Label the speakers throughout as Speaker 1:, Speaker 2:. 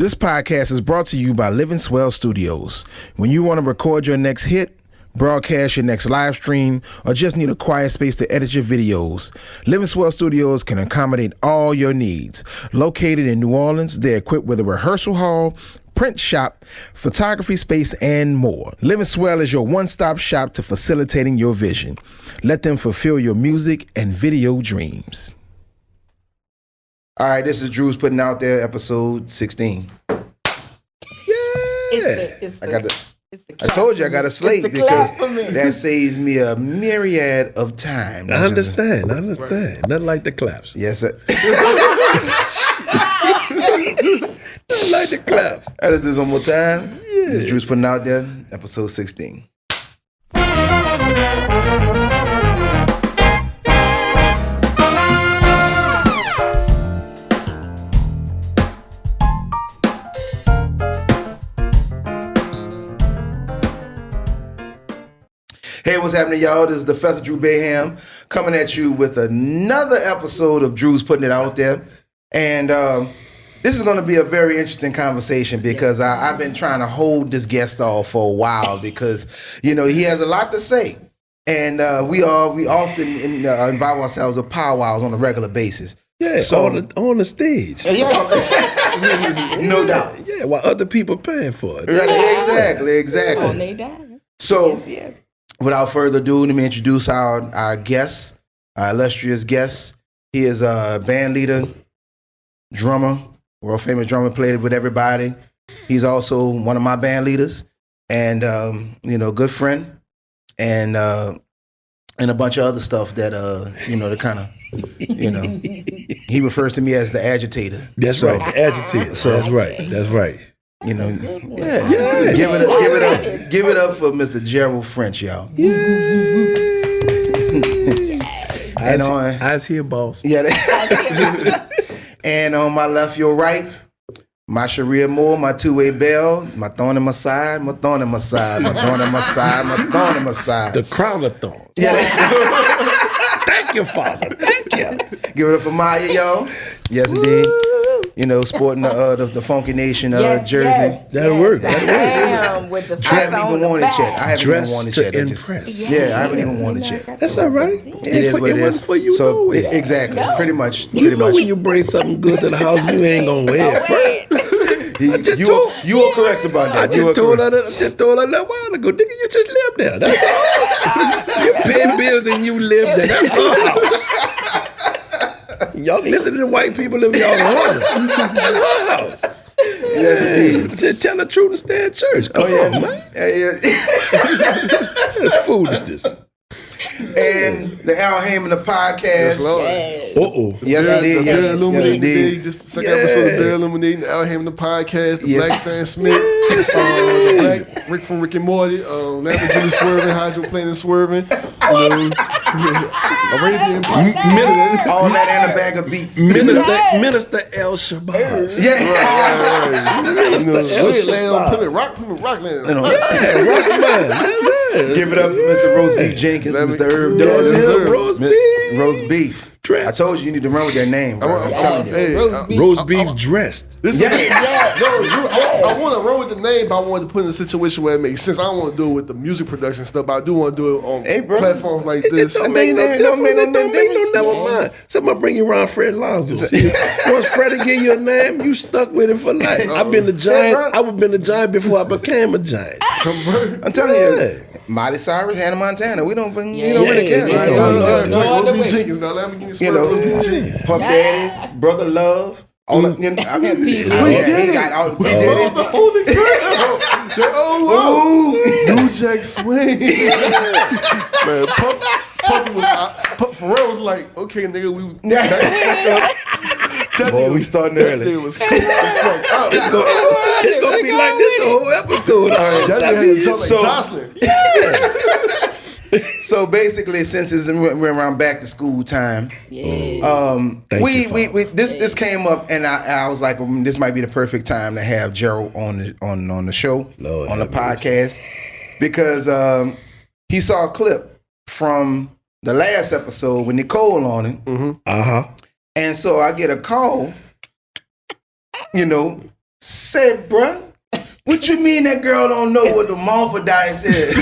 Speaker 1: This podcast is brought to you by Living Swell Studios. When you want to record your next hit, broadcast your next live stream, or just need a quiet space to edit your videos, Living Swell Studios can accommodate all your needs. Located in New Orleans, they're equipped with a rehearsal hall, print shop, photography space, and more. Living Swell is your one-stop shop to facilitating your vision. Let them fulfill your music and video dreams. All right, this is Drew's Putting Out There, episode 16. Yeah. I told you I got a slate because that saves me a myriad of time.
Speaker 2: I understand. Nothing like the claps.
Speaker 1: Yes, sir.
Speaker 2: Nothing like the claps.
Speaker 1: Let's do this one more time.
Speaker 2: Yeah.
Speaker 1: This is Drew's Putting Out There, episode 16. Hey, what's happening, y'all? This is daphessah Drew Bayham coming at you with another episode of Drew's Putting It Out There. And this is going to be a very interesting conversation because I've been trying to hold this guest off for a while because, you know, he has a lot to say. And we often involve ourselves with powwows on a regular basis.
Speaker 2: Yeah, so, on the stage.
Speaker 1: Yeah, no doubt.
Speaker 2: Yeah, while other people paying for it.
Speaker 1: Right, exactly.
Speaker 3: On they die.
Speaker 1: So, without further ado, let me introduce our guest, our illustrious guest. He is a band leader, drummer, world famous drummer, played with everybody. He's also one of my band leaders, and good friend, and a bunch of other stuff that the kind of he refers to me as the agitator.
Speaker 2: That's right, the agitator. So that's right.
Speaker 1: You know, yeah. Give it up for Mr. Gerald French, y'all.
Speaker 2: Eyes here, boss.
Speaker 1: Yeah. And on my left, your right, my Sharia Moore, my two-way bell, my thorn in my side, my thorn in my side, my thorn in my side, my thorn in my side.
Speaker 2: The crown of thorns.
Speaker 1: Yeah.
Speaker 2: Thank you, Father. Thank you.
Speaker 1: Give it up for Maya, y'all. Yes, indeed. You know, sporting the Funky Nation jersey.
Speaker 2: That'll work.
Speaker 3: Damn, with the
Speaker 1: I haven't even worn it yet. I haven't even worn it yet.
Speaker 2: Impress.
Speaker 1: I haven't even worn it yet.
Speaker 2: That's all right.
Speaker 1: It
Speaker 2: wasn't for you.
Speaker 1: So
Speaker 2: know it.
Speaker 1: exactly,
Speaker 3: No.
Speaker 1: pretty much.
Speaker 2: You know when you bring something good to the house, you ain't gonna wear it first.
Speaker 1: You are correct about that.
Speaker 2: I just told her a little while ago, nigga, you just live there. That's all. You pay bills and you live there. That's our house. Y'all listen to the white people live in y'all's home. That's our house.
Speaker 1: Yes, indeed.
Speaker 2: Just tell the truth and stay at church. Come on, man. That's foolishness.
Speaker 1: And the Al Heyman the podcast. Yes, indeed. Yes, indeed.
Speaker 4: This is the second episode of Bear Illuminating, the Al Heyman the podcast, the Black Stan Smith, the Black Rick from Rick and Morty, Lamborghini Swerving, Hydroplane Swerving, Arabian Pop.
Speaker 1: All that and a bag of beats.
Speaker 2: Minister El Shabazz.
Speaker 1: Yeah.
Speaker 2: Minister El Shabazz.
Speaker 4: Rock land.
Speaker 1: Give it up for Mr. Roast Beef Jenkins, Mr. Herb Dawes. Roast beef.
Speaker 2: Dressed.
Speaker 1: I told you need to run with that name, bro. I'm telling you.
Speaker 2: Roast beef dressed.
Speaker 4: I want to run with the name, but I want to put in a situation where it makes sense. I don't want to do it with the music production stuff, but I do want to do it on platforms like this.
Speaker 2: Don't make no never mind. Somebody bring you around Fred Lonzo. Once Freddie give you a name, you stuck with it for life. I've been a giant. I've been a giant before I became a giant.
Speaker 1: I'm telling you. Miley Cyrus, Hannah Montana. We don't really care.
Speaker 4: Jenkins, now Lamborghini Swerve,
Speaker 1: Puff Daddy, Brother Love. All that, he got all the
Speaker 4: Holy Grail. New Jack Swing. Man, Pharrell was like, okay, nigga,
Speaker 1: we starting early.
Speaker 4: That was cool. It's
Speaker 2: gonna be like this the whole episode.
Speaker 1: So basically, since we're around back to school time, this came up, and I was like, this might be the perfect time to have Gerald on the show, on the podcast, because he saw a clip from the last episode with Nicole on it.
Speaker 2: Mm-hmm.
Speaker 1: And so I get a call, Said, bruh, what you mean that girl don't know what the morphodise is?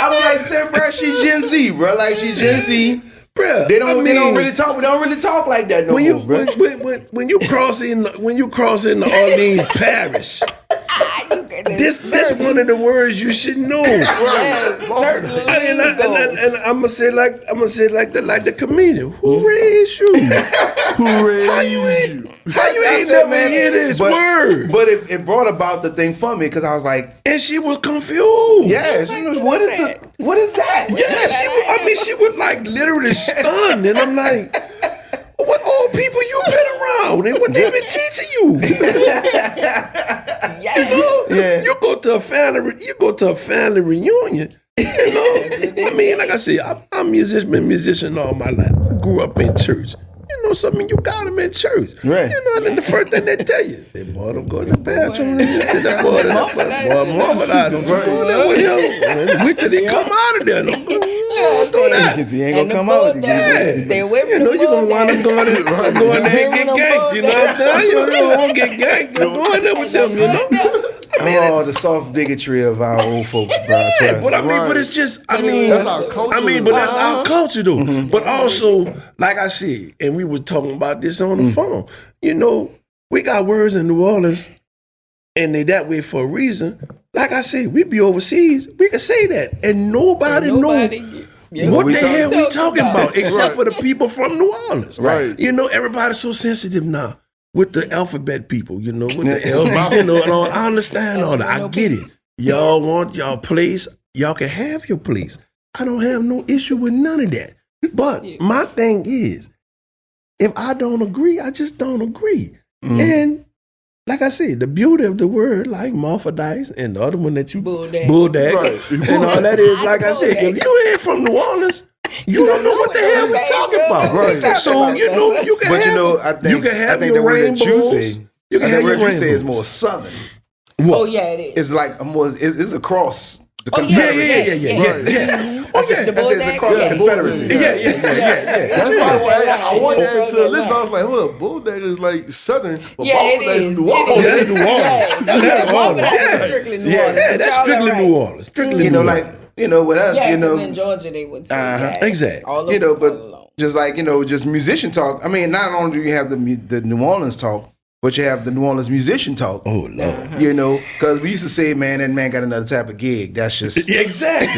Speaker 1: I'm like, said, bruh, she Gen Z, bruh. Like, she Gen Z.
Speaker 2: Bruh,
Speaker 1: They don't really talk. We don't really talk like that no more, bruh.
Speaker 2: When you cross in the Orleans Parish, this one of the words you should know. And I'm gonna say like the comedian. Who raised you?
Speaker 4: Who raised you?
Speaker 2: How you ain't never hear this word?
Speaker 1: But it brought about the thing for me because I was like,
Speaker 2: And she was confused.
Speaker 1: yeah, what is that?
Speaker 2: Yeah, she was like literally stunned, and I'm like, what old people you been around, and what they been teaching you? You go to a family reunion. You know, I mean, like I said, I'm been a musician all my life. I grew up in church. You know something, you got them in church.
Speaker 1: Right.
Speaker 2: You know, and then the first thing they tell you, they boy, don't go to the bathroom. That boy, mama, don't you go there with him. Wait till he come out of there. Don't do that.
Speaker 1: He ain't gonna come out.
Speaker 3: Stay away from
Speaker 2: you know, you're gonna wind up going there and get ganked. You know what I'm saying? You don't want to get ganked. You're going there with them, you know?
Speaker 1: The soft bigotry of our old folks, bro. I swear.
Speaker 2: But I mean, but it's just,
Speaker 4: that's our culture.
Speaker 2: but that's our culture, though. But also, like I said, and we was talking about this on the phone. You know, we got words in New Orleans, and they that way for a reason. Like I said, we be overseas, we can say that, and nobody know what the hell we talking about, except for the people from New Orleans.
Speaker 4: Right.
Speaker 2: You know, everybody's so sensitive now. With the alphabet people, you know, with the L, you know, I understand all that. I get it. Y'all want y'all place, y'all can have your place. I don't have no issue with none of that. But my thing is, if I don't agree, I just don't agree. And like I said, the beauty of the word, like morphodise, and the other one that you bulldag,
Speaker 4: Right.
Speaker 2: and all that is, like I said, if you ain't from New Orleans, you don't know what the hell we talking about.
Speaker 1: Right.
Speaker 2: So you know you can have.
Speaker 1: I think,
Speaker 2: you can have
Speaker 1: I think
Speaker 2: your
Speaker 1: the word that you
Speaker 2: rainbows.
Speaker 1: say,
Speaker 2: You can have
Speaker 1: the
Speaker 2: your
Speaker 1: word you say is
Speaker 2: rainbows.
Speaker 1: more southern.
Speaker 3: Oh yeah, it is.
Speaker 1: It's like it's across the
Speaker 3: Oh, yeah,
Speaker 1: Confederacy.
Speaker 2: Yeah.
Speaker 3: Oh yeah,
Speaker 1: I said it's across the Confederacy.
Speaker 2: Yeah.
Speaker 4: That's why I wanted
Speaker 3: Right.
Speaker 4: to list, but I was like, well, bulldog is like southern, but
Speaker 3: Yeah, it
Speaker 4: morphodise
Speaker 3: is.
Speaker 4: is New Orleans.
Speaker 2: That's New Orleans. That's New Orleans.
Speaker 3: That's strictly New Orleans.
Speaker 2: Yeah, that's
Speaker 3: Y'all
Speaker 2: strictly
Speaker 3: right.
Speaker 2: New Orleans. Strictly
Speaker 1: You
Speaker 2: New
Speaker 1: know,
Speaker 2: Orleans.
Speaker 1: like with us,
Speaker 3: Yeah,
Speaker 1: you
Speaker 3: 'cause
Speaker 1: know,
Speaker 3: in Georgia they would too.
Speaker 2: Exactly.
Speaker 3: All
Speaker 1: you know,
Speaker 3: over
Speaker 1: but
Speaker 3: alone.
Speaker 1: just like just musician talk. I mean, not only do you have the New Orleans talk, but you have the New Orleans musician talk.
Speaker 2: Oh Lord.
Speaker 1: You know, because we used to say, man, that man got another type of gig. That's just
Speaker 2: Exactly.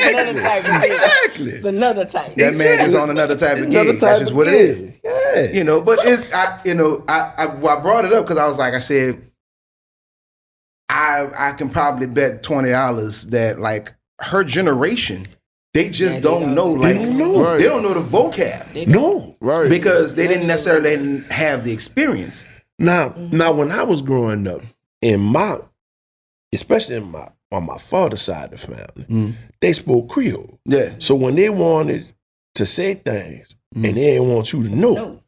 Speaker 3: Another type of thing.
Speaker 2: Exactly.
Speaker 3: It's another type.
Speaker 1: that man is on another type of
Speaker 2: Another
Speaker 1: gig. That's just
Speaker 2: of
Speaker 1: what it is.
Speaker 2: Yeah.
Speaker 1: You know, but I brought it up because I was like, I said, I can probably bet $20 that like her generation, they just
Speaker 3: they
Speaker 1: don't know. Like,
Speaker 2: don't know.
Speaker 4: Right.
Speaker 1: They don't know the vocab
Speaker 2: No.
Speaker 4: Right.
Speaker 1: because they didn't necessarily have the experience.
Speaker 2: Now, when I was growing up, especially on my father's side of the family, they spoke Creole.
Speaker 1: Yeah.
Speaker 2: So when they wanted to say things and they didn't want you to know,
Speaker 3: No.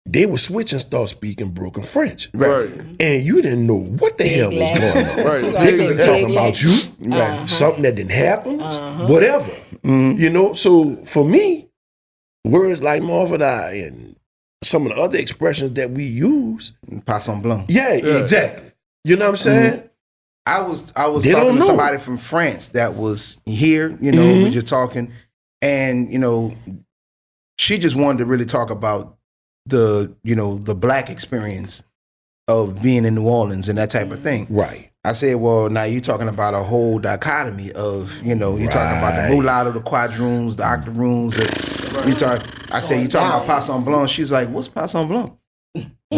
Speaker 2: they would switch and start speaking broken French.
Speaker 4: Right.
Speaker 2: And you didn't know what the hell was going on.
Speaker 4: Right.
Speaker 2: They could be talking about you,
Speaker 3: Uh-huh.
Speaker 2: something that didn't happen, whatever. You know, so for me, words like morphodise and some of the other expressions that we use,
Speaker 1: Passon Blanc.
Speaker 2: yeah, exactly. You know what I'm saying?
Speaker 1: I was
Speaker 2: They
Speaker 1: talking
Speaker 2: don't
Speaker 1: to
Speaker 2: know.
Speaker 1: somebody from France that was here, you know, we just talking, and she just wanted to really talk about the black experience of being in New Orleans and that type of thing.
Speaker 2: Right.
Speaker 1: I said, well, now you're talking about a whole dichotomy of, you're talking about the mulatto, the quadroons, the octoroons. I said, you talking about Passon Blanc? She's like, what's Passon Blanc?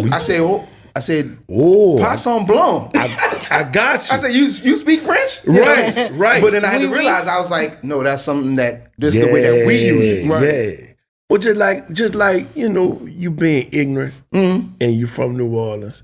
Speaker 1: I said,
Speaker 2: Oh,
Speaker 1: Passon Blanc.
Speaker 2: I got you.
Speaker 1: I said, you speak French? You know?
Speaker 2: Right.
Speaker 1: But then I had to realize, I was like, no, that's something this is the way that we use it.
Speaker 2: Yeah. Well, just like you being ignorant and you from New Orleans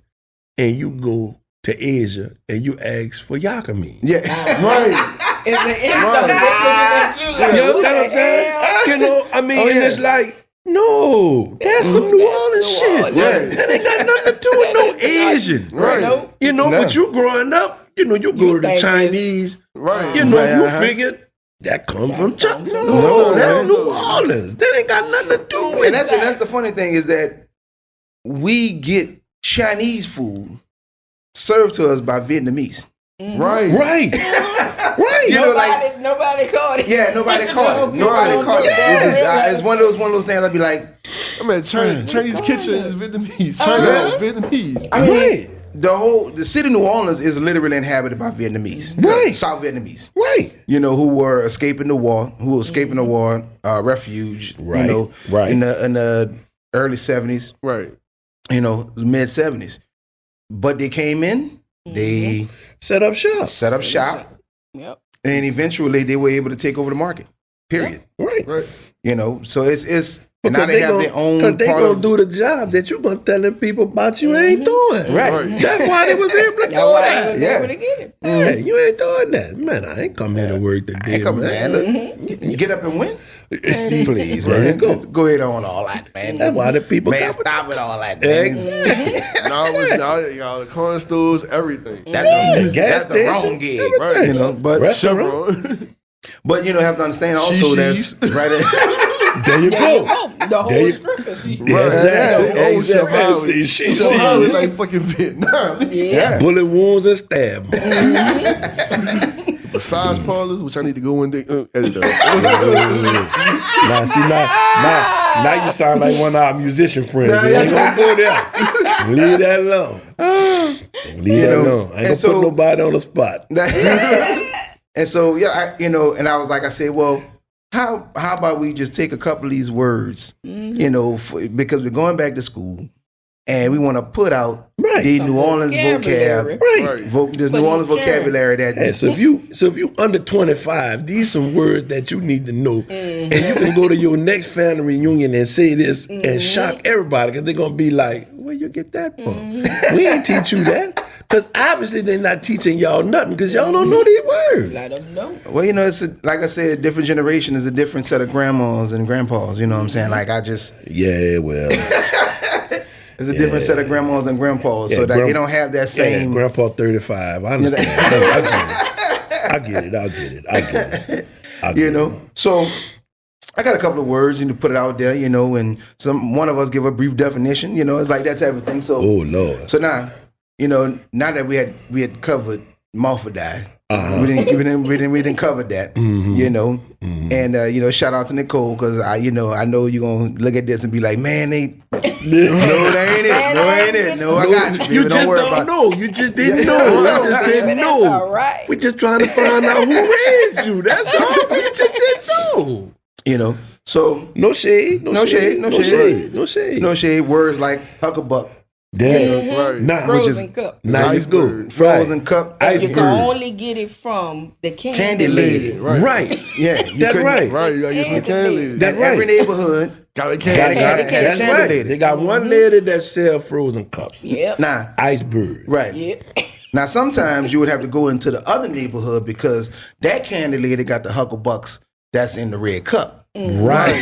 Speaker 2: and you go to Asia and you ask for Yakamine.
Speaker 1: Yeah.
Speaker 4: Right.
Speaker 3: It's an insult. They looking at you like,
Speaker 2: You know
Speaker 3: what
Speaker 2: what I'm
Speaker 3: the
Speaker 2: saying?
Speaker 3: hell?
Speaker 2: I mean, and it's like, no, that's some New Orleans shit.
Speaker 1: Orleans.
Speaker 2: That ain't got nothing to do with no Asian.
Speaker 4: Right.
Speaker 3: Nope.
Speaker 2: But you growing up, you go to the
Speaker 3: think
Speaker 2: Chinese.
Speaker 4: Right.
Speaker 2: You
Speaker 1: Right,
Speaker 2: you figured That come from China.
Speaker 1: No,
Speaker 2: That's
Speaker 1: man.
Speaker 2: New Orleans. That ain't got nothing to do with
Speaker 1: And that's the funny thing is that we get Chinese food served to us by Vietnamese.
Speaker 4: Right.
Speaker 2: Right. Right.
Speaker 1: You know, like
Speaker 3: nobody caught it.
Speaker 1: yeah, nobody caught it. Nobody caught it. It's one of those things. I'd be like,
Speaker 4: I mean, Chinese kitchen is Vietnamese. China, Vietnamese.
Speaker 1: I mean,
Speaker 2: Right.
Speaker 1: the city of New Orleans is literally inhabited by Vietnamese,
Speaker 2: Right.
Speaker 1: South Vietnamese.
Speaker 2: Right.
Speaker 1: You know, who were escaping the war, refuge.
Speaker 2: Right,
Speaker 1: You know,
Speaker 2: right.
Speaker 1: in the early 70s.
Speaker 4: Right.
Speaker 1: You know, mid 70s. But they came in. They
Speaker 2: Set up shop.
Speaker 1: set up shop.
Speaker 3: Yep.
Speaker 1: And eventually they were able to take over the market. Period.
Speaker 2: Right.
Speaker 4: Right.
Speaker 1: You know, so it's and now
Speaker 2: Because
Speaker 1: they have their own
Speaker 2: Because they
Speaker 1: part
Speaker 2: gonna
Speaker 1: of
Speaker 2: do the job that you gonna telling people about you ain't doing.
Speaker 1: Right.
Speaker 2: That's why they was able to do
Speaker 3: That's why
Speaker 2: that.
Speaker 3: they was
Speaker 1: Yeah.
Speaker 3: able to get it.
Speaker 2: Hey, you ain't doing that. Man, I ain't come here to work today,
Speaker 1: Hey, come
Speaker 2: man.
Speaker 1: man. Look, you get up and win.
Speaker 2: See,
Speaker 1: Please,
Speaker 2: there
Speaker 1: man.
Speaker 2: you go.
Speaker 1: Go ahead on all that, man.
Speaker 2: That's why the people
Speaker 1: Man,
Speaker 2: got-
Speaker 1: stop with all that, man.
Speaker 2: Exactly.
Speaker 4: Now the corn stores, everything.
Speaker 1: That's
Speaker 2: Gas
Speaker 1: the wrong
Speaker 2: station,
Speaker 1: gig,
Speaker 4: everything.
Speaker 1: you know. But
Speaker 2: Restaurant.
Speaker 4: Chevron.
Speaker 1: but you know, have to understand also that's right.
Speaker 2: There you go.
Speaker 3: The whole
Speaker 2: There you-
Speaker 3: strip is
Speaker 2: Exactly.
Speaker 4: They old Chef Howard.
Speaker 2: Exactly.
Speaker 4: Chef Howard like fucking Vietnam.
Speaker 1: Yeah.
Speaker 2: Bullet wounds and stab.
Speaker 4: Massage parlors, which I need to go in there. Edit that.
Speaker 2: Now, see, now you sound like one of our musician friends. We ain't gonna go there. Leave that alone. Leave that alone. I ain't gonna
Speaker 1: so-
Speaker 2: put nobody on the spot.
Speaker 1: And so yeah, and I was like, I said, well, how about we just take a couple of these words, you know, because we're going back to school, and we want to put out
Speaker 2: Right.
Speaker 1: the New Orleans
Speaker 3: vocabulary.
Speaker 1: vocab,
Speaker 2: Right.
Speaker 1: this
Speaker 3: But
Speaker 1: New Orleans
Speaker 3: sure.
Speaker 1: vocabulary that
Speaker 2: Yeah, so if you under 25, these some words that you need to know, and you can go to your next family reunion and say this and shock everybody because they're gonna be like, "Where you get that from? We ain't teach you that." Because obviously they're not teaching y'all nothing because y'all don't know these words.
Speaker 3: Let them know.
Speaker 1: Well, you know, it's like I said, a different generation is a different set of grandmas and grandpas. You know what I'm saying? Like
Speaker 2: Yeah, well,
Speaker 1: it's a different set of grandmas and grandpas, so
Speaker 2: Yeah,
Speaker 1: that they don't have that same.
Speaker 2: Grandpa 35. I understand. I get it.
Speaker 1: You know, so I got a couple of words, to put it out there, you know, and one of us give a brief definition, you know, it's like that type of thing. So,
Speaker 2: Oh Lord.
Speaker 1: so now, you know, now that we had covered Malfadai, we didn't cover that, you know, and you know, shout out to Nicole because I know you're gonna look at this and be like, man, no, that ain't it, no, ain't it, no, I got you, baby.
Speaker 2: You just
Speaker 1: don't worry
Speaker 2: don't
Speaker 1: about
Speaker 2: know. You just didn't
Speaker 1: Yeah.
Speaker 2: know. You just
Speaker 3: Baby,
Speaker 2: didn't
Speaker 3: that's
Speaker 2: know.
Speaker 3: all right.
Speaker 2: We're just trying to find out who raised you. That's all. You just didn't know.
Speaker 1: you know. So
Speaker 2: No shade.
Speaker 1: No shade.
Speaker 2: No shade.
Speaker 1: no shade. Words like huckabuck,
Speaker 2: Damn.
Speaker 4: Right.
Speaker 2: Nah,
Speaker 3: Frozen cup.
Speaker 2: now you go.
Speaker 4: Iceberg.
Speaker 1: frozen cup,
Speaker 3: You
Speaker 2: Iceberg.
Speaker 3: can only get it from the
Speaker 1: candy lady.
Speaker 2: Right.
Speaker 1: Yeah, you
Speaker 2: That's
Speaker 1: couldn't-
Speaker 2: right.
Speaker 4: Right. You gotta get from the candy lady.
Speaker 2: That's
Speaker 1: In every
Speaker 2: right.
Speaker 1: neighborhood,
Speaker 4: Got a
Speaker 1: Got
Speaker 4: candy.
Speaker 1: it.
Speaker 3: Had a
Speaker 2: That's
Speaker 1: candy
Speaker 2: right.
Speaker 1: lady.
Speaker 2: They got one lady that sell frozen cups.
Speaker 3: Yep.
Speaker 1: nah,
Speaker 2: Iceberg.
Speaker 1: right.
Speaker 3: Yep.
Speaker 1: Now, sometimes you would have to go into the other neighborhood because that candy lady got the hucklebucks that's in the red cup.
Speaker 2: Right.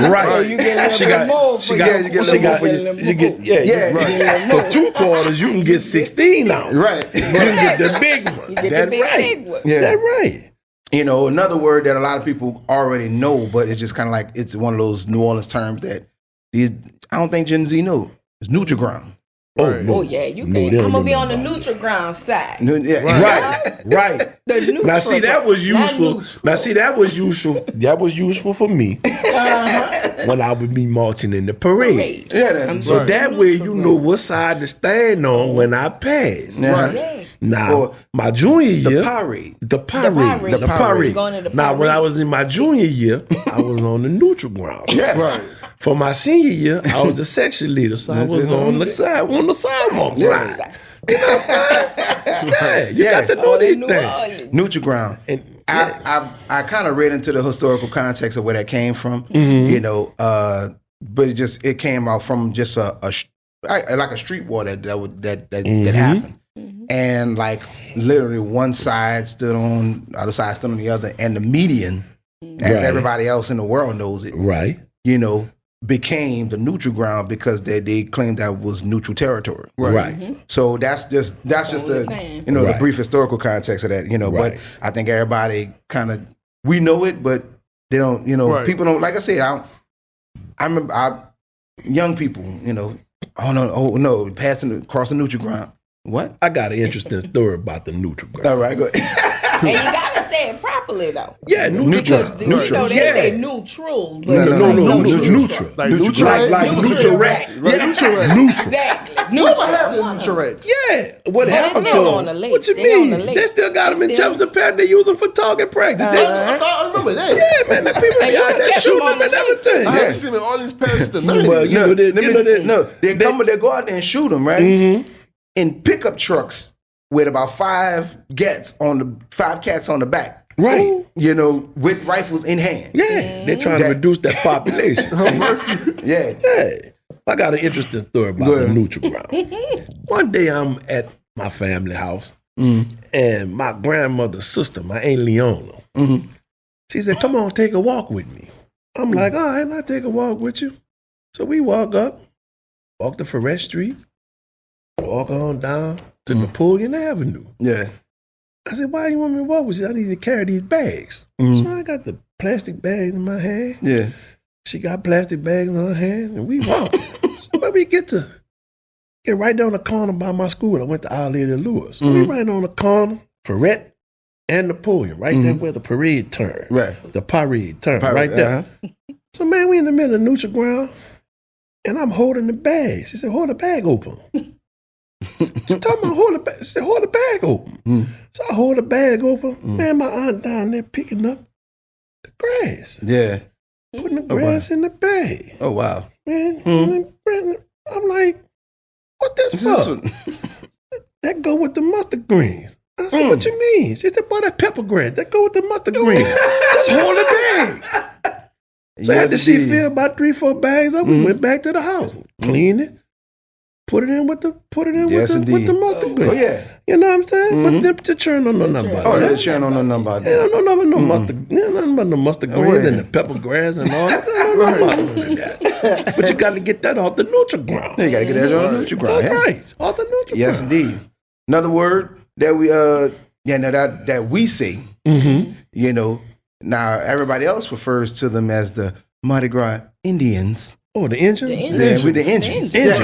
Speaker 2: Right.
Speaker 3: So you get a little
Speaker 2: She
Speaker 3: bit
Speaker 2: got-
Speaker 3: more
Speaker 2: she
Speaker 3: for
Speaker 2: got-
Speaker 3: your-
Speaker 1: you get a
Speaker 2: she
Speaker 1: little
Speaker 2: got-
Speaker 1: more for
Speaker 3: your-
Speaker 2: you get
Speaker 1: Yeah,
Speaker 2: yeah. For 2 quarters, you can get 16 ounces.
Speaker 1: Right.
Speaker 2: You can get the big one.
Speaker 3: You get
Speaker 2: That's
Speaker 3: the big,
Speaker 2: right.
Speaker 3: big one.
Speaker 1: Yeah.
Speaker 2: That's right.
Speaker 1: You know, another word that a lot of people already know, but it's just kind of like it's one of those New Orleans terms that I don't think Gen Z know. It's Nutriground.
Speaker 2: Oh,
Speaker 4: Right.
Speaker 2: no.
Speaker 3: Oh yeah, you
Speaker 2: No,
Speaker 3: can.
Speaker 2: they don't
Speaker 3: I'm
Speaker 2: know
Speaker 3: gonna be on the
Speaker 2: nothing about
Speaker 3: Nutriground side.
Speaker 1: Yeah.
Speaker 2: Right.
Speaker 3: The neutral.
Speaker 2: Now see that was
Speaker 3: not
Speaker 2: useful.
Speaker 3: neutral.
Speaker 2: Now see that was useful. That was useful for me when I would be marching in the parade.
Speaker 1: Yeah, that's
Speaker 2: So
Speaker 4: Right.
Speaker 2: that way you know what side to stand on when I pass.
Speaker 1: Yeah.
Speaker 3: Yeah.
Speaker 2: Now
Speaker 1: Or
Speaker 2: my junior year,
Speaker 1: parade.
Speaker 2: the parade.
Speaker 3: The
Speaker 1: parade.
Speaker 3: Going to the
Speaker 2: Now when I
Speaker 3: parade.
Speaker 2: was in my junior year, I was on the neutral ground.
Speaker 1: Yeah.
Speaker 4: Right.
Speaker 2: For my senior year, I was the section leader, so I was on the sidewalk side. Yeah, you got to know
Speaker 3: Oh,
Speaker 2: these
Speaker 3: New
Speaker 2: things.
Speaker 3: Orleans.
Speaker 1: Nutriground.
Speaker 2: And
Speaker 1: I kind of read into the historical context of where that came from,
Speaker 2: Mm-hmm.
Speaker 1: you know, but it came out from just like a street war that
Speaker 2: Mm-hmm.
Speaker 1: happened, and like literally one side stood on the other side stood on the other, and the median, as
Speaker 2: Right.
Speaker 1: everybody else in the world knows it,
Speaker 2: right.
Speaker 1: you know, became the neutral ground because they claimed that was neutral territory.
Speaker 2: Right.
Speaker 1: So that's just
Speaker 3: All the
Speaker 1: the
Speaker 3: time.
Speaker 1: you know
Speaker 2: Right.
Speaker 1: the brief historical context of that, you know.
Speaker 2: Right.
Speaker 1: But I think everybody kind of we know it, but they don't. You know,
Speaker 4: Right.
Speaker 1: people don't. Like I said, I remember young people. You know, no, cross the neutral ground. What?
Speaker 2: I got an interesting story about the neutral ground.
Speaker 1: All right, go ahead.
Speaker 3: And you gotta say it properly though.
Speaker 2: Yeah,
Speaker 1: Neutral.
Speaker 3: Because you know they say neutral, but
Speaker 1: No,
Speaker 2: neutral.
Speaker 4: Like
Speaker 2: Like
Speaker 4: neutral
Speaker 2: neutral rat.
Speaker 4: Neutral rat.
Speaker 2: Neutral.
Speaker 3: Exactly.
Speaker 4: What happened to neutral rats?
Speaker 2: Yeah, what happened to
Speaker 3: still
Speaker 2: them?
Speaker 3: on the lake.
Speaker 2: What you
Speaker 3: They on the
Speaker 2: mean?
Speaker 3: lake.
Speaker 2: They still got them in
Speaker 3: They still-
Speaker 2: Jefferson Parish. They use them for target practice.
Speaker 4: I remember that.
Speaker 2: Yeah, man, that people
Speaker 3: And you
Speaker 2: out
Speaker 3: can
Speaker 2: there
Speaker 3: catch
Speaker 2: shooting
Speaker 3: them on
Speaker 2: them and
Speaker 3: the lake.
Speaker 2: everything.
Speaker 4: I
Speaker 2: Yeah.
Speaker 4: haven't seen it all these parishes the 90s.
Speaker 2: Well, you know,
Speaker 1: They go out there and shoot them, right? In pickup trucks with about five cats on the back.
Speaker 2: Right.
Speaker 1: You know, with rifles in hand.
Speaker 2: Yeah, they're trying to reduce that population.
Speaker 1: Yeah.
Speaker 2: Yeah. I got an interesting story about
Speaker 1: Go
Speaker 2: the
Speaker 1: ahead.
Speaker 2: neutral ground. One day I'm at my family house, and my grandmother's sister, my Aunt Leona, she said, "Come on, take a walk with me." I'm like, "All right, I'll take a walk with you." So we walk to Forest Street, walk on down to Napoleon Avenue.
Speaker 1: Yeah.
Speaker 2: I said, "Why you want me to walk with you? I need to carry these bags." So I got the plastic bags in my hand.
Speaker 1: Yeah.
Speaker 2: She got plastic bags in her hand, and we walk. So when we get right down the corner by my school, I went to Our Lady of Lewis. We right on the corner, Ferret and Napoleon, right there where the parade turn.
Speaker 1: Right.
Speaker 2: The parade turn, right there. So, man, we in the middle of neutral ground, and I'm holding the bag. She said, "Hold the bag open." She told me, hold the bag. She said, "Hold the bag open." So I hold the bag open. Man, my aunt down there picking up the grass.
Speaker 1: Yeah.
Speaker 2: Putting the grass in the bag.
Speaker 1: Oh, wow.
Speaker 2: Man, I'm like, "What this for?" That go with the mustard greens. I said, "What you mean?" She said, "Boy, that pepper grass. That go with the mustard greens. Just hold the bag." So after she filled about 3-4 bags up, we went back to the house, cleaned it, put it in with the mustard greens.
Speaker 1: Oh, yeah.
Speaker 2: You know what I'm saying? But them to churn on no number.
Speaker 1: Oh, they're sharing on the number out
Speaker 2: Yeah,
Speaker 1: there.
Speaker 2: no mustard. Yeah, nothing about no mustard greens
Speaker 1: yeah.
Speaker 2: and the pepper grass and all. That. But you got to get that off the neutral ground.
Speaker 1: You got to get that on the neutral ground.
Speaker 2: That's
Speaker 1: Yeah.
Speaker 2: right. Off the neutral
Speaker 1: Yes,
Speaker 2: ground.
Speaker 1: indeed. Another word that we that we say, you know, now everybody else refers to them as the Mardi Gras Indians.
Speaker 2: Oh, the engines?
Speaker 1: Yeah, we're the engines.
Speaker 2: Engines.
Speaker 1: Yeah.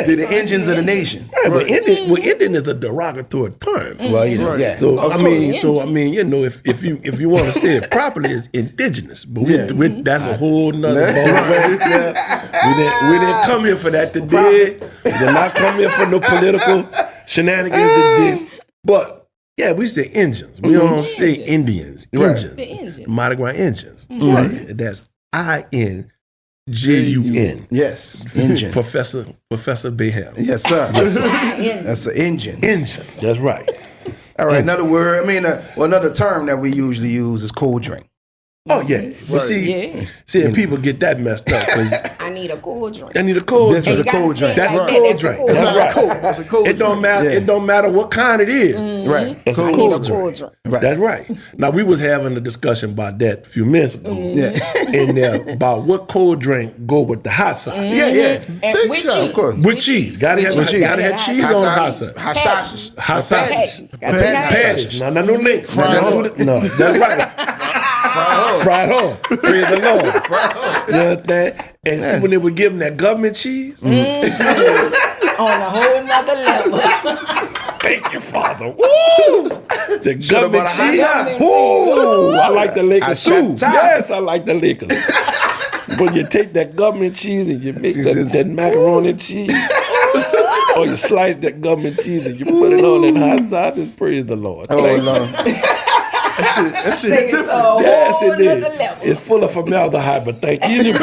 Speaker 1: They're the engines of the nation.
Speaker 2: Right, but Indian is a derogatory term.
Speaker 1: Well, you know, yeah.
Speaker 2: So I mean, you know, if you want to say it properly, it's indigenous. But that's a whole nother ballgame. We didn't come here for that today. We did not come here for no political shenanigans today. But yeah, we say engines. We don't say Indians.
Speaker 1: Right.
Speaker 2: Engines.
Speaker 3: The engine.
Speaker 2: Mardi Gras engines. Right. That's INJUN.
Speaker 1: Yes, engine.
Speaker 2: Professor Beham.
Speaker 1: Yes, sir. That's an engine.
Speaker 2: Engine. That's right.
Speaker 1: All right, another word. I mean, another term that we usually use is cold drink.
Speaker 2: Oh yeah. But see, people get that messed up because
Speaker 3: I need a cold drink.
Speaker 2: I need a cold
Speaker 1: This
Speaker 2: drink.
Speaker 1: is a cold drink.
Speaker 2: That's a
Speaker 3: Like
Speaker 2: cold
Speaker 3: that's a
Speaker 2: drink.
Speaker 3: cold
Speaker 2: That's
Speaker 3: drink.
Speaker 2: right.
Speaker 4: That's a cold
Speaker 2: It don't matter.
Speaker 1: Yeah.
Speaker 2: It don't matter what kind it is.
Speaker 1: Right.
Speaker 2: That's
Speaker 3: I
Speaker 2: a
Speaker 3: need a
Speaker 2: cold
Speaker 3: cold
Speaker 2: drink.
Speaker 3: drink.
Speaker 1: Right.
Speaker 2: That's right. Now we was having a discussion about that a few minutes ago.
Speaker 1: Yeah.
Speaker 2: And about what cold drink go with the hot sauce.
Speaker 1: Yeah.
Speaker 3: And
Speaker 4: Big
Speaker 3: with
Speaker 4: shot,
Speaker 3: cheese.
Speaker 1: Of course.
Speaker 2: With cheese. Gotta have
Speaker 1: With cheese.
Speaker 2: cheese on hot sauce.
Speaker 1: Hot sausage.
Speaker 2: Hot sausage.
Speaker 3: Patties.
Speaker 2: No links.
Speaker 1: Fried
Speaker 2: No, that's right. Fried home. Praise the Lord. You understand? And see when they would give them that government cheese?
Speaker 3: On a whole nother level.
Speaker 2: Thank you, Father. Woo! The government
Speaker 1: bought a
Speaker 2: cheese.
Speaker 3: hot dog.
Speaker 2: Woo! I like the Lakers
Speaker 1: I
Speaker 2: too.
Speaker 1: shut top.
Speaker 2: Yes, I like the Lakers. When you take that government cheese and you make that macaroni cheese, or you slice that government cheese and you put it on in hot sausage, praise the Lord.
Speaker 1: Oh,
Speaker 2: Thank you.
Speaker 1: Lord.
Speaker 4: That shit hit
Speaker 3: It's a
Speaker 4: different.
Speaker 3: whole
Speaker 2: Yes, it
Speaker 3: nother
Speaker 2: is.
Speaker 3: level.
Speaker 2: It's full of formaldehyde, but thank you.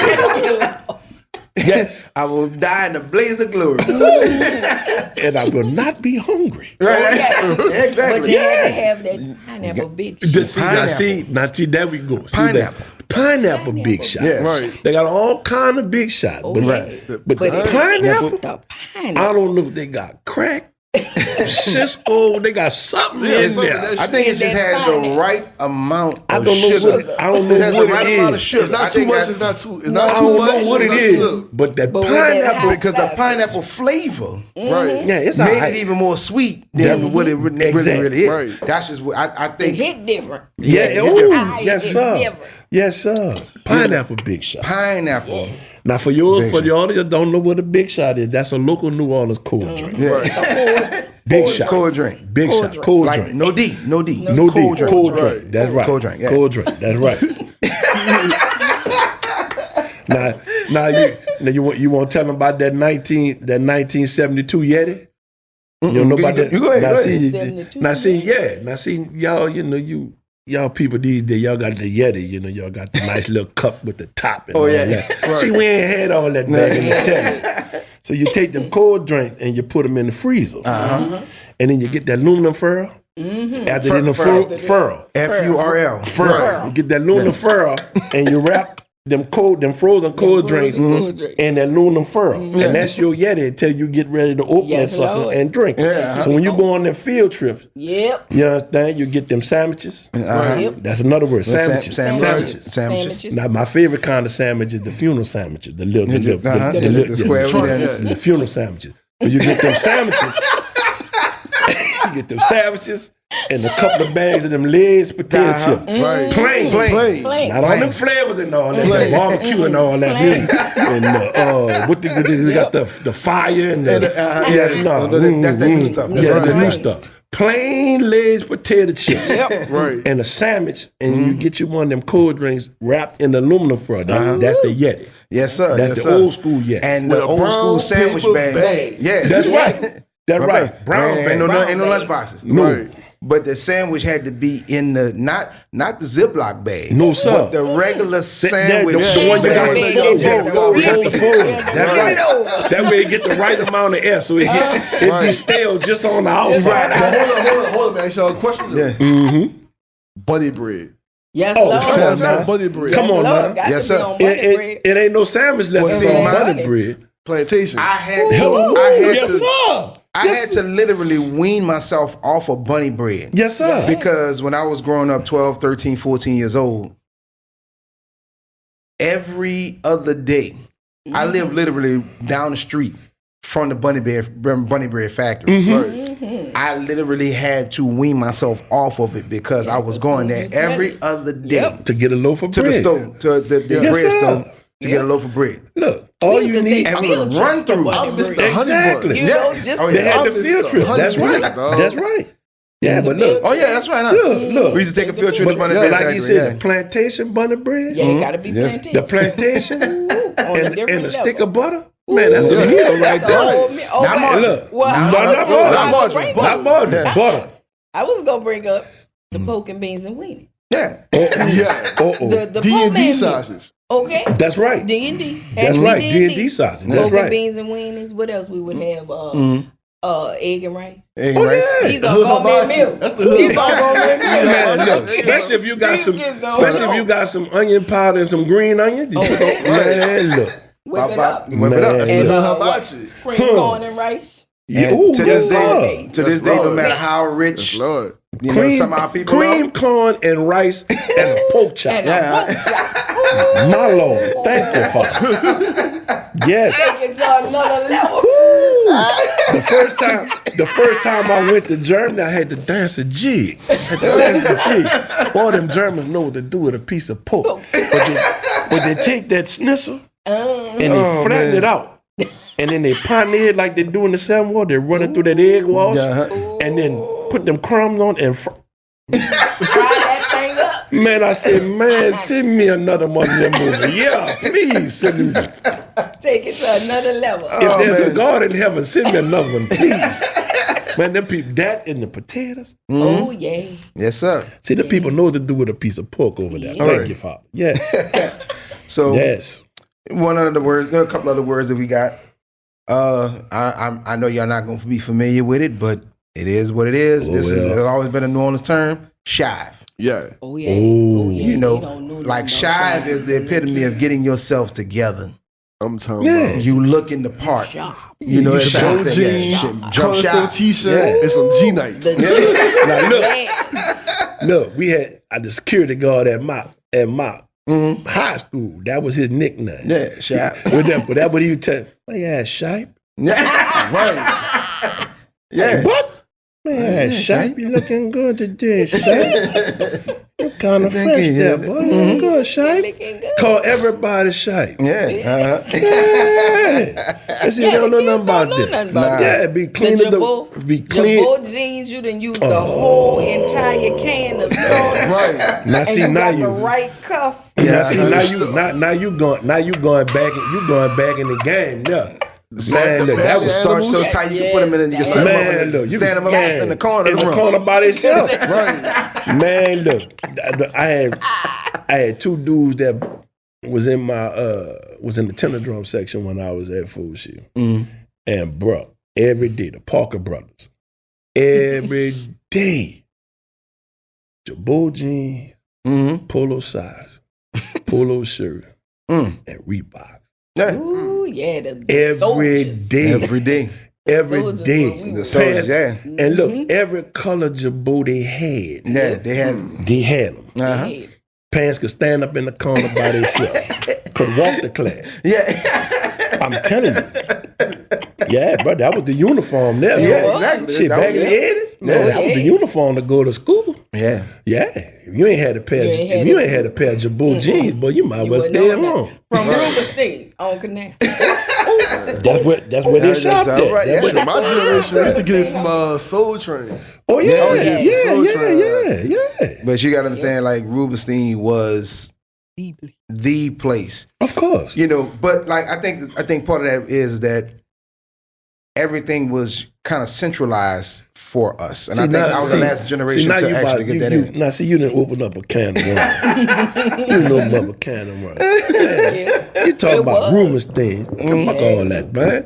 Speaker 2: Yes.
Speaker 1: I will die in a blaze of glory.
Speaker 2: And I will not be hungry.
Speaker 1: Right.
Speaker 3: But
Speaker 1: Exactly.
Speaker 3: you had to have that pineapple big shit.
Speaker 2: See, there we go. See,
Speaker 1: Pineapple.
Speaker 2: Pineapple big shot.
Speaker 1: Yes.
Speaker 4: Right.
Speaker 2: They got all kind of big shot. But,
Speaker 3: Okay.
Speaker 2: but the
Speaker 3: But
Speaker 2: pineapple,
Speaker 3: the
Speaker 2: I
Speaker 3: pineapple.
Speaker 2: don't know if they got crack Cisco, they got something in there.
Speaker 1: I think it just has the right amount of sugar.
Speaker 2: I don't know
Speaker 1: It has
Speaker 2: what
Speaker 1: the right
Speaker 2: it
Speaker 1: amount of
Speaker 2: is.
Speaker 1: sugar.
Speaker 4: It's not
Speaker 1: I
Speaker 4: too
Speaker 1: think
Speaker 4: much.
Speaker 1: that-
Speaker 4: It's not too. It's
Speaker 2: I
Speaker 4: not too
Speaker 2: don't
Speaker 4: much.
Speaker 2: know what it
Speaker 4: it's not
Speaker 2: is,
Speaker 4: too
Speaker 2: but that
Speaker 3: But with that
Speaker 2: pineapple,
Speaker 3: hot
Speaker 1: because the
Speaker 3: sauce.
Speaker 1: pineapple flavor
Speaker 4: right.
Speaker 2: yeah, it's
Speaker 1: made
Speaker 2: alright.
Speaker 1: it even more sweet than what it really
Speaker 2: Exactly.
Speaker 1: is.
Speaker 4: Right.
Speaker 1: That's just what I
Speaker 3: It
Speaker 1: think.
Speaker 3: hit different.
Speaker 2: Yeah,
Speaker 1: it
Speaker 2: ooh,
Speaker 3: different.
Speaker 2: yes
Speaker 3: It
Speaker 2: sir,
Speaker 3: different.
Speaker 2: yes sir. Pineapple big shot.
Speaker 1: Pineapple.
Speaker 2: Now for yours,
Speaker 1: Big
Speaker 2: for
Speaker 1: shot.
Speaker 2: the audience that don't know what a big shot is, that's a local New Orleans cold drink.
Speaker 1: Yeah.
Speaker 2: Big shot,
Speaker 1: Cold drink.
Speaker 2: big
Speaker 3: Cold
Speaker 2: shot,
Speaker 3: drink.
Speaker 2: cold
Speaker 1: Like
Speaker 2: drink.
Speaker 1: no D.
Speaker 2: No
Speaker 1: cold
Speaker 2: D,
Speaker 1: drink.
Speaker 2: cold drink.
Speaker 4: Right.
Speaker 2: That's right.
Speaker 1: Cold drink, yeah.
Speaker 2: Cold drink. That's right. now you want to tell them about that 1972 Yeti? You don't know about that?
Speaker 1: You go ahead.
Speaker 2: Now
Speaker 1: Go
Speaker 2: see,
Speaker 3: ahead.
Speaker 2: now see, y'all, y'all people these days, y'all got the Yeti, y'all got the nice little cup with the top and all
Speaker 1: yeah.
Speaker 2: that.
Speaker 4: Right.
Speaker 2: See, we ain't had all that back in the 70s. So you take them cold drinks and you put them in the freezer. And then you get that aluminum foil. After then the furl.
Speaker 1: FURL.
Speaker 2: You get that aluminum foil and you wrap them frozen cold drinks in that aluminum foil. And that's your Yeti until you get ready to open that
Speaker 3: Yes,
Speaker 2: sucker
Speaker 3: Lord.
Speaker 2: and drink.
Speaker 1: Yeah,
Speaker 2: So when you go on them field trips,
Speaker 3: Yep.
Speaker 2: you understand, you get them sandwiches.
Speaker 3: Yep.
Speaker 2: That's another word, sandwiches.
Speaker 1: Sandwiches.
Speaker 2: Now my favorite kind of sandwich is the funeral sandwiches, the
Speaker 1: square
Speaker 2: sandwiches, the funeral sandwiches. But you get them sandwiches. You get them sandwiches and a couple of bags of them Lay's potato chips.
Speaker 4: Right.
Speaker 2: Plain.
Speaker 3: Plain.
Speaker 2: Not all them flavors and all that, the barbecue and all that.
Speaker 3: Plain.
Speaker 2: And what they got the fire and the
Speaker 1: That's that new stuff.
Speaker 2: Yeah, that's new
Speaker 3: Right.
Speaker 2: stuff. Plain Lay's potato chips.
Speaker 4: Right.
Speaker 2: And a sandwich, and you get you one of them cold drinks wrapped in aluminum foil. That's the Yeti.
Speaker 1: Yes, sir.
Speaker 2: That's
Speaker 1: yes,
Speaker 2: the
Speaker 1: sir.
Speaker 2: old school Yeti.
Speaker 1: And
Speaker 4: With
Speaker 1: the
Speaker 4: a
Speaker 1: old
Speaker 4: brown
Speaker 1: school sandwich
Speaker 4: paper
Speaker 1: bag.
Speaker 4: bag.
Speaker 1: Yeah.
Speaker 2: That's right. That's right. Brown
Speaker 1: Ain't
Speaker 2: bag.
Speaker 1: no
Speaker 3: Brown
Speaker 1: lunch
Speaker 3: bag.
Speaker 1: boxes.
Speaker 2: No.
Speaker 4: Right.
Speaker 1: But the sandwich had to be in the not the Ziploc bag.
Speaker 2: No, sir.
Speaker 1: But the regular sandwich
Speaker 2: the one you got
Speaker 1: bag.
Speaker 2: the fold.
Speaker 3: Yeah,
Speaker 2: You got the fold. That's
Speaker 3: Flip
Speaker 2: right.
Speaker 3: it over.
Speaker 2: That way it get the right amount of air, so it be stale just on the outside.
Speaker 4: Hold on, man. Ask y'all a question.
Speaker 2: Mm-hmm.
Speaker 4: Bunny bread.
Speaker 3: Yes,
Speaker 2: Oh,
Speaker 3: Lord.
Speaker 2: sounds nice.
Speaker 4: Bunny bread.
Speaker 2: Come on,
Speaker 3: Lord.
Speaker 2: man.
Speaker 3: Got
Speaker 1: Yes,
Speaker 3: to be
Speaker 1: sir.
Speaker 3: on bunny bread.
Speaker 2: It ain't no sandwich left
Speaker 1: Well, see,
Speaker 2: on
Speaker 1: my-
Speaker 2: bunny bread.
Speaker 4: Plantation.
Speaker 1: I had
Speaker 2: Yes,
Speaker 1: to
Speaker 2: sir.
Speaker 1: I had to literally wean myself off of bunny bread.
Speaker 2: Yes, sir.
Speaker 1: Because when I was growing up 12, 13, 14 years old, every other day, I lived literally down the street from the bunny bread factory.
Speaker 4: Right.
Speaker 1: I literally had to wean myself off of it because I was going there every other day
Speaker 2: To get a loaf of
Speaker 1: to
Speaker 2: bread.
Speaker 1: the stove, to the
Speaker 2: Yes,
Speaker 1: bread
Speaker 2: sir.
Speaker 1: stove to get a loaf of bread.
Speaker 2: Look, all
Speaker 3: We
Speaker 2: you
Speaker 3: used to
Speaker 2: need.
Speaker 3: take
Speaker 1: and
Speaker 3: field
Speaker 1: run
Speaker 3: trips to
Speaker 1: through.
Speaker 3: bunny
Speaker 4: I missed
Speaker 3: bread.
Speaker 4: the honey
Speaker 2: Exactly.
Speaker 4: buns.
Speaker 3: You know, just
Speaker 1: Oh,
Speaker 3: to
Speaker 1: yeah.
Speaker 2: They had the
Speaker 4: I missed
Speaker 2: field
Speaker 4: the
Speaker 2: trip.
Speaker 4: honey
Speaker 2: That's right.
Speaker 4: buns, dog.
Speaker 2: That's right. Yeah, but look.
Speaker 1: Oh yeah, that's right. Huh?
Speaker 2: Look.
Speaker 1: We used to take a field trip to
Speaker 2: But,
Speaker 1: bunny
Speaker 2: but
Speaker 1: bread
Speaker 2: like
Speaker 1: factory.
Speaker 2: you said,
Speaker 1: yeah.
Speaker 2: the plantation bunny bread,
Speaker 3: Yeah, it got to be
Speaker 1: Yes.
Speaker 3: plantation.
Speaker 2: the plantation,
Speaker 3: On a
Speaker 2: and
Speaker 3: different
Speaker 2: a stick
Speaker 3: level.
Speaker 2: of butter. Man, that's a
Speaker 4: Yeah.
Speaker 2: meal right
Speaker 3: That's a
Speaker 2: there.
Speaker 3: whole meal. Oh,
Speaker 1: Not
Speaker 3: but-
Speaker 1: margarine.
Speaker 2: Look,
Speaker 3: well,
Speaker 2: not
Speaker 3: I was
Speaker 2: margarine.
Speaker 3: gonna
Speaker 4: Not
Speaker 3: bring
Speaker 4: margarine.
Speaker 3: up-
Speaker 2: Not margarine, butter.
Speaker 3: I was going to bring up the pork and beans and weenie.
Speaker 1: Yeah.
Speaker 4: Yeah.
Speaker 2: Uh-oh.
Speaker 3: The
Speaker 4: D&D
Speaker 3: poor man
Speaker 4: sausage.
Speaker 3: Okay.
Speaker 2: That's right.
Speaker 3: D&D.
Speaker 2: That's
Speaker 3: Had
Speaker 2: right.
Speaker 3: me
Speaker 2: D&D sausage. That's
Speaker 3: Pork
Speaker 2: right.
Speaker 3: and beans and weenies. What else we would have? Egg and rice.
Speaker 1: Egg and rice.
Speaker 2: yeah.
Speaker 3: These are
Speaker 4: Hood
Speaker 3: gourmet
Speaker 4: hibachi.
Speaker 3: meals.
Speaker 4: That's the hood
Speaker 3: These are
Speaker 4: hibachi.
Speaker 3: gourmet meals.
Speaker 2: Man, look, especially if you got
Speaker 3: These
Speaker 2: some,
Speaker 3: kids don't
Speaker 2: especially if
Speaker 3: know.
Speaker 2: you got some onion powder and some green onion. Man, look.
Speaker 3: Whip it up.
Speaker 1: Whip it up.
Speaker 2: Man,
Speaker 3: And
Speaker 4: Hood
Speaker 3: what?
Speaker 4: hibachi.
Speaker 3: Cream corn and rice.
Speaker 2: Yeah,
Speaker 1: And
Speaker 2: ooh,
Speaker 1: to
Speaker 2: yes,
Speaker 1: this day,
Speaker 2: sir.
Speaker 1: to this
Speaker 4: Yes,
Speaker 1: day, no
Speaker 4: Lord.
Speaker 1: matter how
Speaker 4: Yes,
Speaker 1: rich
Speaker 4: Lord.
Speaker 1: you know some of our people
Speaker 2: cream
Speaker 1: are.
Speaker 2: corn and rice and a pork chop.
Speaker 3: And
Speaker 1: Yeah.
Speaker 3: a pork chop.
Speaker 2: My Lord, thank you, Father. Yes.
Speaker 3: Take it to another level.
Speaker 2: The first time I went to Germany, I had to dance a jig. Boy, them Germans know what to do with a piece of pork. But they take that schnitzel and they flatten it out. And then they pound it like they do in the salmon wall. They run it through that egg wash. And then put them crumbs on and
Speaker 3: Fry that thing up.
Speaker 2: man, I said, man, send me another one of them movies. Yeah, please send me.
Speaker 3: Take it to another level.
Speaker 2: If there's a God in heaven, send me another one, please. Man, them people, that and the potatoes.
Speaker 3: Oh, yeah.
Speaker 1: Yes, sir.
Speaker 2: See, the people know what to do with a piece of pork over there. Thank
Speaker 1: Alright.
Speaker 2: you, Father. Yes.
Speaker 1: So
Speaker 2: Yes.
Speaker 1: one of the words, there are a couple other words that we got. I know y'all not going to be familiar with it, but it is what it is.
Speaker 2: Oh,
Speaker 1: This
Speaker 2: yeah.
Speaker 1: has always been a New Orleans term. Shive.
Speaker 4: Yeah.
Speaker 3: Oh, yeah.
Speaker 2: Oh.
Speaker 3: Oh, yeah.
Speaker 1: You know,
Speaker 3: They don't know
Speaker 1: like
Speaker 3: nothing about
Speaker 1: shive is the epitome of getting yourself together.
Speaker 4: I'm talking about.
Speaker 1: You look in the part.
Speaker 3: Shop.
Speaker 1: You know, it's
Speaker 4: Joe
Speaker 1: that
Speaker 4: jeans,
Speaker 1: jump shot.
Speaker 4: t-shirt, and some G-Nights.
Speaker 2: Now look, we had the security guard at my high school. That was his nickname.
Speaker 1: Yeah, Shop.
Speaker 2: That what he would tell. Oh yeah, Shipe.
Speaker 1: Right. Yeah.
Speaker 2: What? Man, Shipe, you looking good today, Shipe. You kind of fresh there, boy. Looking good, Shipe. Call everybody Shipe.
Speaker 1: Yeah.
Speaker 2: I see, they don't know nothing about that. Yeah, be clean. Be clean.
Speaker 3: Jabot jeans, you done used the whole entire can of starch.
Speaker 4: Right.
Speaker 2: Now see,
Speaker 3: and you
Speaker 2: now
Speaker 3: got
Speaker 2: you.
Speaker 3: the right cuff.
Speaker 2: Now see, now you going back in the game. Yeah. Man, look, that was
Speaker 1: Starch so tight you can put them in and you can set them up and
Speaker 2: look, you
Speaker 1: stand them up in the corner of the room.
Speaker 2: corner by themselves. Right. Man, look, I had two dudes that was in the tender drum section when I was at Food Shield. And bro, every day, the Parker brothers, every day, Jabot jeans, polo size, polo shirt, and Reebok.
Speaker 1: Yeah.
Speaker 3: Ooh, yeah, the
Speaker 2: Every
Speaker 3: soldiers.
Speaker 2: day.
Speaker 1: Every day.
Speaker 2: Every
Speaker 3: Soldiers,
Speaker 2: day.
Speaker 1: The soldiers, yeah.
Speaker 2: And look, every color Jabot they had.
Speaker 1: Yeah, they had.
Speaker 2: They had them.
Speaker 3: Yeah.
Speaker 2: Pants could stand up in the corner by themselves. Could walk to class.
Speaker 1: Yeah.
Speaker 2: I'm telling you. Yeah, bro, that was the uniform there.
Speaker 1: Yeah,
Speaker 2: bro.
Speaker 1: exactly.
Speaker 2: Shit,
Speaker 1: That
Speaker 2: back
Speaker 1: was-
Speaker 2: in the 80s, man, that was the uniform to go to school.
Speaker 1: Yeah.
Speaker 2: Yeah. If you ain't had a pair of Jabot jeans, boy, you might well stay alone.
Speaker 3: From Rubenstein on Connect.
Speaker 2: That's where they shopped
Speaker 1: all
Speaker 2: at.
Speaker 1: right,
Speaker 2: That's
Speaker 1: yeah.
Speaker 2: what-
Speaker 4: My generation used to get it from Soul Train.
Speaker 2: Oh yeah,
Speaker 1: Yeah.
Speaker 2: yeah.
Speaker 1: But you got to understand, like, Rubenstein was the place.
Speaker 2: Of course.
Speaker 1: You know, but like I think part of that is that everything was kind of centralized for us, and I think I was the last generation to actually get that in.
Speaker 2: Now, see, you didn't open up a can of worms. You didn't open up a can of worms. You talking about Rubenstein. Fuck all that, man.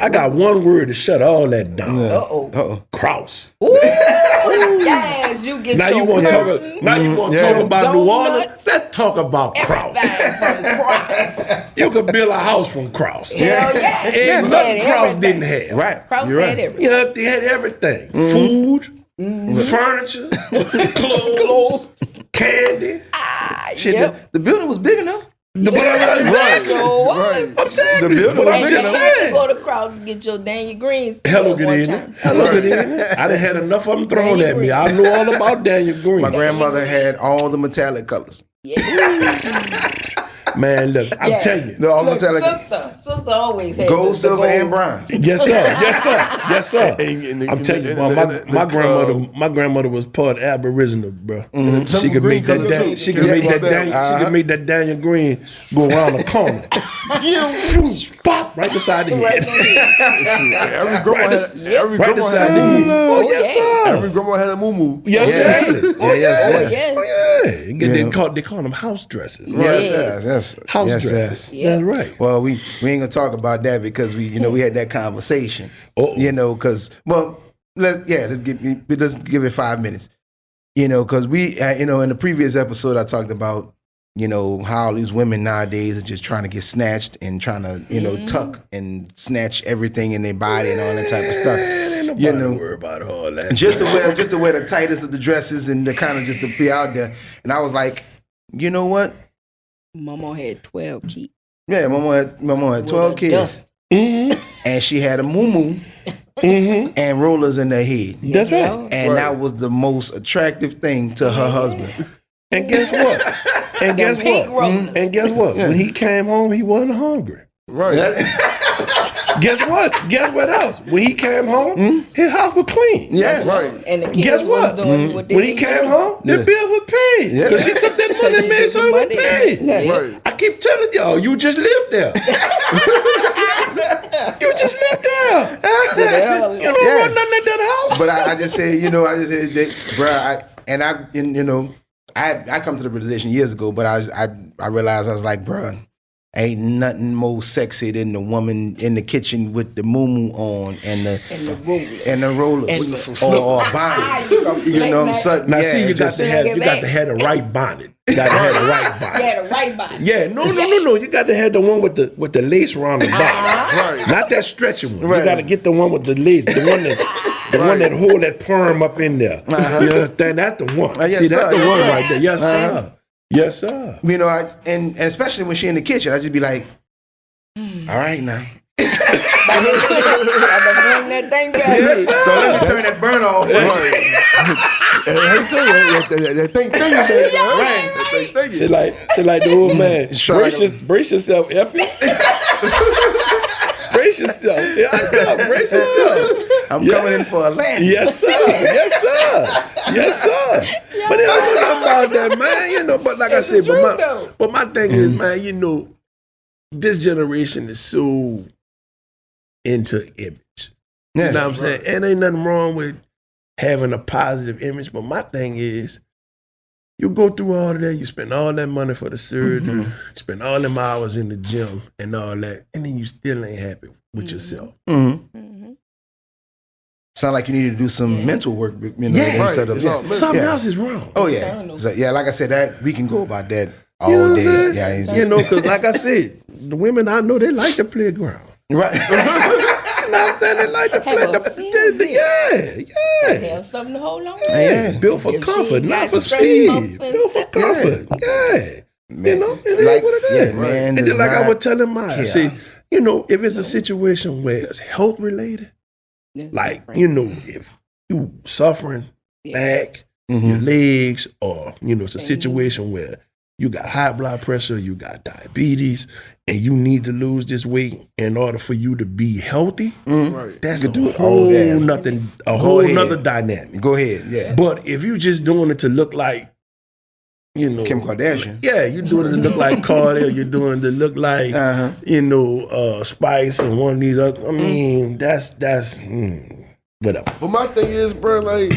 Speaker 2: I got one word to shut all that down.
Speaker 3: Uh-oh.
Speaker 2: Kraus.
Speaker 3: Ooh, yes, you get
Speaker 2: Now
Speaker 3: your
Speaker 2: you want to
Speaker 3: person.
Speaker 2: talk about New Orleans?
Speaker 3: Donuts.
Speaker 2: Let's talk about Kraus.
Speaker 3: Everything from Kraus.
Speaker 2: You could build a house from Kraus.
Speaker 3: Hell yeah.
Speaker 2: Ain't
Speaker 3: You
Speaker 2: nothing
Speaker 3: had
Speaker 2: Kraus
Speaker 3: everything.
Speaker 2: didn't have.
Speaker 1: Right.
Speaker 3: Kraus
Speaker 1: You're
Speaker 3: had
Speaker 1: right.
Speaker 3: everything.
Speaker 2: Yeah, they had everything. Food, furniture, clothes, candy.
Speaker 1: Shit,
Speaker 3: Yep.
Speaker 1: the building was big enough.
Speaker 3: Exactly. Right.
Speaker 2: I'm saying,
Speaker 1: The building
Speaker 2: but
Speaker 1: was
Speaker 2: I'm
Speaker 1: big
Speaker 2: just
Speaker 1: enough.
Speaker 2: saying.
Speaker 3: You go to Kraus and get your Daniel Greens.
Speaker 2: Hello,
Speaker 3: at
Speaker 2: good
Speaker 3: one
Speaker 2: evening.
Speaker 3: time.
Speaker 2: Hello, good evening. I done had enough of them thrown at me. I know all about Daniel Green.
Speaker 1: My grandmother had all the metallic colors.
Speaker 2: Man, look, I'm telling you.
Speaker 1: No, all
Speaker 3: Look,
Speaker 1: metallic.
Speaker 3: sister always had
Speaker 1: Gold,
Speaker 3: the
Speaker 1: silver,
Speaker 3: gold.
Speaker 1: and bronze.
Speaker 2: Yes, sir. Yes, sir. Yes, sir.
Speaker 4: And
Speaker 2: I'm telling you,
Speaker 4: the
Speaker 2: my grandmother was part Aboriginal, bro. She could
Speaker 4: Jungle
Speaker 2: make that
Speaker 4: Green
Speaker 2: Dan-
Speaker 4: color
Speaker 2: she
Speaker 4: too.
Speaker 2: could make
Speaker 4: Yeah,
Speaker 2: that Daniel,
Speaker 1: uh-huh.
Speaker 2: she could make that Daniel Green go around the corner. Pop right beside the head.
Speaker 4: Every grandma
Speaker 2: Right
Speaker 4: had
Speaker 2: beside the head. Oh, yes, sir.
Speaker 4: every grandma had a moo.
Speaker 2: Yes, sir.
Speaker 1: Yeah, yes.
Speaker 3: Yes.
Speaker 2: Oh, yeah. They call them house dresses.
Speaker 1: Yes.
Speaker 2: House
Speaker 1: Yes,
Speaker 2: dresses.
Speaker 1: yes.
Speaker 2: That's right.
Speaker 1: Well, we ain't gonna talk about that because we had that conversation.
Speaker 2: Uh-oh.
Speaker 1: Because let's give it 5 minutes. Because we in the previous episode I talked about how all these women nowadays are just trying to get snatched and trying to tuck and snatch everything in their body and all that type of stuff.
Speaker 2: Ain't nobody worry about all that.
Speaker 1: Just to wear the tightest of the dresses and to kind of just to be out there. And I was like, you know what?
Speaker 3: Mama had 12 kids.
Speaker 1: Yeah, Mama had 12 kids. And she had a muumuu and rollers in her head.
Speaker 2: That's right.
Speaker 1: And that was the most attractive thing to her husband.
Speaker 2: And guess what? And guess
Speaker 3: pink
Speaker 2: what?
Speaker 3: rollers.
Speaker 2: And guess what? When he came home, he wasn't hungry.
Speaker 4: Right.
Speaker 2: Guess what? Guess what else? When he came home, his house was clean.
Speaker 1: Yeah.
Speaker 4: Right.
Speaker 3: And the kids
Speaker 2: Guess what?
Speaker 3: was doing what they
Speaker 2: When he
Speaker 3: need to
Speaker 2: came
Speaker 3: do.
Speaker 2: home, the bill was paid.
Speaker 1: Yeah.
Speaker 2: Because she took that money and made sure it was paid.
Speaker 3: Yeah.
Speaker 4: Right.
Speaker 2: I keep telling y'all, you just lived there. You just lived there. You don't
Speaker 1: Yeah.
Speaker 2: run nothing at that house.
Speaker 1: But I just said, I come to the realization years ago, but I realized I was like, bruh, ain't nothing more sexy than the woman in the kitchen with the muumuu on and the rollers
Speaker 3: And
Speaker 1: or a bonnet. You know what I'm saying?
Speaker 2: Now see, you got
Speaker 1: just-
Speaker 2: to have the right bonnet. You got to have the right body.
Speaker 3: Yeah, the right body.
Speaker 2: Yeah, no. You got to have the one with the lace around the bottom.
Speaker 4: Right.
Speaker 2: Not that stretching one.
Speaker 1: Right.
Speaker 2: You got to get the one with the lace, the one that hold that perm up in there. You understand? That's the one.
Speaker 1: Yes,
Speaker 2: See,
Speaker 1: sir.
Speaker 2: that's the
Speaker 1: Yes,
Speaker 2: one
Speaker 1: sir.
Speaker 2: right there. Yes, sir. Yes, sir.
Speaker 1: You know, and especially when she in the kitchen, I just be like, all right now.
Speaker 3: I'm gonna bring that thing back.
Speaker 2: Yes, sir.
Speaker 1: So let me turn that burner off.
Speaker 4: How you say that thing
Speaker 2: Right. Say like the old man. Brace yourself, Effie. Brace yourself. Here I come. Brace yourself.
Speaker 1: I'm coming in for a landing.
Speaker 2: Yes, sir. Yes, sir. Yes, sir. But it don't know nothing about that, man. You know, but like I said, but my thing is, man, you know, this generation is so into image.
Speaker 1: Yeah,
Speaker 2: you know what I'm saying? And ain't nothing wrong with having a positive image, but my thing is, you go through all of that, you spend all that money for the surgery, spend all them hours in the gym and all that, and then you still ain't happy with yourself.
Speaker 1: Sound like you need to do some mental work, you know, instead of
Speaker 2: Something else is wrong.
Speaker 1: Oh yeah, so, yeah. Like I said, that we can go about that all
Speaker 2: You know what I'm
Speaker 1: day.
Speaker 2: saying?
Speaker 1: Yeah,
Speaker 2: You know, because like I said, the women I know, they like the playground.
Speaker 1: right.
Speaker 2: You know what I'm saying? They like to play
Speaker 3: Have something to hold on.
Speaker 1: Yeah.
Speaker 2: Built for
Speaker 3: If she
Speaker 2: comfort,
Speaker 3: ain't
Speaker 2: not
Speaker 3: got
Speaker 2: for
Speaker 3: straight
Speaker 2: speed.
Speaker 3: muscles
Speaker 2: Built for
Speaker 3: and
Speaker 2: comfort. Yeah.
Speaker 1: Man,
Speaker 2: You know, it
Speaker 1: like-
Speaker 2: is what it is.
Speaker 1: yeah, man
Speaker 2: And
Speaker 1: does
Speaker 2: just like I
Speaker 1: not
Speaker 2: was telling Maya,
Speaker 1: care.
Speaker 2: see, you know, if it's a situation where it's health related, like, you know, if you suffering back, your legs, or, you know, it's a situation where you got high blood pressure, you got diabetes, and you need to lose this weight in order for you to be healthy, that's
Speaker 1: You could do
Speaker 2: a
Speaker 1: it all
Speaker 2: whole
Speaker 1: day.
Speaker 2: whole
Speaker 1: ahead.
Speaker 2: nother dynamic.
Speaker 1: Go ahead. Yeah.
Speaker 2: But if you just doing it to look like, you know,
Speaker 1: Kim Kardashian.
Speaker 2: yeah, you're doing it to look like Cardi, you're doing it to look like, you know, Spice and one of these other. I mean, that's whatever.
Speaker 4: But my thing is, bro, like,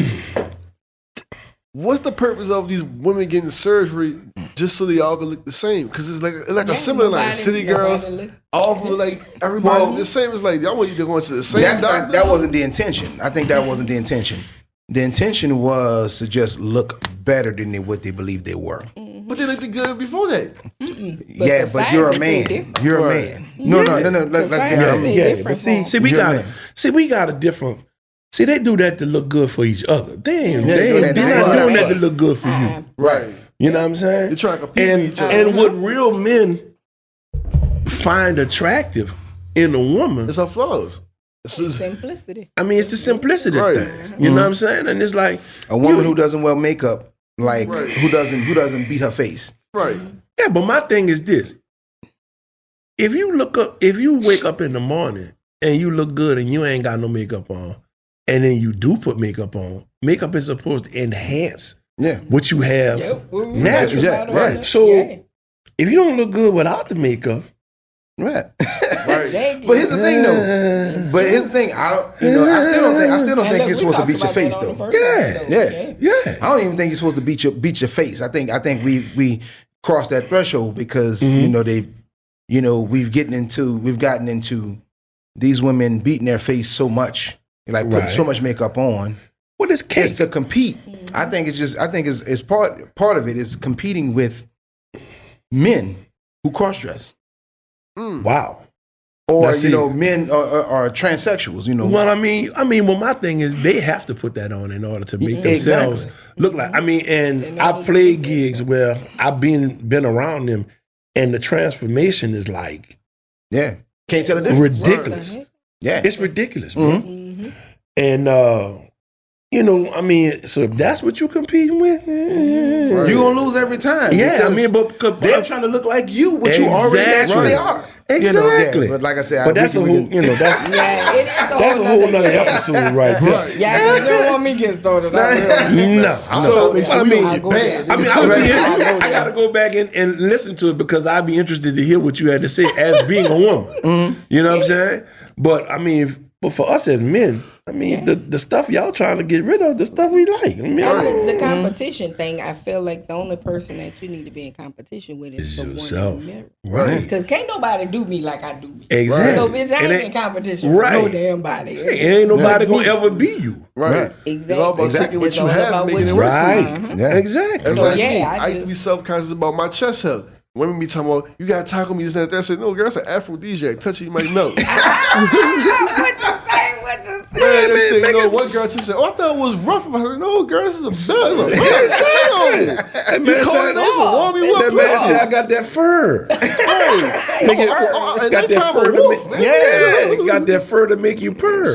Speaker 4: what's the purpose of these women getting surgery just so they all can look the same? Because it's like a similar line. City girls, all from like everybody the same. It's like, y'all want you to go into the same doctor.
Speaker 1: That wasn't the intention. I think that wasn't the intention. The intention was to just look better than what they believed they were.
Speaker 4: But they looked good before that.
Speaker 1: Yeah, but you're a man. You're a man. No. Let's be honest.
Speaker 2: Yeah, but see, we got a different. See, they do that to look good for each other. They're not doing that to look good for you.
Speaker 4: Right.
Speaker 2: You know what I'm saying?
Speaker 4: They're trying to compete with each other.
Speaker 2: And what real men find attractive in a woman,
Speaker 4: It's her flaws. It's just,
Speaker 3: Simplicity.
Speaker 2: I mean, it's the simplicity
Speaker 4: Right.
Speaker 2: of things. You know what I'm saying? And it's like
Speaker 1: A woman who doesn't wear makeup, like
Speaker 4: Right.
Speaker 1: who doesn't beat her face.
Speaker 4: right.
Speaker 2: yeah, but my thing is this. If you wake up in the morning and you look good and you ain't got no makeup on, and then you do put makeup on, makeup is supposed to enhance
Speaker 1: Yeah.
Speaker 2: what you have naturally.
Speaker 1: Yeah, right.
Speaker 2: So if you don't look good without the makeup,
Speaker 1: Right.
Speaker 4: Right.
Speaker 1: But here's the thing, though. But here's the thing. I still don't think you're supposed to beat your face, though.
Speaker 2: yeah.
Speaker 1: I don't even think you're supposed to beat your face. I think we crossed that threshold because we've gotten into these women beating their face so much, like putting so much makeup on.
Speaker 2: What is cake?
Speaker 1: It's to compete. I think it's part of it is competing with men who cross dress.
Speaker 2: Wow.
Speaker 1: Or
Speaker 2: Now,
Speaker 1: men are transsexuals.
Speaker 2: Well, I mean, well, my thing is they have to put that on in order to make themselves look like. I mean, and I've played gigs where I've been around them, and the transformation is like,
Speaker 1: yeah, can't tell the difference.
Speaker 2: ridiculous.
Speaker 1: Yeah,
Speaker 2: It's ridiculous, bro. And I mean, so if that's what you're competing with,
Speaker 1: you're gonna lose every time.
Speaker 2: yeah, I
Speaker 1: because
Speaker 2: mean, but
Speaker 1: they're trying to look like you, what you already naturally are.
Speaker 2: Exactly.
Speaker 1: But like I said,
Speaker 2: but that's a whole, that's a whole nother episode right there.
Speaker 3: Yeah, because you don't want me to get started.
Speaker 2: No. I got to go back and listen to it because I'd be interested to hear what you had to say as being a woman. You know what I'm saying? But I mean, but for us as men, I mean, the stuff y'all trying to get rid of, the stuff we like. I mean,
Speaker 3: The competition thing, I feel like the only person that you need to be in competition with is the
Speaker 2: yourself.
Speaker 3: one you marry.
Speaker 2: Right.
Speaker 3: Because can't nobody do me like I do me.
Speaker 2: Exactly.
Speaker 3: So, bitch, I ain't in competition with no damn body.
Speaker 2: Ain't nobody gonna ever be you.
Speaker 4: Right.
Speaker 3: Exactly.
Speaker 4: It's all about taking what
Speaker 3: It's
Speaker 4: you
Speaker 3: all
Speaker 4: have
Speaker 3: about
Speaker 4: and making it
Speaker 3: what
Speaker 4: work
Speaker 3: you-
Speaker 4: for you.
Speaker 2: Right.
Speaker 1: Yeah.
Speaker 2: Exactly.
Speaker 4: That's
Speaker 3: So,
Speaker 4: like
Speaker 3: yeah,
Speaker 4: me.
Speaker 3: I
Speaker 4: I used to be self-conscious about my chest health. Women be talking about, you gotta tackle me this and that. I said, no, girl, that's an aphrodisiac. Touch it, you might melt.
Speaker 3: What you say?
Speaker 4: Man, next thing you know, one girl she said, oh, I thought it was rough. I said, no, girl, this is a belt. That
Speaker 2: man said, I got that fur. Got that fur to make, got that fur to make you purr.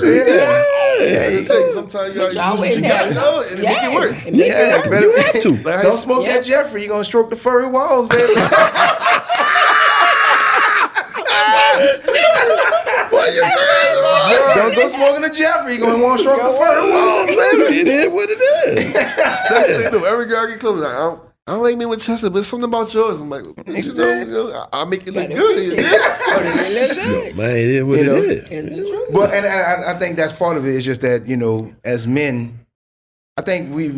Speaker 4: Sometimes you gotta
Speaker 3: always
Speaker 4: use what you got,
Speaker 3: have-
Speaker 4: you know, and make it work.
Speaker 1: Yeah, better,
Speaker 2: You have to.
Speaker 4: Like,
Speaker 1: don't smoke that Jeffrey. You're gonna stroke the furry walls, baby. Don't go smoking the Jeffrey. You're gonna want to stroke the furry walls, baby.
Speaker 2: It is what it is.
Speaker 4: That's the thing, though. Every girl I get close, like, I don't like men with chest, but it's something about yours. I'm like, I make it look good.
Speaker 2: Man, it is what it is.
Speaker 3: It's the truth.
Speaker 1: But and I think that's part of it. Is just that as men, I think we've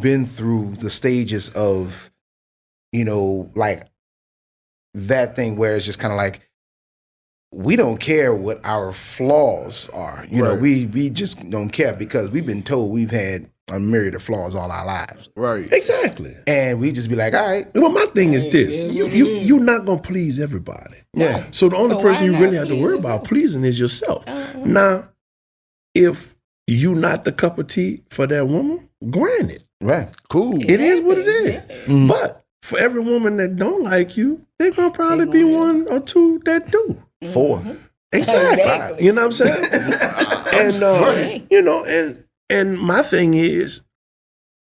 Speaker 1: been through the stages of, like that thing where it's just kind of like we don't care what our flaws are.
Speaker 4: Right.
Speaker 1: We just don't care because we've been told we've had a myriad of flaws all our lives,
Speaker 4: Right.
Speaker 2: Exactly.
Speaker 1: and we just be like, all right,
Speaker 2: But my thing is this: you're not gonna please everybody.
Speaker 1: yeah,
Speaker 2: So the only
Speaker 3: So
Speaker 2: person
Speaker 3: why
Speaker 2: you really
Speaker 3: not
Speaker 2: have to
Speaker 3: please
Speaker 2: worry
Speaker 3: yourself?
Speaker 2: about pleasing is yourself. Now, if you not the cup of tea for that woman, granted,
Speaker 1: right,
Speaker 4: Cool.
Speaker 2: it is what it is. But for every woman that don't like you, there's gonna probably be one or two that do.
Speaker 1: 4.
Speaker 2: Exactly.
Speaker 3: Exactly.
Speaker 2: You know what I'm saying? And and my thing is,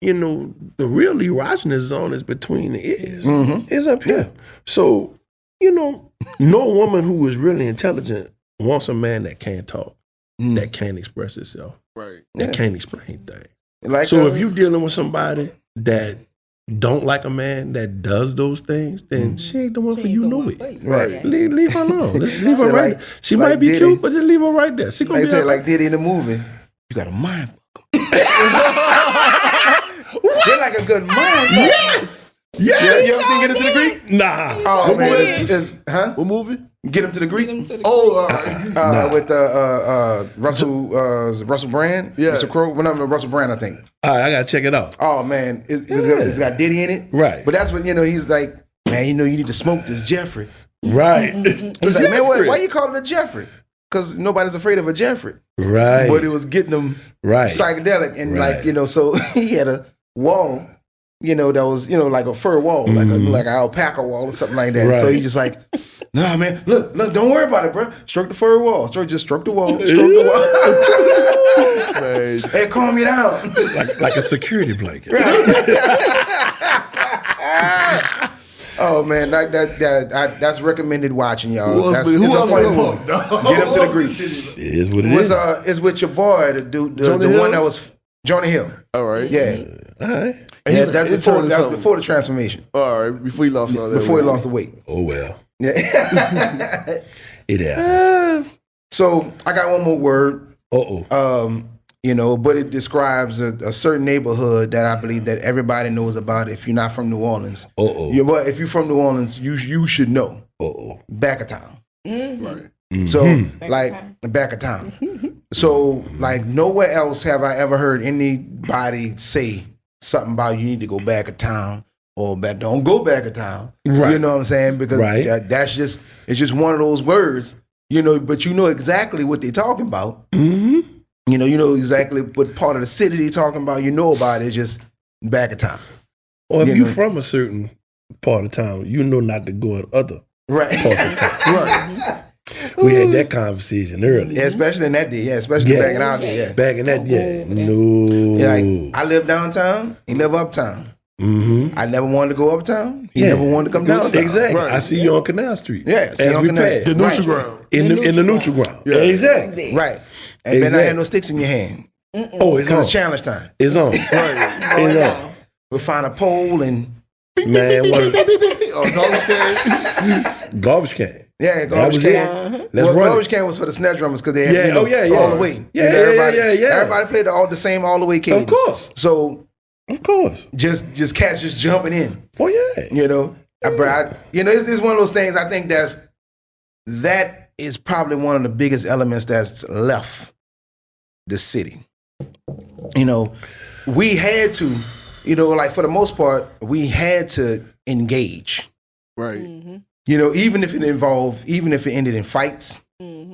Speaker 2: the real erogenous zone is between the ears. It's up here. So, no woman who is really intelligent wants a man that can't talk, that can't express itself,
Speaker 4: Right.
Speaker 2: that can't explain things.
Speaker 1: Like
Speaker 2: So if you're dealing with somebody that don't like a man that does those things, then she ain't the one for you, know it.
Speaker 1: Right.
Speaker 2: Leave her alone. Just leave her
Speaker 1: So
Speaker 2: right
Speaker 1: like-
Speaker 2: there. She
Speaker 1: like
Speaker 2: might be
Speaker 1: Diddy.
Speaker 2: cute, but just leave her right there. She gonna
Speaker 1: They
Speaker 2: be
Speaker 1: tell
Speaker 2: all
Speaker 1: you
Speaker 2: right.
Speaker 1: like Diddy in the movie, you got a mind fuck 'em. They're like a good mind fuck.
Speaker 2: Yes.
Speaker 1: You ever seen Get Him to the Greek?
Speaker 2: Nah.
Speaker 1: Oh man,
Speaker 4: movie
Speaker 1: it's
Speaker 4: What movie?
Speaker 1: Get Him to the Greek.
Speaker 4: Oh,
Speaker 1: With Russell Brand,
Speaker 4: Yeah.
Speaker 1: Mr. Crow. Well, not Russell Brand, I think.
Speaker 2: All right, I gotta check it out.
Speaker 1: Oh man, it's got Diddy in it,
Speaker 2: Right.
Speaker 1: But that's what he's like. Man, you need to smoke this Jeffrey.
Speaker 2: Right.
Speaker 1: He's like, man, why you call it a Jeffrey? Because nobody's afraid of a Jeffrey.
Speaker 2: Right.
Speaker 1: But it was getting them
Speaker 2: Right.
Speaker 1: psychedelic and
Speaker 2: Right.
Speaker 1: so he had a wall, that was like a fur wall, like an alpaca wall or something like that.
Speaker 2: Right.
Speaker 1: So he just like, nah, man, look, don't worry about it, bro. Stroke the fur wall, stroke the wall, stroke the wall.
Speaker 4: man.
Speaker 1: Hey, calm you down.
Speaker 2: like a security blanket.
Speaker 1: Oh man, that's recommended watching, y'all.
Speaker 4: Who
Speaker 1: That's
Speaker 4: else
Speaker 1: it's a funny
Speaker 4: been
Speaker 1: movie. Get Him to the Greek.
Speaker 2: It is what it
Speaker 1: It was
Speaker 2: is.
Speaker 1: it's with your boy, the dude, the
Speaker 4: Jonah Hill?
Speaker 1: one that was Jonah Hill.
Speaker 4: All right.
Speaker 1: Yeah,
Speaker 2: All right.
Speaker 4: And
Speaker 1: yeah,
Speaker 4: he's
Speaker 1: that's
Speaker 4: an
Speaker 1: before
Speaker 4: intern or something.
Speaker 1: before the transformation.
Speaker 4: All right. Before he lost all that.
Speaker 1: Before he lost the weight.
Speaker 2: Oh well.
Speaker 1: Yeah.
Speaker 2: It happens.
Speaker 1: So I got one more word.
Speaker 2: Uh-oh.
Speaker 1: But it describes a certain neighborhood that I believe that everybody knows about. If you're not from New Orleans, but if you're from New Orleans, you should know. Back of town.
Speaker 4: Right.
Speaker 1: So back of town. So like nowhere else have I ever heard anybody say something about you need to go back of town or don't go back of town.
Speaker 2: Right.
Speaker 1: You know what I'm saying? Because it's just one of those words. But you know exactly what they're talking about.
Speaker 2: Mm-hmm.
Speaker 1: You know exactly what part of the city they're talking about. You know about it. It's just back of town.
Speaker 2: Or if you're from a certain part of town, you know not to go in other
Speaker 1: Right.
Speaker 2: parts of town.
Speaker 4: Right.
Speaker 2: We had that conversation earlier.
Speaker 1: Yeah, especially in that day. Yeah, especially back in our day. Yeah.
Speaker 2: Back in that day. No.
Speaker 1: Yeah, like, I live downtown. He live uptown.
Speaker 2: Mm-hmm.
Speaker 1: I never wanted to go uptown. He never wanted to come downtown.
Speaker 2: Exactly.
Speaker 4: Right.
Speaker 2: I see you on Canal Street.
Speaker 1: Yeah, see you
Speaker 2: as
Speaker 1: on
Speaker 2: we
Speaker 1: Canal-
Speaker 2: pass.
Speaker 4: The neutral ground.
Speaker 2: In the neutral ground.
Speaker 4: Yeah.
Speaker 2: Exactly.
Speaker 1: Right. And then I had no sticks in your hand.
Speaker 2: Oh, it's on.
Speaker 1: Because it's challenge time.
Speaker 2: It's on.
Speaker 4: Right.
Speaker 2: It's on.
Speaker 1: We'll find a pole and
Speaker 2: Man, what
Speaker 4: Oh, garbage can.
Speaker 2: garbage can.
Speaker 1: Yeah,
Speaker 2: That was
Speaker 1: garbage
Speaker 2: it.
Speaker 1: can.
Speaker 2: Let's run
Speaker 1: garbage
Speaker 2: it.
Speaker 1: can was for the snare drummers because they had
Speaker 2: Yeah,
Speaker 1: all the way.
Speaker 2: Yeah,
Speaker 1: Everybody played the same all the way cadence.
Speaker 2: Of course.
Speaker 1: So
Speaker 2: Of course.
Speaker 1: just cats just jumping in.
Speaker 2: Oh yeah.
Speaker 1: You know, it's one of those things. I think that is probably one of the biggest elements that's left the city. You know, we had to, like for the most part, we had to engage.
Speaker 4: Right.
Speaker 3: Mm-hmm.
Speaker 1: You know, even if it ended in fights,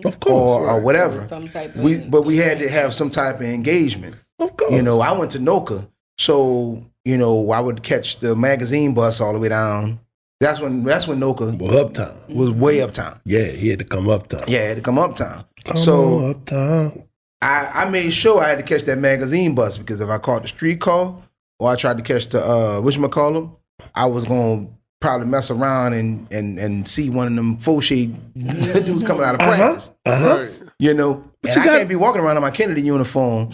Speaker 2: Of course.
Speaker 1: or whatever,
Speaker 3: Some type of
Speaker 1: we had to have some type of engagement.
Speaker 2: Of course.
Speaker 1: You know, I went to Noka, so I would catch the magazine bus all the way down. That's when Noka
Speaker 2: Well, uptown.
Speaker 1: was way uptown.
Speaker 2: Yeah, he had to come uptown.
Speaker 1: Yeah, I had to come uptown.
Speaker 2: Come
Speaker 1: So
Speaker 2: on, uptown.
Speaker 1: I made sure I had to catch that magazine bus because if I caught the streetcar or I tried to catch the whatchamacallit, I was gonna probably mess around and see one of them faux shade dudes coming out of practice.
Speaker 4: Right.
Speaker 1: You know, and I can't be walking around in my Kennedy uniform,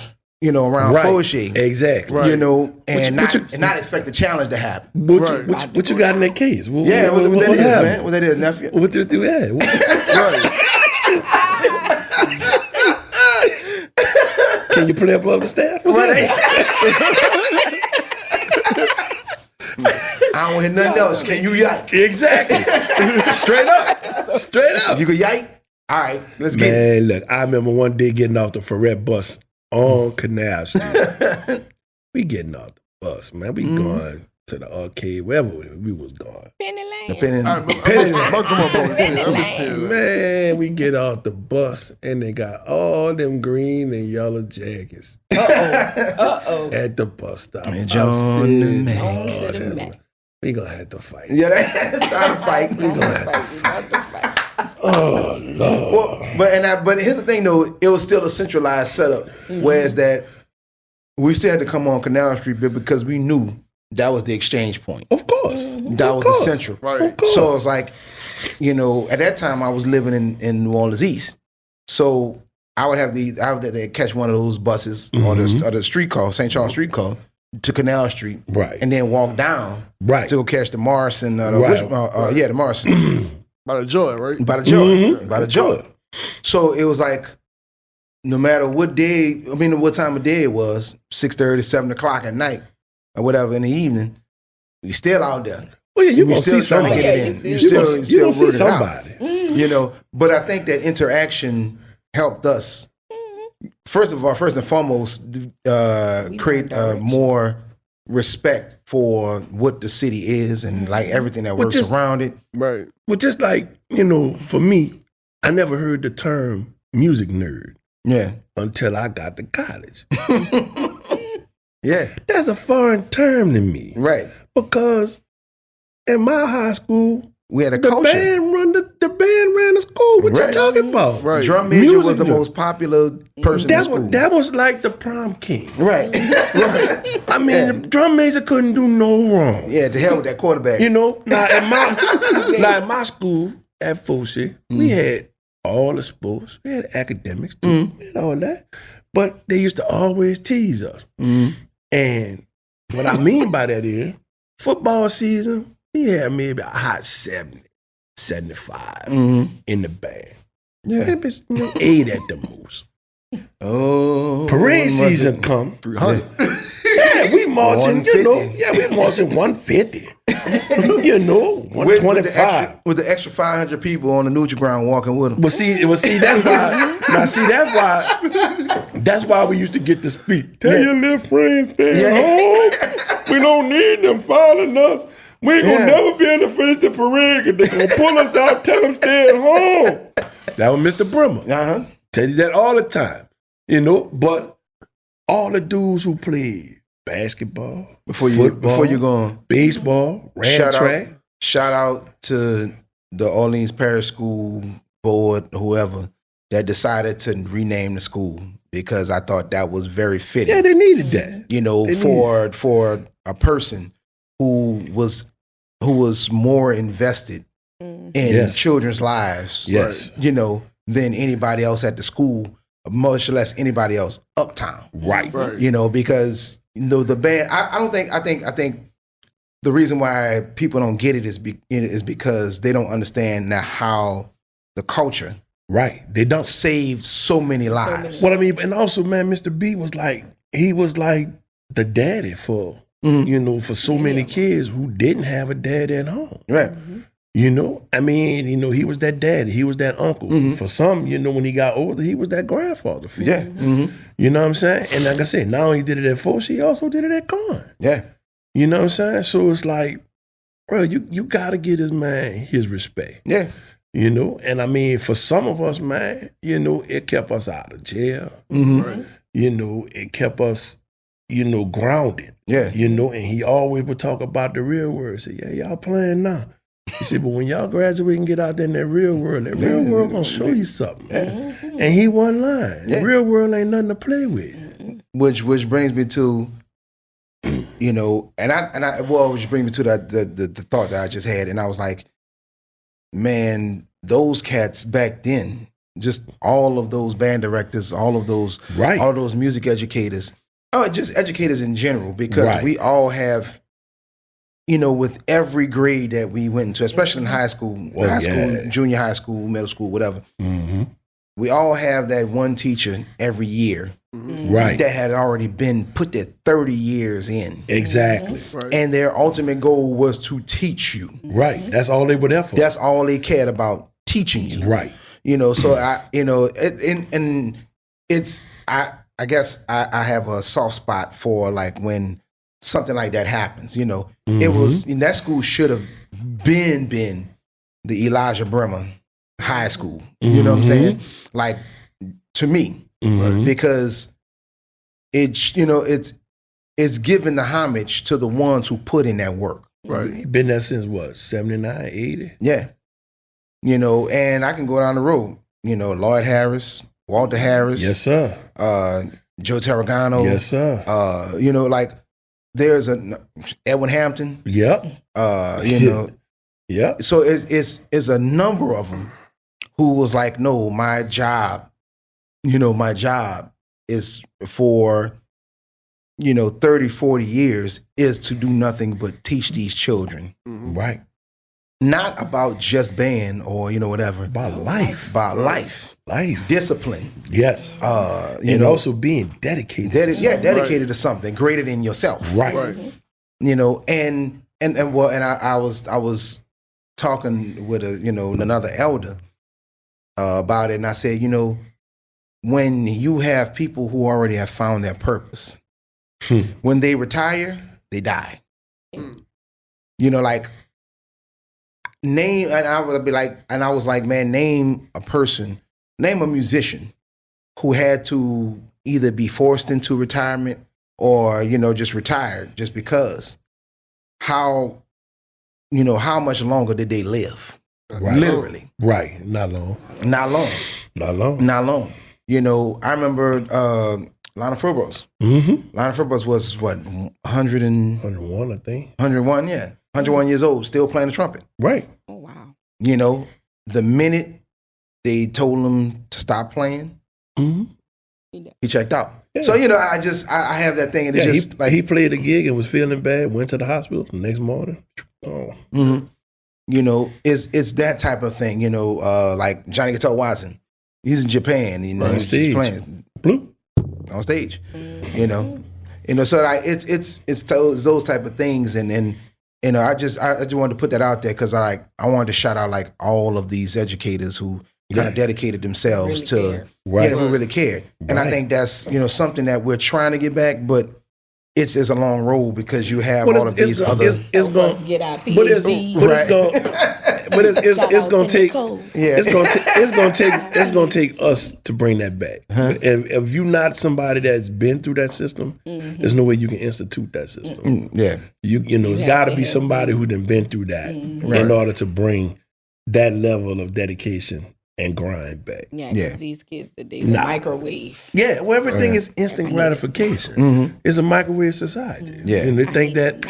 Speaker 1: around faux shade.
Speaker 2: Exactly.
Speaker 4: Right.
Speaker 1: And not expect the challenge to happen.
Speaker 2: What you got in that case? What
Speaker 1: What that is,
Speaker 2: happened?
Speaker 1: man. What that is, nephew.
Speaker 2: What did you do? Yeah.
Speaker 4: Right.
Speaker 2: Can you play above the staff? What's that?
Speaker 1: I don't hear nothing else. Can you yike?
Speaker 2: Exactly. Straight up. Straight up.
Speaker 1: You can yike? All right, let's get it.
Speaker 2: Man, look, I remember one day getting off the Ferret bus on Canal Street. We getting off the bus, man. We going to the arcade, wherever we was going.
Speaker 3: Penny Lane.
Speaker 1: Depending.
Speaker 4: I miss
Speaker 2: Man, we get off the bus and they got all them green and yellow jackets at the bus stop.
Speaker 1: And John the man.
Speaker 3: On to the Mac.
Speaker 2: We gonna have to fight.
Speaker 1: Yeah, that's time to fight.
Speaker 2: We gonna have to fight. Oh Lord.
Speaker 1: But here's the thing though, it was still a centralized setup. Whereas that we still had to come on Canal Street because we knew that was the exchange point.
Speaker 2: Of course.
Speaker 1: That was the central.
Speaker 4: Right.
Speaker 2: Of course.
Speaker 1: So it's like, at that time I was living in New Orleans East. So I would have to catch one of those buses or the streetcar, St. Charles streetcar, to Canal Street.
Speaker 2: Right.
Speaker 1: And then walk down
Speaker 2: Right.
Speaker 1: to go catch the Morrison. The Morrison.
Speaker 4: By the joy, right?
Speaker 1: By the joy. By the joy. So it was like, no matter what time of day it was, 6:30, 7 o'clock at night, or whatever in the evening, we still out there.
Speaker 2: Well, yeah, you
Speaker 1: We
Speaker 2: gonna
Speaker 1: still
Speaker 2: see
Speaker 1: trying to
Speaker 2: somebody.
Speaker 1: get it in.
Speaker 3: You
Speaker 1: You
Speaker 2: You
Speaker 1: still
Speaker 2: gonna see
Speaker 1: wording it out.
Speaker 2: somebody.
Speaker 1: But I think that interaction helped us. First and foremost, create more respect for what the city is and like everything that works around it.
Speaker 4: Right.
Speaker 2: Well, just like, for me, I never heard the term music nerd
Speaker 1: Yeah.
Speaker 2: until I got to college.
Speaker 1: Yeah.
Speaker 2: That's a foreign term to me.
Speaker 1: Right.
Speaker 2: Because in my high school,
Speaker 1: We had a
Speaker 2: the
Speaker 1: culture.
Speaker 2: band ran the school. What
Speaker 1: Right.
Speaker 2: you talking about?
Speaker 4: Right.
Speaker 1: Drum major
Speaker 2: Music
Speaker 1: was the
Speaker 2: nerd.
Speaker 1: most popular person in school.
Speaker 2: That was like the prom king.
Speaker 1: Right. Right.
Speaker 2: I mean, the drum major couldn't do no wrong.
Speaker 1: Yeah, to hell with that quarterback.
Speaker 2: Now in my school at Fouché, we had all the sports. We had academics too, and all that. But they used to always tease us. And what I mean by that is, football season, we had maybe a hot 70, 75 in the band.
Speaker 1: Yeah.
Speaker 2: Maybe 8 at the most.
Speaker 1: Oh.
Speaker 2: Parade season come.
Speaker 4: 300.
Speaker 2: Yeah, we marching,
Speaker 1: 150.
Speaker 2: we marching 150. 125.
Speaker 1: With the extra 500 people on the neutral ground walking with them.
Speaker 2: Well, see, that's why. Now, see, that's why we used to get to speak. Tell your little friends stay home. We don't need them following us. We ain't gonna never be able to finish the parade because they're gonna pull us out, tell them stay at home. That was Mr. Brimmer. Tell you that all the time. But all the dudes who played basketball, football,
Speaker 1: you go on,
Speaker 2: baseball, ran track.
Speaker 1: Shout out to the Orleans Parish School board, whoever, that decided to rename the school because I thought that was very fitting.
Speaker 2: Yeah, they needed that.
Speaker 1: For a person who was more invested in children's lives, than anybody else at the school, much less anybody else uptown.
Speaker 2: Right.
Speaker 1: Because the band. I think the reason why people don't get it is because they don't understand now how the culture
Speaker 2: Right. They don't.
Speaker 1: saved so many lives.
Speaker 2: Well, I mean, and also, man, Mr. B was like the daddy for, for so many kids who didn't have a daddy at home.
Speaker 1: Right.
Speaker 2: I mean, he was that daddy. He was that uncle. For some, when he got older, he was that grandfather for you.
Speaker 1: Yeah.
Speaker 2: You know what I'm saying? And like I said, not only did it at Foch, he also did it at Con.
Speaker 1: Yeah.
Speaker 2: You know what I'm saying? So it's like, bro, you got to give this man his respect.
Speaker 1: Yeah.
Speaker 2: And I mean, for some of us, man, it kept us out of jail.
Speaker 4: Right.
Speaker 2: It kept us, grounded.
Speaker 1: Yeah.
Speaker 2: And he always would talk about the real world. Say, yeah, y'all playing now. He said, but when y'all graduate and get out there in that real world gonna show you something. And he wasn't lying.
Speaker 1: Yeah.
Speaker 2: The real world ain't nothing to play with.
Speaker 1: Which brings me to, which brings me to the thought that I just had, and I was like, man, those cats back then, just all of those band directors, all of those music educators, just educators in general, because we all have, with every grade that we went into, especially in high school, junior high school, middle school, whatever, we all have that one teacher every year that had already been put there 30 years in.
Speaker 2: Exactly.
Speaker 4: Right.
Speaker 1: And their ultimate goal was to teach you.
Speaker 2: Right. That's all they were there for.
Speaker 1: That's all they cared about, teaching you.
Speaker 2: Right.
Speaker 1: So I guess I have a soft spot for like when something like that happens. It was, that school should have been the Elijah Bremer High School. You know what I'm saying? Like, to me, because it's giving the homage to the ones who put in that work.
Speaker 4: Right.
Speaker 2: He been there since what, 79, 80?
Speaker 1: Yeah. And I can go down the road. Lloyd Harris, Walter Harris.
Speaker 2: Yes, sir.
Speaker 1: Joe Tarragano.
Speaker 2: Yes, sir.
Speaker 1: Like there's Edwin Hampton.
Speaker 2: Yep. Yep.
Speaker 1: So it's a number of them who was like, no, my job is for 30, 40 years is to do nothing but teach these children.
Speaker 2: Right.
Speaker 1: Not about just band or, whatever.
Speaker 2: About life.
Speaker 1: About life.
Speaker 2: Life.
Speaker 1: Discipline.
Speaker 2: Yes. And also being dedicated.
Speaker 1: Dedicated to something greater than yourself.
Speaker 2: Right.
Speaker 1: I was talking with another elder about it, and I said, when you have people who already have found their purpose, when they retire, they die. Like, name, and I would be like, and I was like, man, name a musician who had to either be forced into retirement or, just retired just because. How much longer did they live?
Speaker 2: Right.
Speaker 1: Literally.
Speaker 2: Right. Not long.
Speaker 1: I remember Lionel Frobros. Lionel Frobros was what,
Speaker 2: 101, I think.
Speaker 1: 101, yeah. 101 years old, still playing the trumpet.
Speaker 2: Right.
Speaker 3: Oh, wow.
Speaker 1: The minute they told him to stop playing, he checked out. Yeah. So, I have that thing. And it's just
Speaker 2: he played a gig and was feeling bad, went to the hospital the next morning. Oh.
Speaker 1: It's that type of thing, like Johnny Guitar Watson. He's in Japan,
Speaker 2: on stage.
Speaker 1: He's playing on stage. So it's those type of things, and I just wanted to put that out there because I wanted to shout out like all of these educators who kind of dedicated themselves
Speaker 3: really
Speaker 1: to who really cared. And I think that's something that we're trying to get back, but it's a long road because you have all of these other.
Speaker 2: It's going
Speaker 3: get our PhD.
Speaker 2: It's going to take us to bring that back. And if you're not somebody that's been through that system, there's no way you can institute that system.
Speaker 1: Yeah,
Speaker 2: it's got to be somebody who done been through that in order to bring that level of dedication and grind back.
Speaker 3: Yeah. These kids today, the microwave.
Speaker 2: Yeah, well, everything is instant gratification. It's a microwave society.
Speaker 1: Yeah.
Speaker 2: And they think that,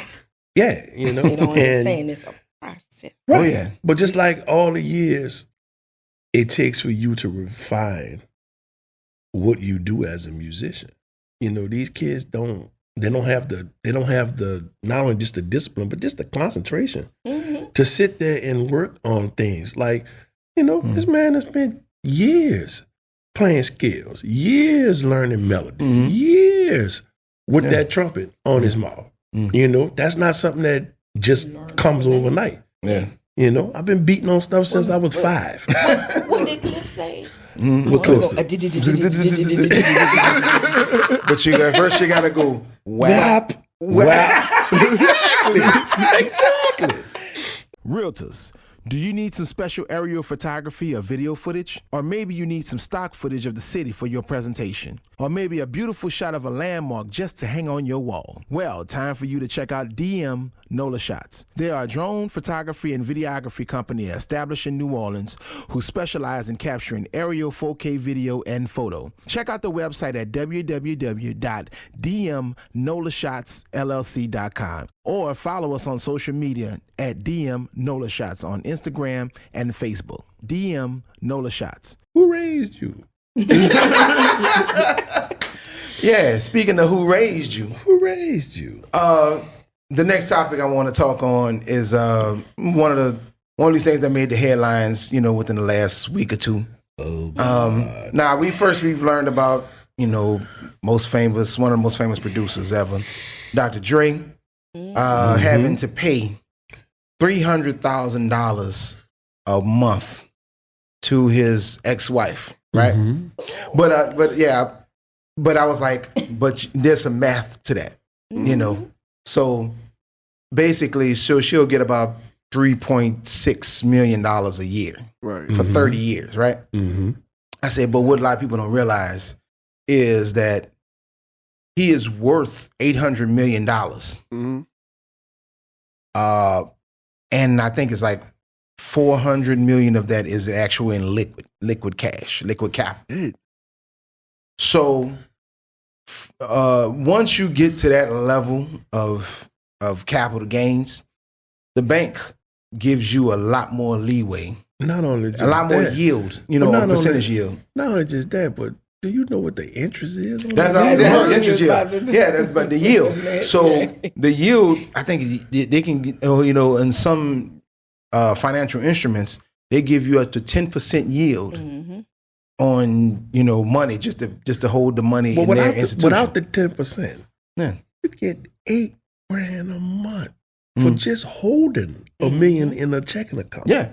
Speaker 3: They don't understand it's a process.
Speaker 2: Right.
Speaker 1: Oh, yeah.
Speaker 2: But just like all the years it takes for you to refine what you do as a musician. These kids don't have the not only just the discipline, but just the concentration to sit there and work on things. Like, You know, this man has spent years playing scales, years learning melodies, years with that trumpet on his mouth. You know, that's not something that just comes overnight.
Speaker 1: Yeah.
Speaker 2: You know, I've been beating on stuff since I was 5.
Speaker 3: What did Cliff say?
Speaker 2: What close?
Speaker 1: But first you gotta go whap.
Speaker 2: Exactly. Exactly.
Speaker 1: Realtors, do you need some special aerial photography or video footage? Or maybe you need some stock footage of the city for your presentation? Or maybe a beautiful shot of a landmark just to hang on your wall? Well, time for you to check out DM NOLA Shots. They are a drone photography and videography company established in New Orleans who specialize in capturing aerial 4K video and photo. Check out the website at www.dmnolashotsllc.com or follow us on social media at DM NOLA Shots on Instagram and Facebook. DM NOLA Shots.
Speaker 2: Who raised you?
Speaker 1: Yeah, speaking of who raised you.
Speaker 2: Who raised you?
Speaker 1: The next topic I want to talk on is one of these things that made the headlines, you know, within the last week or two. Now we've learned about, you know, one of the most famous producers ever, Dr. Dre, having to pay $300,000 a month to his ex-wife, right? But I was like, but there's some math to that, you know. So basically, she'll get about $3.6 million a year for 30 years, right? I said, but what a lot of people don't realize is that he is worth $800 million. And I think it's like 400 million of that is actual in liquid cash, liquid capital. So once you get to that level of capital gains, the bank gives you a lot more leeway.
Speaker 2: Not only just
Speaker 1: a lot more yield, you know, percentage yield.
Speaker 2: Not only just that, but do you know what the interest is?
Speaker 1: That's the interest yield. Yeah, but the yield. So the yield, I think they can, you know, in some financial instruments, they give you up to 10% yield on, you know, money just to hold the money in their institution.
Speaker 2: Without the 10%, you get $8,000 a month for just holding $1 million in a checking account.
Speaker 1: Yeah,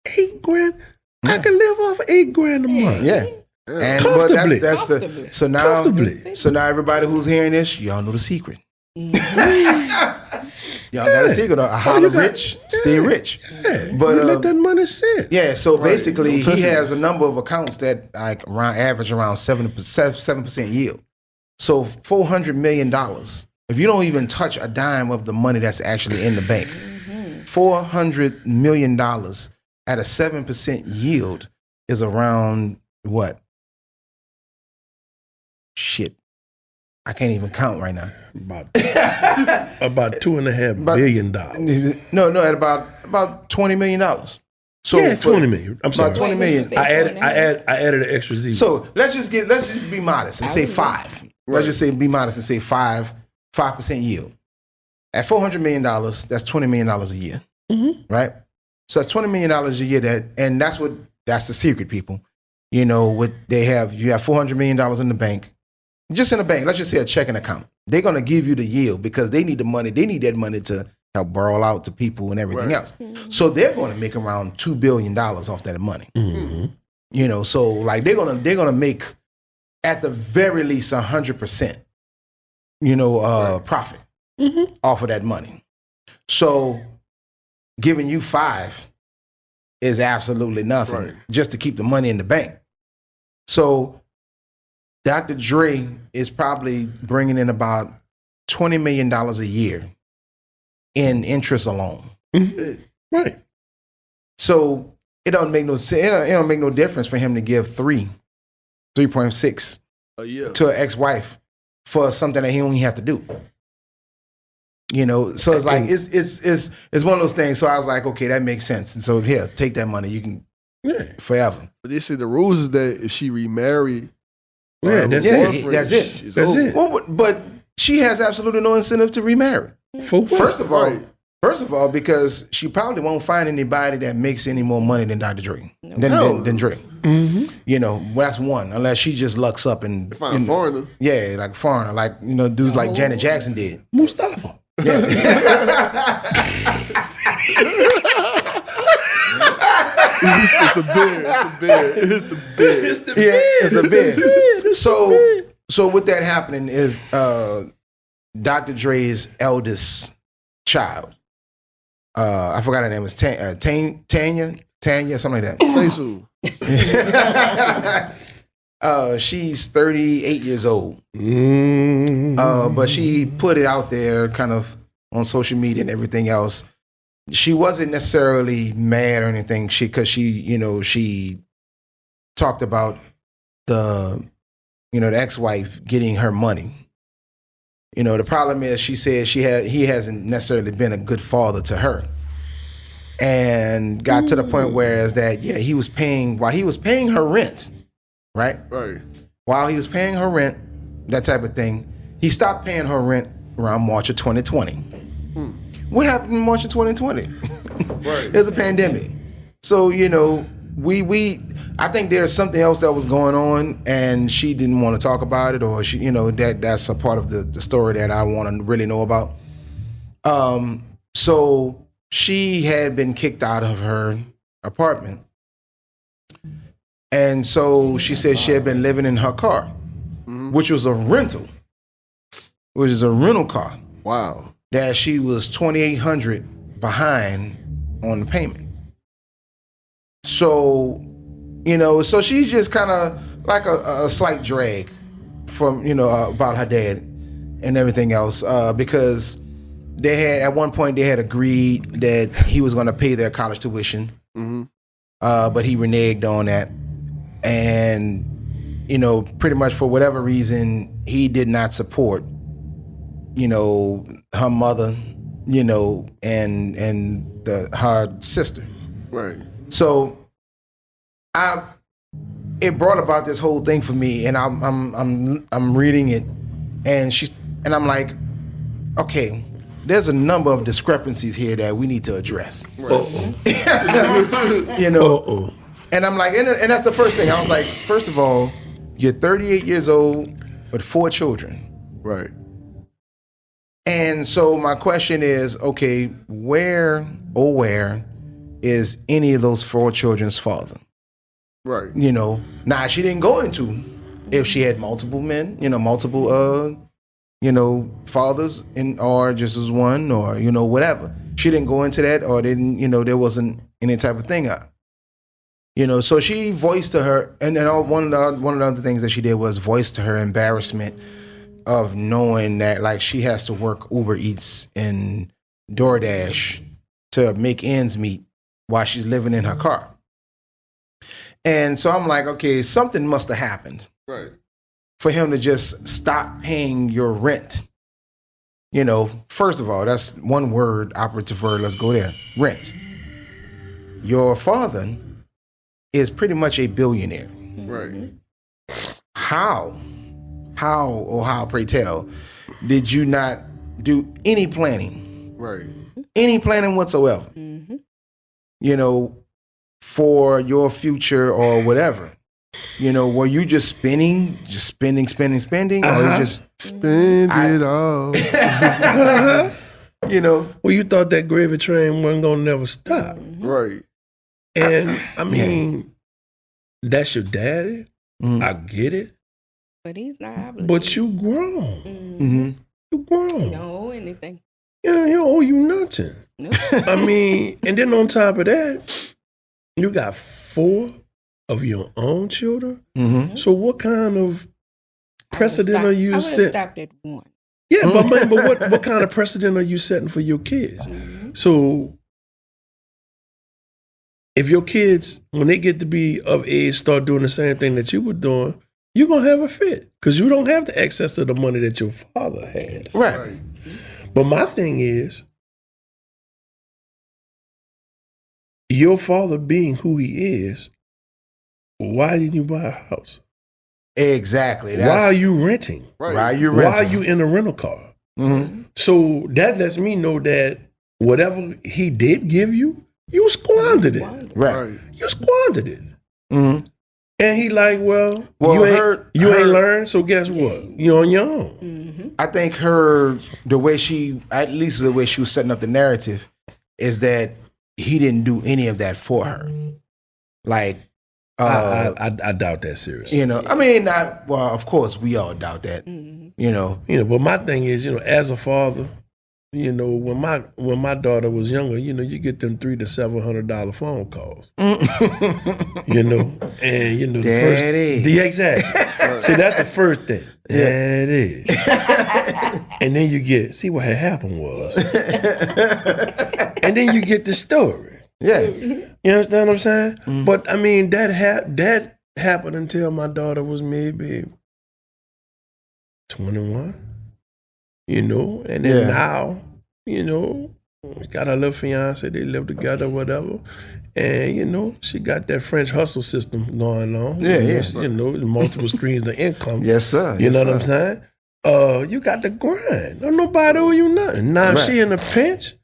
Speaker 2: $8,000. I can live off $8,000 a month.
Speaker 1: Yeah. And
Speaker 2: comfortably.
Speaker 1: That's the so now everybody who's hearing this, y'all know the secret. Y'all got a secret. Holler rich, stay rich.
Speaker 2: Yeah, but let that money sit.
Speaker 1: Yeah, so basically he has a number of accounts that like average around 7% yield. So $400 million. If you don't even touch a dime of the money that's actually in the bank, $400 million at a 7% yield is around what? Shit. I can't even count right now.
Speaker 2: About $2.5 billion.
Speaker 1: No, at about $20 million. So
Speaker 2: yeah, $20 million. I'm sorry.
Speaker 1: About $20 million.
Speaker 2: I added an extra zero.
Speaker 1: So let's just be modest and say 5. Let's just say be modest and say 5% yield. At $400 million, that's $20 million a year. Right? So that's $20 million a year and that's the secret, people. You know, you have $400 million in the bank. Just in the bank, let's just say a checking account. They're going to give you the yield because they need the money. They need that money to help borrow out to people and everything else. So they're going to make around $2 billion off that money. You know, so like they're gonna make at the very least 100%, you know, profit off of that money. So giving you 5 is absolutely nothing just to keep the money in the bank. So Dr. Dre is probably bringing in about $20 million a year in interest alone.
Speaker 2: Right.
Speaker 1: So it don't make no sense. It don't make no difference for him to give 3.6 to an ex-wife for something that he don't even have to do. You know, so it's like it's one of those things. So I was like, okay, that makes sense. And so here, take that money. You can forever.
Speaker 4: But they say the rules is that if she remarried.
Speaker 1: That's it.
Speaker 2: That's it.
Speaker 1: Well, but she has absolutely no incentive to remarry.
Speaker 2: For what?
Speaker 1: First of all, First of all, because she probably won't find anybody that makes any more money than Dr. Dre. Than Dre.
Speaker 2: Mm-hmm.
Speaker 1: You know, that's one. Unless she just lucks up and
Speaker 4: Find a foreigner.
Speaker 1: Yeah, like foreigner, like dudes like Janet Jackson did.
Speaker 2: Mustafa.
Speaker 1: Yeah.
Speaker 4: It's the bear.
Speaker 1: It's the bear. So with that happening is Dr. Dre's eldest child. I forgot her name was Tanya, something like that. She's 38 years old. But she put it out there kind of on social media and everything else. She wasn't necessarily mad or anything because she talked about the ex-wife getting her money. The problem is she said he hasn't necessarily been a good father to her. And got to the point where he was paying her rent, right?
Speaker 4: Right.
Speaker 1: While he was paying her rent, that type of thing, he stopped paying her rent around March of 2020. What happened in March of 2020?
Speaker 4: Right.
Speaker 1: There's a pandemic. So, I think there's something else that was going on and she didn't want to talk about it, or that's a part of the story that I want to really know about. So she had been kicked out of her apartment. And so she said she had been living in her car, which was a rental, which is a rental car.
Speaker 4: Wow.
Speaker 1: That she was $2,800 behind on the payment. So, so she's just kind of like a slight drag from, about her dad and everything else, because at one point they had agreed that he was going to pay their college tuition, but he reneged on that. And, pretty much for whatever reason, he did not support, her mother, and her sister.
Speaker 4: Right.
Speaker 1: So it brought about this whole thing for me, and I'm reading it, and I'm like, okay, there's a number of discrepancies here that we need to address.
Speaker 4: Right.
Speaker 1: And I'm like, and that's the first thing. I was like, first of all, you're 38 years old with 4 children.
Speaker 4: Right.
Speaker 1: And so my question is, okay, where is any of those 4 children's father?
Speaker 4: Right.
Speaker 1: Now she didn't go into if she had multiple men, multiple fathers or just as one, or whatever. She didn't go into that, or didn't, there wasn't any type of thing up. So she voiced to her, and then one of the other things that she did was voice to her embarrassment of knowing that, like, she has to work Uber Eats and DoorDash to make ends meet while she's living in her car. And so I'm like, okay, something must have happened.
Speaker 4: Right.
Speaker 1: For him to just stop paying your rent. First of all, that's one word, operative word, let's go there. Rent. Your father is pretty much a billionaire.
Speaker 4: Right.
Speaker 1: How, pray tell, did you not do any planning?
Speaker 4: Right.
Speaker 1: Any planning whatsoever? For your future or whatever. Were you just spending, or you just
Speaker 4: spend it all?
Speaker 2: Well, you thought that gravy train wasn't gonna never stop,
Speaker 4: right?
Speaker 2: And I mean, that's your daddy. I get it,
Speaker 3: but he's not obligated.
Speaker 2: But you grown. You grown.
Speaker 3: He don't owe anything.
Speaker 2: Yeah, he don't owe you nothing.
Speaker 3: Nope.
Speaker 2: I mean, and then on top of that, you got 4 of your own children. So what kind of precedent are you setting?
Speaker 3: I stopped at 1.
Speaker 2: Yeah, but what kind of precedent are you setting for your kids? So if your kids, when they get to be of age, start doing the same thing that you were doing, you're going to have a fit because you don't have the access to the money that your father has.
Speaker 1: Right.
Speaker 2: But my thing is, your father being who he is, why didn't you buy a house?
Speaker 1: Exactly.
Speaker 2: Why are you renting?
Speaker 4: Right.
Speaker 1: Why are you renting?
Speaker 2: Why are you in a rental car? So that lets me know that whatever he did give you, you squandered it.
Speaker 1: Right.
Speaker 2: You squandered it.
Speaker 1: Mm-hmm.
Speaker 2: And he like, well
Speaker 1: Well,
Speaker 2: you ain't learned, so guess what? You on your own.
Speaker 3: Mm-hmm.
Speaker 1: I think the way she was setting up the narrative is that he didn't do any of that for her. Like,
Speaker 2: I doubt that seriously.
Speaker 1: you know, I mean, of course we all doubt that, you know.
Speaker 2: But my thing is, as a father, when my daughter was younger, you get them $300 to $700 phone calls. And the
Speaker 1: Daddy.
Speaker 2: first, exactly. See, that's the first thing. Daddy. And then you get, see what had happened was, and then you get the story.
Speaker 1: Yeah.
Speaker 2: You understand what I'm saying? Mm-hmm. But I mean, that happened until my daughter was maybe 21. And then now, got a little fiance, they live together, whatever. And, she got that French hustle system going on. Multiple streams of income.
Speaker 1: Yes, sir.
Speaker 2: You know what I'm saying? You got the grind. Don't nobody owe you nothing. Now, if she in a pinch,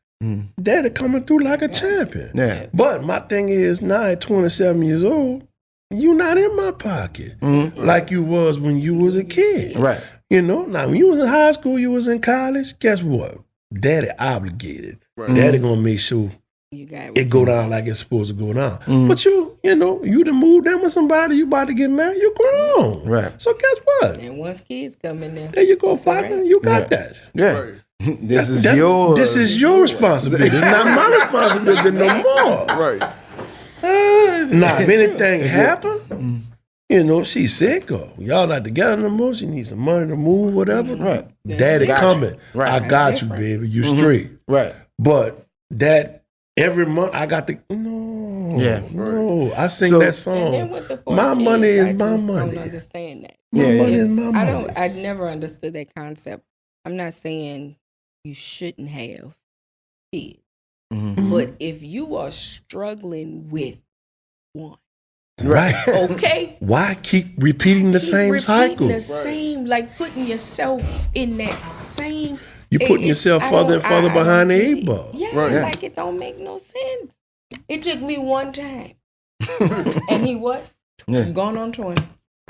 Speaker 2: daddy coming through like a champion.
Speaker 1: Yeah.
Speaker 2: But my thing is, now at 27 years old, you not in my pocket like you was when you was a kid.
Speaker 1: Right.
Speaker 2: Now when you was in high school, you was in college, guess what? Daddy obligated. Right. Daddy gonna make sure it go down like it's supposed to go down. But you done moved in with somebody, you about to get married, you grown.
Speaker 1: Right.
Speaker 2: So guess what?
Speaker 3: And once kids come in there
Speaker 2: you go, partner, you got that.
Speaker 1: Yeah.
Speaker 4: Right.
Speaker 1: This is yours.
Speaker 2: This is your responsibility. It's not my responsibility no more.
Speaker 4: Right.
Speaker 2: Now, if anything happen, she's sick or y'all not together no more, she needs some money to move, whatever.
Speaker 1: Right.
Speaker 2: Daddy coming.
Speaker 1: Right.
Speaker 2: I got you, baby. You straight.
Speaker 1: Right.
Speaker 2: But that every month I got to no. I sing that song. My money is my money.
Speaker 3: I don't understand that.
Speaker 2: My money is my money.
Speaker 3: I never understood that concept. I'm not saying you shouldn't have kids. But if you are struggling with one,
Speaker 2: right?
Speaker 3: Okay.
Speaker 2: Why keep repeating the same cycle?
Speaker 3: The same, like putting yourself in that same.
Speaker 2: You putting yourself further and further behind the 8 ball.
Speaker 3: Yeah, like it don't make no sense. It took me one time, and he what? Gone on 20.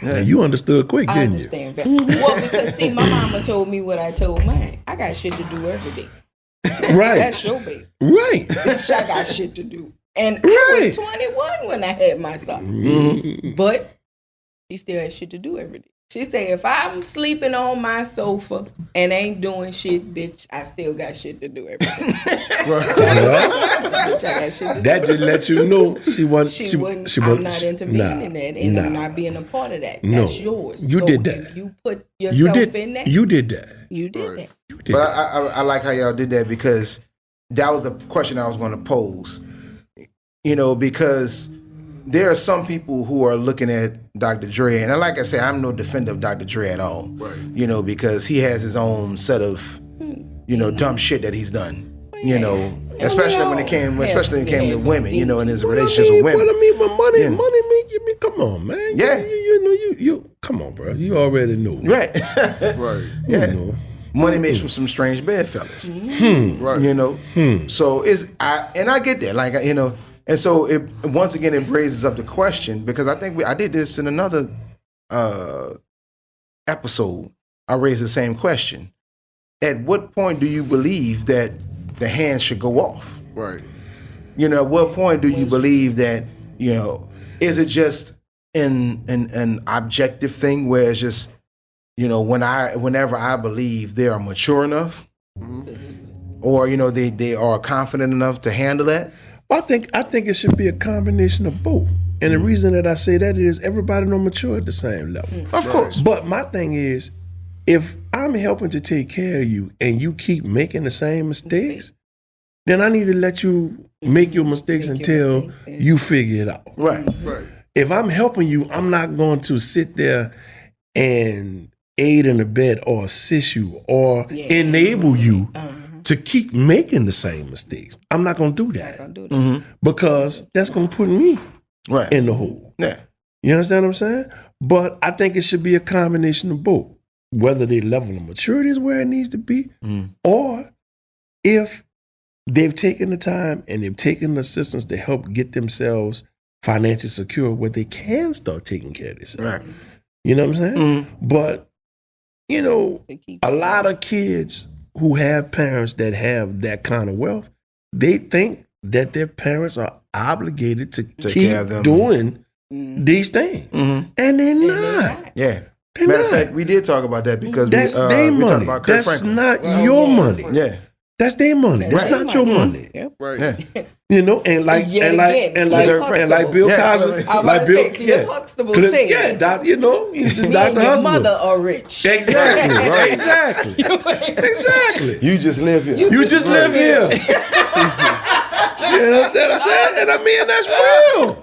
Speaker 2: Yeah, you understood quick, didn't you?
Speaker 3: I understand. Well, because see, my mama told me what I told mine. I got shit to do every day.
Speaker 2: Right.
Speaker 3: That's your baby.
Speaker 2: Right.
Speaker 3: Bitch, I got shit to do. And I was 21 when I had my son. But she still had shit to do every day. She said, if I'm sleeping on my sofa and ain't doing shit, bitch, I still got shit to do every day. Bitch, I got shit to do.
Speaker 2: That just let you know she wasn't.
Speaker 3: I'm not intervening in that, and I'm not being a part of that.
Speaker 2: No.
Speaker 3: That's yours.
Speaker 2: You did that.
Speaker 3: If you put yourself in that.
Speaker 2: You did that.
Speaker 3: You did that.
Speaker 2: You did
Speaker 1: But
Speaker 2: that.
Speaker 1: I like how y'all did that because that was the question I was going to pose. Because there are some people who are looking at Dr. Dre, and like I say, I'm no defender of Dr. Dre at all.
Speaker 4: Right.
Speaker 1: Because he has his own set of, dumb shit that he's done. Especially when it came to women, in his relationships with women.
Speaker 2: Well, I mean, money me. Come on, man.
Speaker 1: Yeah.
Speaker 2: You come on, bro. You already know.
Speaker 1: Right.
Speaker 4: Right.
Speaker 1: Yeah. Money makes for some strange bedfellas.
Speaker 4: Right.
Speaker 1: So I get that, like and so it once again it raises up the question because I think I did this in another episode. I raised the same question. At what point do you believe that the hands should go off?
Speaker 4: Right.
Speaker 1: At what point do you believe that is it just an objective thing where it's just whenever I believe they are mature enough, or they are confident enough to handle that.
Speaker 2: I think it should be a combination of both. And the reason that I say that is everybody don't mature at the same level.
Speaker 1: Of course.
Speaker 2: But my thing is, if I'm helping to take care of you and you keep making the same mistakes, then I need to let you make your mistakes until you figure it out.
Speaker 1: Right.
Speaker 4: Right.
Speaker 2: If I'm helping you, I'm not going to sit there and aid in the bed or assist you or enable you to keep making the same mistakes. I'm not going to do that. Because that's going to put me in the hole.
Speaker 1: Yeah.
Speaker 2: You understand what I'm saying? But I think it should be a combination of both. Whether the level of maturity is where it needs to be, or if they've taken the time and they've taken the assistance to help get themselves financially secure where they can start taking care of themselves.
Speaker 1: Right.
Speaker 2: You know what I'm saying? But, you know, a lot of kids who have parents that have that kind of wealth, they think that their parents are obligated to keep doing these things. And they're not.
Speaker 1: Yeah.
Speaker 2: They're
Speaker 1: Matter of
Speaker 2: not.
Speaker 1: fact, we did talk about that because
Speaker 2: That's
Speaker 1: we
Speaker 2: their
Speaker 1: talked
Speaker 2: money.
Speaker 1: about Kirk
Speaker 2: That's
Speaker 1: Franklin.
Speaker 2: not your money.
Speaker 1: Yeah.
Speaker 2: That's their money. That's not your money.
Speaker 3: Yep.
Speaker 4: Right.
Speaker 1: Yeah.
Speaker 2: You know, and like
Speaker 3: Yet
Speaker 2: and like
Speaker 3: again,
Speaker 2: and like
Speaker 3: Cliff
Speaker 2: and like Bill
Speaker 1: Huxtable.
Speaker 2: Cosby,
Speaker 1: Yeah.
Speaker 2: like Bill,
Speaker 3: Cliff Huxtable
Speaker 2: Cliff-
Speaker 3: said.
Speaker 2: yeah, doc, you know, he's just
Speaker 3: Me
Speaker 2: Dr.
Speaker 3: and your
Speaker 2: Huxtable.
Speaker 3: mother are rich.
Speaker 2: Exactly,
Speaker 1: Right.
Speaker 2: exactly, exactly.
Speaker 1: You just live here.
Speaker 2: You just live here. You know what I'm saying? And I mean, that's real.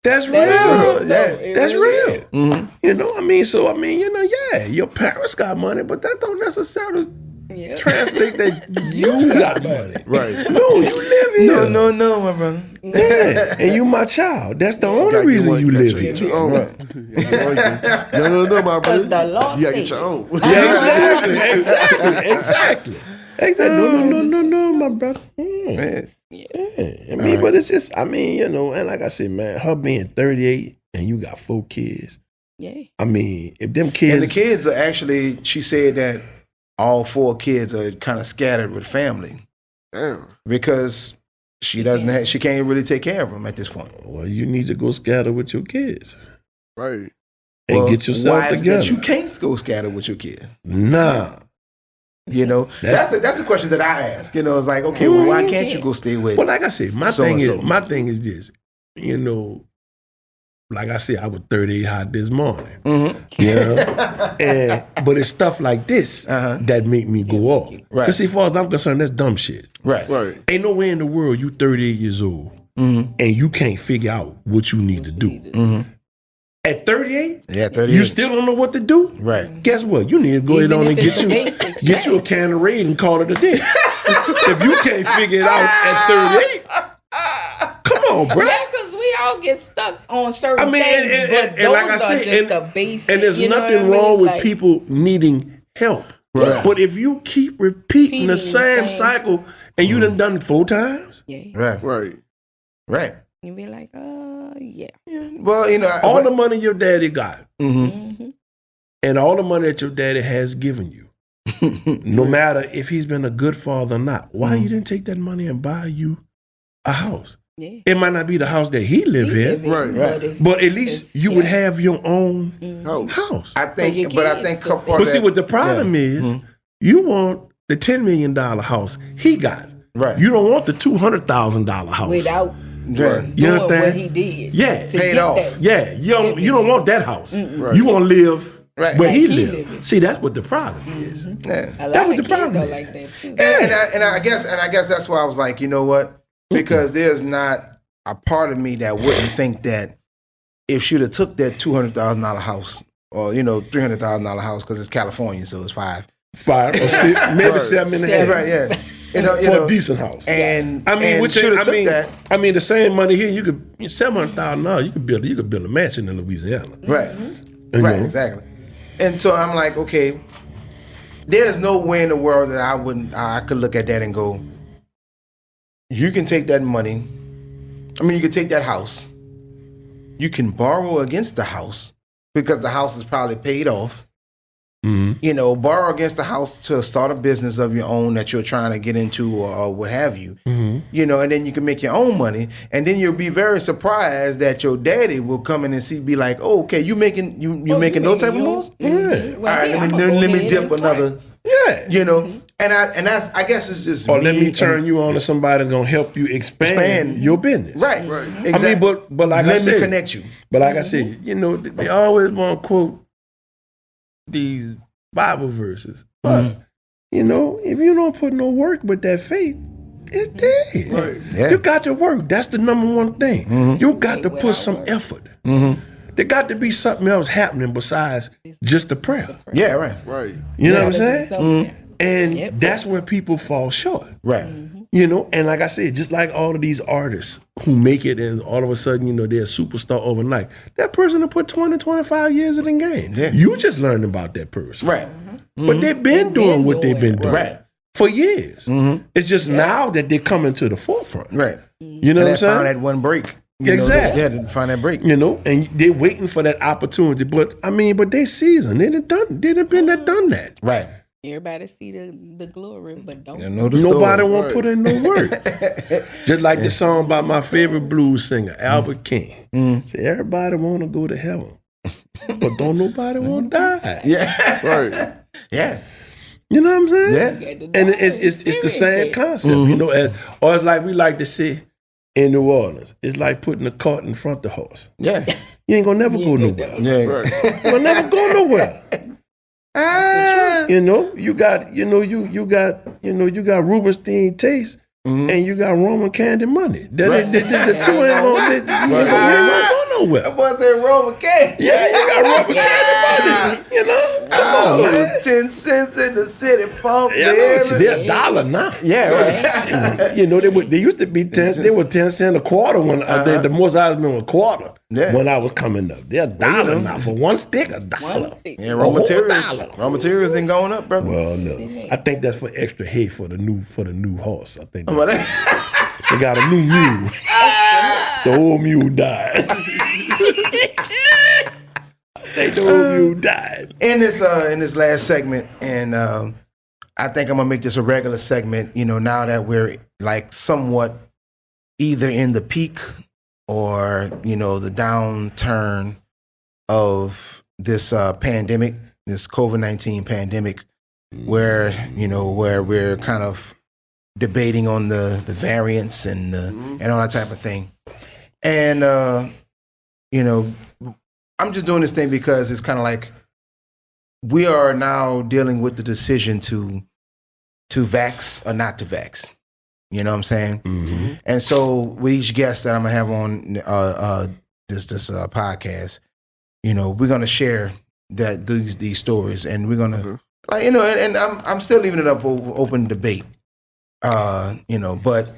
Speaker 2: That's real.
Speaker 1: Yeah.
Speaker 2: That's real. You know, I mean, so I mean, you know, yeah, your parents got money, but that don't necessarily translate that you got money.
Speaker 4: Right.
Speaker 2: No, you live here.
Speaker 1: No, my brother.
Speaker 2: Yeah, and you my child. That's the only
Speaker 4: Gotta
Speaker 2: reason
Speaker 4: get
Speaker 2: you
Speaker 4: one,
Speaker 2: live
Speaker 4: gotta
Speaker 2: here.
Speaker 4: get your own. No, my brother.
Speaker 3: the law
Speaker 4: You gotta get
Speaker 3: say.
Speaker 4: your own.
Speaker 2: Yeah, exactly. No, my brother.
Speaker 1: Yeah.
Speaker 2: I mean, but it's just, I mean, you know, and like I said, man, her being 38 and you got 4 kids.
Speaker 3: Yeah.
Speaker 2: I mean, if them kids,
Speaker 1: And the kids are actually, she said that all 4 kids are kind of scattered with family
Speaker 4: Damn.
Speaker 1: because she doesn't have, she can't really take care of them at this point.
Speaker 2: well, you need to go scatter with your kids
Speaker 4: Right.
Speaker 2: and
Speaker 1: Well,
Speaker 2: get yourself
Speaker 1: why is it
Speaker 2: together.
Speaker 1: that you can't go scatter with your kid?
Speaker 2: Nah.
Speaker 1: You know, that's a question that I ask. You know, it's like, okay, well, why can't you go stay with?
Speaker 2: Well, like I said, my
Speaker 1: So
Speaker 2: thing
Speaker 1: and so.
Speaker 2: is this. You know, like I said, I was 38 hot this morning.
Speaker 1: Mm-hmm.
Speaker 2: You know, but it's stuff like this that make me go off.
Speaker 1: Right.
Speaker 2: Because see, as far as I'm concerned, that's dumb shit.
Speaker 1: Right.
Speaker 4: Right.
Speaker 2: Ain't no way in the world you 38 years old and you can't figure out what you need to do. At 38,
Speaker 1: Yeah, 38.
Speaker 2: you still don't know what to do.
Speaker 1: Right.
Speaker 2: Guess what? You need to go ahead
Speaker 3: Even
Speaker 2: on
Speaker 3: if
Speaker 2: and
Speaker 3: it's
Speaker 2: get
Speaker 3: the
Speaker 2: you
Speaker 3: basics,
Speaker 2: get you a can of Raid and call it a day. If you can't figure it out at 38, come on, bro.
Speaker 3: Yeah, because we all get stuck on certain
Speaker 2: I mean,
Speaker 3: things,
Speaker 2: and
Speaker 3: but those
Speaker 2: like I
Speaker 3: are
Speaker 2: said,
Speaker 3: just the basics.
Speaker 2: and there's
Speaker 3: you know
Speaker 2: nothing
Speaker 3: what I mean?
Speaker 2: wrong with
Speaker 3: Like,
Speaker 2: people needing help.
Speaker 1: Right.
Speaker 2: But if you keep repeating the same cycle and you done it 4 times,
Speaker 3: Yeah.
Speaker 1: Right.
Speaker 4: Right.
Speaker 1: Right.
Speaker 3: You be like, yeah.
Speaker 1: Well, you know,
Speaker 2: all the money your daddy got
Speaker 3: Mm-hmm.
Speaker 2: and all the money that your daddy has given you, no matter if he's been a good father or not, why you didn't take that money and buy you a house?
Speaker 3: Yeah.
Speaker 2: It might not be the house that he live in,
Speaker 4: Right.
Speaker 2: but at least you would have your own house.
Speaker 1: I think, but I think couple
Speaker 2: But see, what the problem is, you want the $10 million house he got.
Speaker 1: Right.
Speaker 2: You don't want the $200,000 house.
Speaker 3: Without
Speaker 1: Right.
Speaker 3: doing
Speaker 2: You understand?
Speaker 3: what he did.
Speaker 2: Yeah.
Speaker 3: to
Speaker 1: Paid
Speaker 3: get
Speaker 1: off.
Speaker 3: that.
Speaker 2: Yeah, you don't want that house.
Speaker 4: Right.
Speaker 2: You want to live
Speaker 1: Right.
Speaker 2: where he
Speaker 3: Like he
Speaker 2: live.
Speaker 3: living.
Speaker 2: See, that's what the problem is.
Speaker 1: Yeah.
Speaker 3: A
Speaker 2: That
Speaker 3: lot
Speaker 2: was
Speaker 3: of
Speaker 2: the
Speaker 3: kids
Speaker 2: problem.
Speaker 3: are like that too.
Speaker 1: And I guess that's why I was like, you know what? Because there's not a part of me that wouldn't think that if she'd have took that $200,000 house or, you know, $300,000 house, because it's California, so it's 5.
Speaker 2: 5 or 6, maybe 7.5.
Speaker 1: Right, yeah. You know,
Speaker 2: For a decent house.
Speaker 1: And
Speaker 2: I mean,
Speaker 1: and
Speaker 2: which
Speaker 1: should have took that.
Speaker 2: I mean, the same money here, you could $700,000. You could build a mansion in Louisiana.
Speaker 1: Right.
Speaker 2: You
Speaker 1: Right,
Speaker 2: know?
Speaker 1: exactly. And so I'm like, okay, there's no way in the world that I could look at that and go, you can take that money. I mean, you can take that house. You can borrow against the house because the house is probably paid off. You know, borrow against the house to start a business of your own that you're trying to get into or what have you. You know, and then you can make your own money, and then you'll be very surprised that your daddy will come in and be like, "Oh, okay, you making those type of moves?
Speaker 2: Yeah.
Speaker 1: All right, let me dip another."
Speaker 2: Yeah.
Speaker 1: You know, and that's I guess it's just
Speaker 2: Or let me
Speaker 1: and-
Speaker 2: turn you on to somebody that's gonna help you expand your business.
Speaker 1: right,
Speaker 4: Right.
Speaker 1: Exactly.
Speaker 2: I mean, but like
Speaker 1: let
Speaker 2: I said,
Speaker 1: me connect you.
Speaker 2: But like I said, you know, they always want to quote these Bible verses. But, you know, if you don't put no work with that faith, it's dead.
Speaker 4: Right.
Speaker 1: Yeah.
Speaker 2: You got to work. That's the number one thing. You got to put some effort. There got to be something else happening besides just the prayer.
Speaker 1: Yeah, right,
Speaker 4: Right.
Speaker 2: You know what I'm saying? And
Speaker 3: Yep.
Speaker 2: that's where people fall short.
Speaker 1: right.
Speaker 2: You know, and like I said, just like all of these artists who make it and all of a sudden, you know, they're a superstar overnight. That person will put 20, 25 years in the game.
Speaker 1: Yeah.
Speaker 2: You just learned about that person.
Speaker 1: Right.
Speaker 2: But they've been doing what they've been doing.
Speaker 1: Right.
Speaker 2: for years. It's just now that they're coming to the forefront.
Speaker 1: Right.
Speaker 2: You know what I'm saying?
Speaker 1: Found that one break.
Speaker 2: Exactly.
Speaker 1: Yeah, to find that break.
Speaker 2: You know, and they're waiting for that opportunity. But they seasoned. They done done that.
Speaker 1: Right.
Speaker 3: Everybody see the glory, but don't.
Speaker 2: Nobody won't put in no work. Just like the song by my favorite blues singer, Albert King. Say, everybody want to go to heaven, but don't nobody want to die.
Speaker 1: Yeah.
Speaker 4: Right.
Speaker 1: Yeah.
Speaker 2: You know what I'm saying?
Speaker 1: Yeah.
Speaker 2: And it's the same concept, you know. Or it's like we like to say in New Orleans, it's like putting a cart in front of the horse.
Speaker 1: Yeah.
Speaker 2: You ain't gonna never go nowhere.
Speaker 1: Yeah.
Speaker 4: Right.
Speaker 2: You gonna never go nowhere. You know, you got Rubenstein taste and you got Roman candy money. The two ain't gonna you ain't gonna go nowhere.
Speaker 1: That boy said Roman candy.
Speaker 2: Yeah, you got Roman candy money. You know? Come on, man.
Speaker 1: 10 cents in the city pump.
Speaker 2: Yeah, they're $1 now.
Speaker 1: Yeah, right.
Speaker 2: You know, they used to be 10. They were 10 cents a quarter when I think the most I remember a quarter when I was coming up. They're $1 now for one stick. $1.
Speaker 3: One stick.
Speaker 1: Yeah, raw materials ain't going up, brother.
Speaker 2: Well, look, I think that's for extra hay for the new horse. I think they got a new mule. The old mule died. The old mule died.
Speaker 1: In this last segment, and I think I'm gonna make this a regular segment. You know, now that we're like somewhat either in the peak or the downturn of this pandemic, this COVID-19 pandemic, where we're kind of debating on the variants and all that type of thing, and I'm just doing this thing because it's kind of like we are now dealing with the decision to vax or not to vax. You know what I'm saying? Mm-hmm. And so with each guest that I'm gonna have on this podcast, we're gonna share these stories, and we're gonna and I'm still leaving it up open debate. But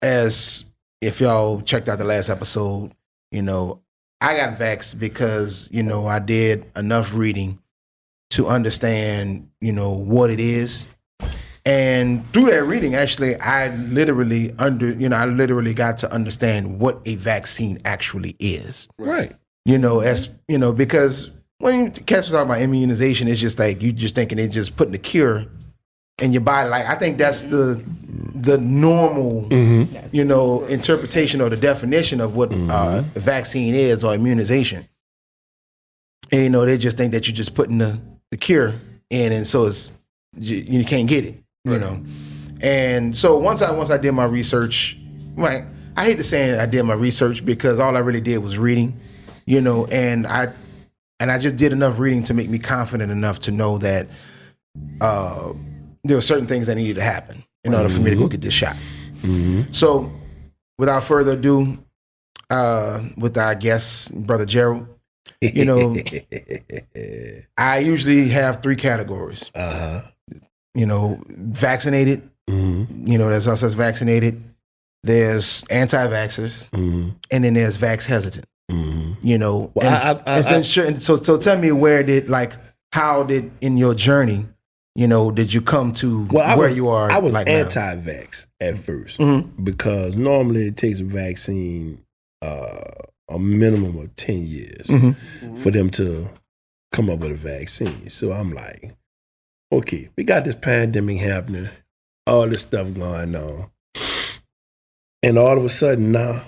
Speaker 1: as if y'all checked out the last episode, I got vaxxed because, I did enough reading to understand, what it is. And through that reading, actually, I literally got to understand what a vaccine actually is.
Speaker 2: Right.
Speaker 1: Because when you cats talk about immunization, it's just like you just thinking it's just putting a cure in your body. Like, I think that's the normal, interpretation or the definition of what a vaccine is or immunization. And, they just think that you're just putting the cure in, and so you can't get it, And so once I did my research, right, I hate to say I did my research because all I really did was reading, and I just did enough reading to make me confident enough to know that there were certain things that needed to happen in order for me to go get this shot. Mm-hmm. So, without further ado, with our guest, Brother Gerald, I usually have 3 categories. Vaccinated, there's us as vaccinated, there's anti-vaxxers, and then there's vax hesitant. So tell me how did in your journey, did you come to where you are?
Speaker 2: I was
Speaker 1: like
Speaker 2: anti-vax at first because normally it takes a vaccine a minimum of 10 years for them to come up with a vaccine. So I'm like, okay, we got this pandemic happening, all this stuff going on. And all of a sudden now,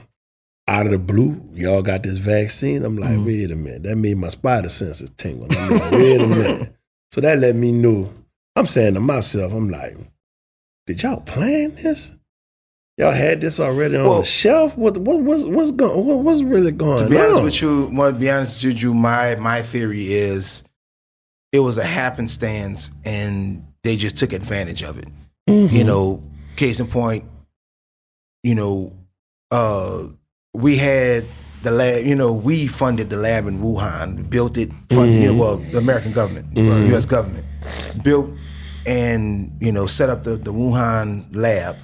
Speaker 2: out of the blue, y'all got this vaccine. I'm like, wait a minute. That made my spider senses tingle. I'm like, wait a minute. So that let me know. I'm saying to myself, I'm like, did y'all plan this? Y'all had this already on the shelf? What's really going on?
Speaker 1: To be honest with you, my theory is it was a happenstance and they just took advantage of it. Case in point, we had the lab, we funded the lab in Wuhan, built it, funded, the American government, U.S. government, built and, set up the Wuhan lab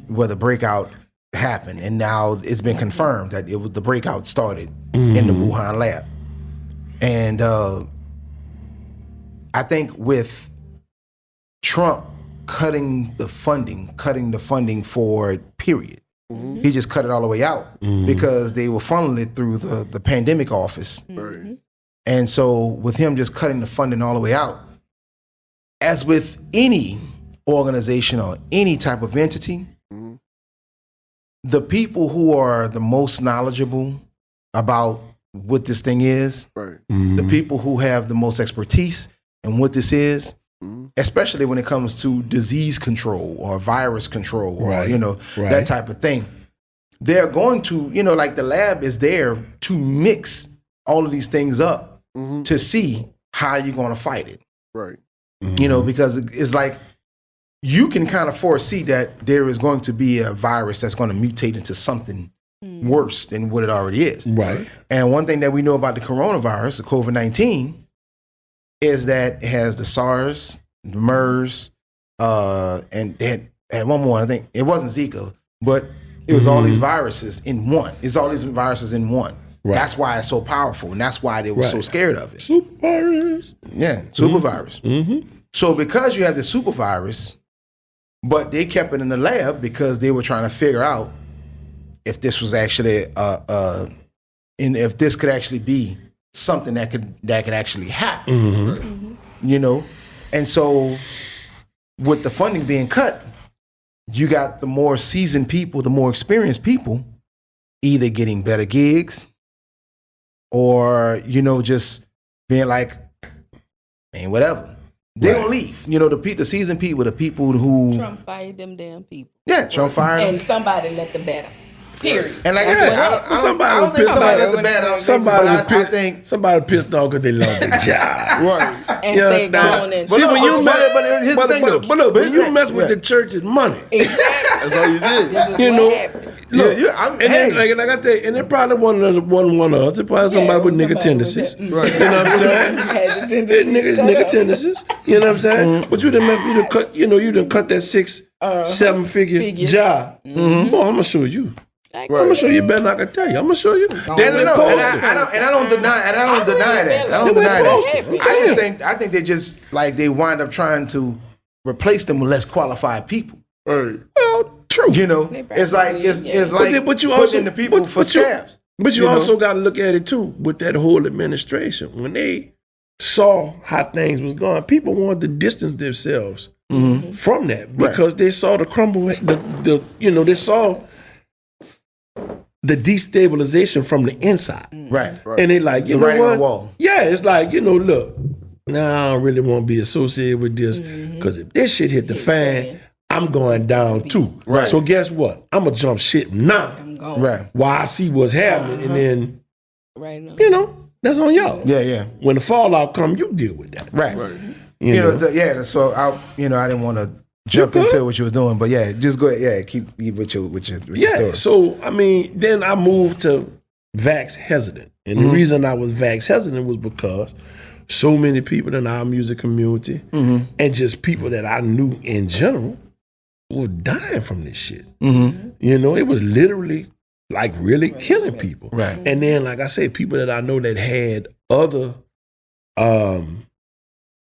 Speaker 1: where the breakout happened. And now it's been confirmed that the breakout started in the Wuhan lab. And I think with Trump cutting the funding for it, period. Mm-hmm. He just cut it all the way out because they were funneling it through the pandemic office.
Speaker 4: Right.
Speaker 1: And so with him just cutting the funding all the way out, as with any organization or any type of entity, the people who are the most knowledgeable about what this thing is, the people who have the most expertise in what this is, especially when it comes to disease control or virus control or, that type of thing, they're going to, like the lab is there to mix all of these things up to see how you're going to fight it.
Speaker 4: Right.
Speaker 1: Because it's like, you can kind of foresee that there is going to be a virus that's going to mutate into something worse than what it already is.
Speaker 2: Right. And
Speaker 1: one thing that we know about the coronavirus, the COVID-19, is that it has the SARS, the MERS, and one more. I think it wasn't Zika, but it was all these viruses in one. It's all these viruses in one. Right. That's why it's so powerful, and that's why they were so scared of it.
Speaker 2: Super virus.
Speaker 1: Yeah, super virus. So because you have the super virus, but they kept it in the lab because they were trying to figure out if this was actually and if this could actually be something that could actually happen. And so with the funding being cut, you got the more seasoned people, the more experienced people either getting better gigs or just being like, man, whatever. They don't leave. The seasoned people, the people who
Speaker 3: Trump fired them damn people.
Speaker 1: Yeah, Trump fired them.
Speaker 3: And somebody let the better. Period.
Speaker 1: And like I said, I don't think somebody let the bad.
Speaker 2: Somebody pissed off because they lost their job.
Speaker 3: Right. And say go on and
Speaker 2: see when you mess with the church's money.
Speaker 3: Exactly.
Speaker 4: That's all you did.
Speaker 2: And they probably wasn't one of us. It probably somebody with nigga tendencies. Right. You know what I'm saying? Nigga tendencies. You know what I'm saying? But you done cut. You done cut that 6-7 figure job. Boy, I'm gonna show you. I'm gonna show you better than I can tell you. I'm gonna show you.
Speaker 1: I don't deny that. I think they just like they wind up trying to replace them with less qualified people.
Speaker 4: Right.
Speaker 2: Well, true.
Speaker 1: It's like
Speaker 2: but you also
Speaker 1: putting the people for scabs.
Speaker 2: But you also got to look at it too with that whole administration. When they saw how things was going, people wanted to distance themselves from that because they saw the crumble. They saw the destabilization from the inside.
Speaker 1: Right.
Speaker 2: And they like, you know
Speaker 1: writing
Speaker 2: what?
Speaker 1: on the wall.
Speaker 2: Yeah, it's like, look, now I don't really want to be associated with this because if this shit hit the fan, I'm going down too.
Speaker 1: Right.
Speaker 2: So guess what? I'm going to jump shit now.
Speaker 1: Right.
Speaker 2: While I see what's happening and
Speaker 3: then,
Speaker 2: that's on y'all.
Speaker 1: Yeah.
Speaker 2: When the fallout come, you deal with that.
Speaker 1: Right. So I didn't want to jump into what you was doing, but just go ahead. Yeah, keep with your story.
Speaker 2: So then I moved to vax hesitant, and the reason I was vax hesitant was because so many people in our music community and just people that I knew in general were dying from this shit. It was literally like really killing people.
Speaker 1: Right.
Speaker 2: And then, like I said, people that I know that had other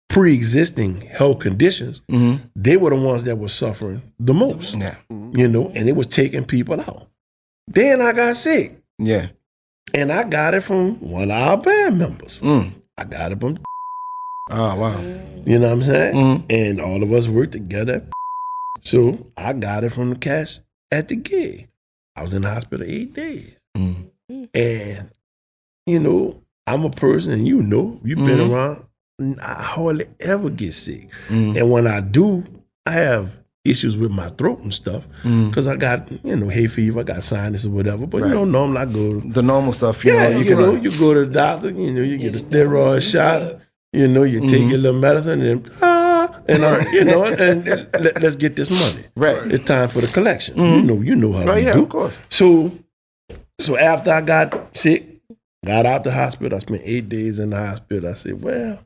Speaker 2: pre-existing health conditions, they were the ones that were suffering the most.
Speaker 1: Yeah.
Speaker 2: And it was taking people out. Then I got sick.
Speaker 1: Yeah.
Speaker 2: And I got it from one of our band members. I got it from
Speaker 1: Oh, wow.
Speaker 2: You know what I'm saying? And all of us worked together. So I got it from the cash at the gig. I was in the hospital 8 days. And, I'm a person, and you've been around, I hardly ever get sick. And when I do, I have issues with my throat and stuff because I got, hay fever, I got sinus or whatever. But, normally I go to
Speaker 1: the normal stuff.
Speaker 2: You go to the doctor, you get a steroid shot, you take your little medicine and let's get this money.
Speaker 1: Right.
Speaker 2: It's time for the collection. You know how we do.
Speaker 1: Of course.
Speaker 2: So after I got sick, got out the hospital, I spent 8 days in the hospital. I said, well,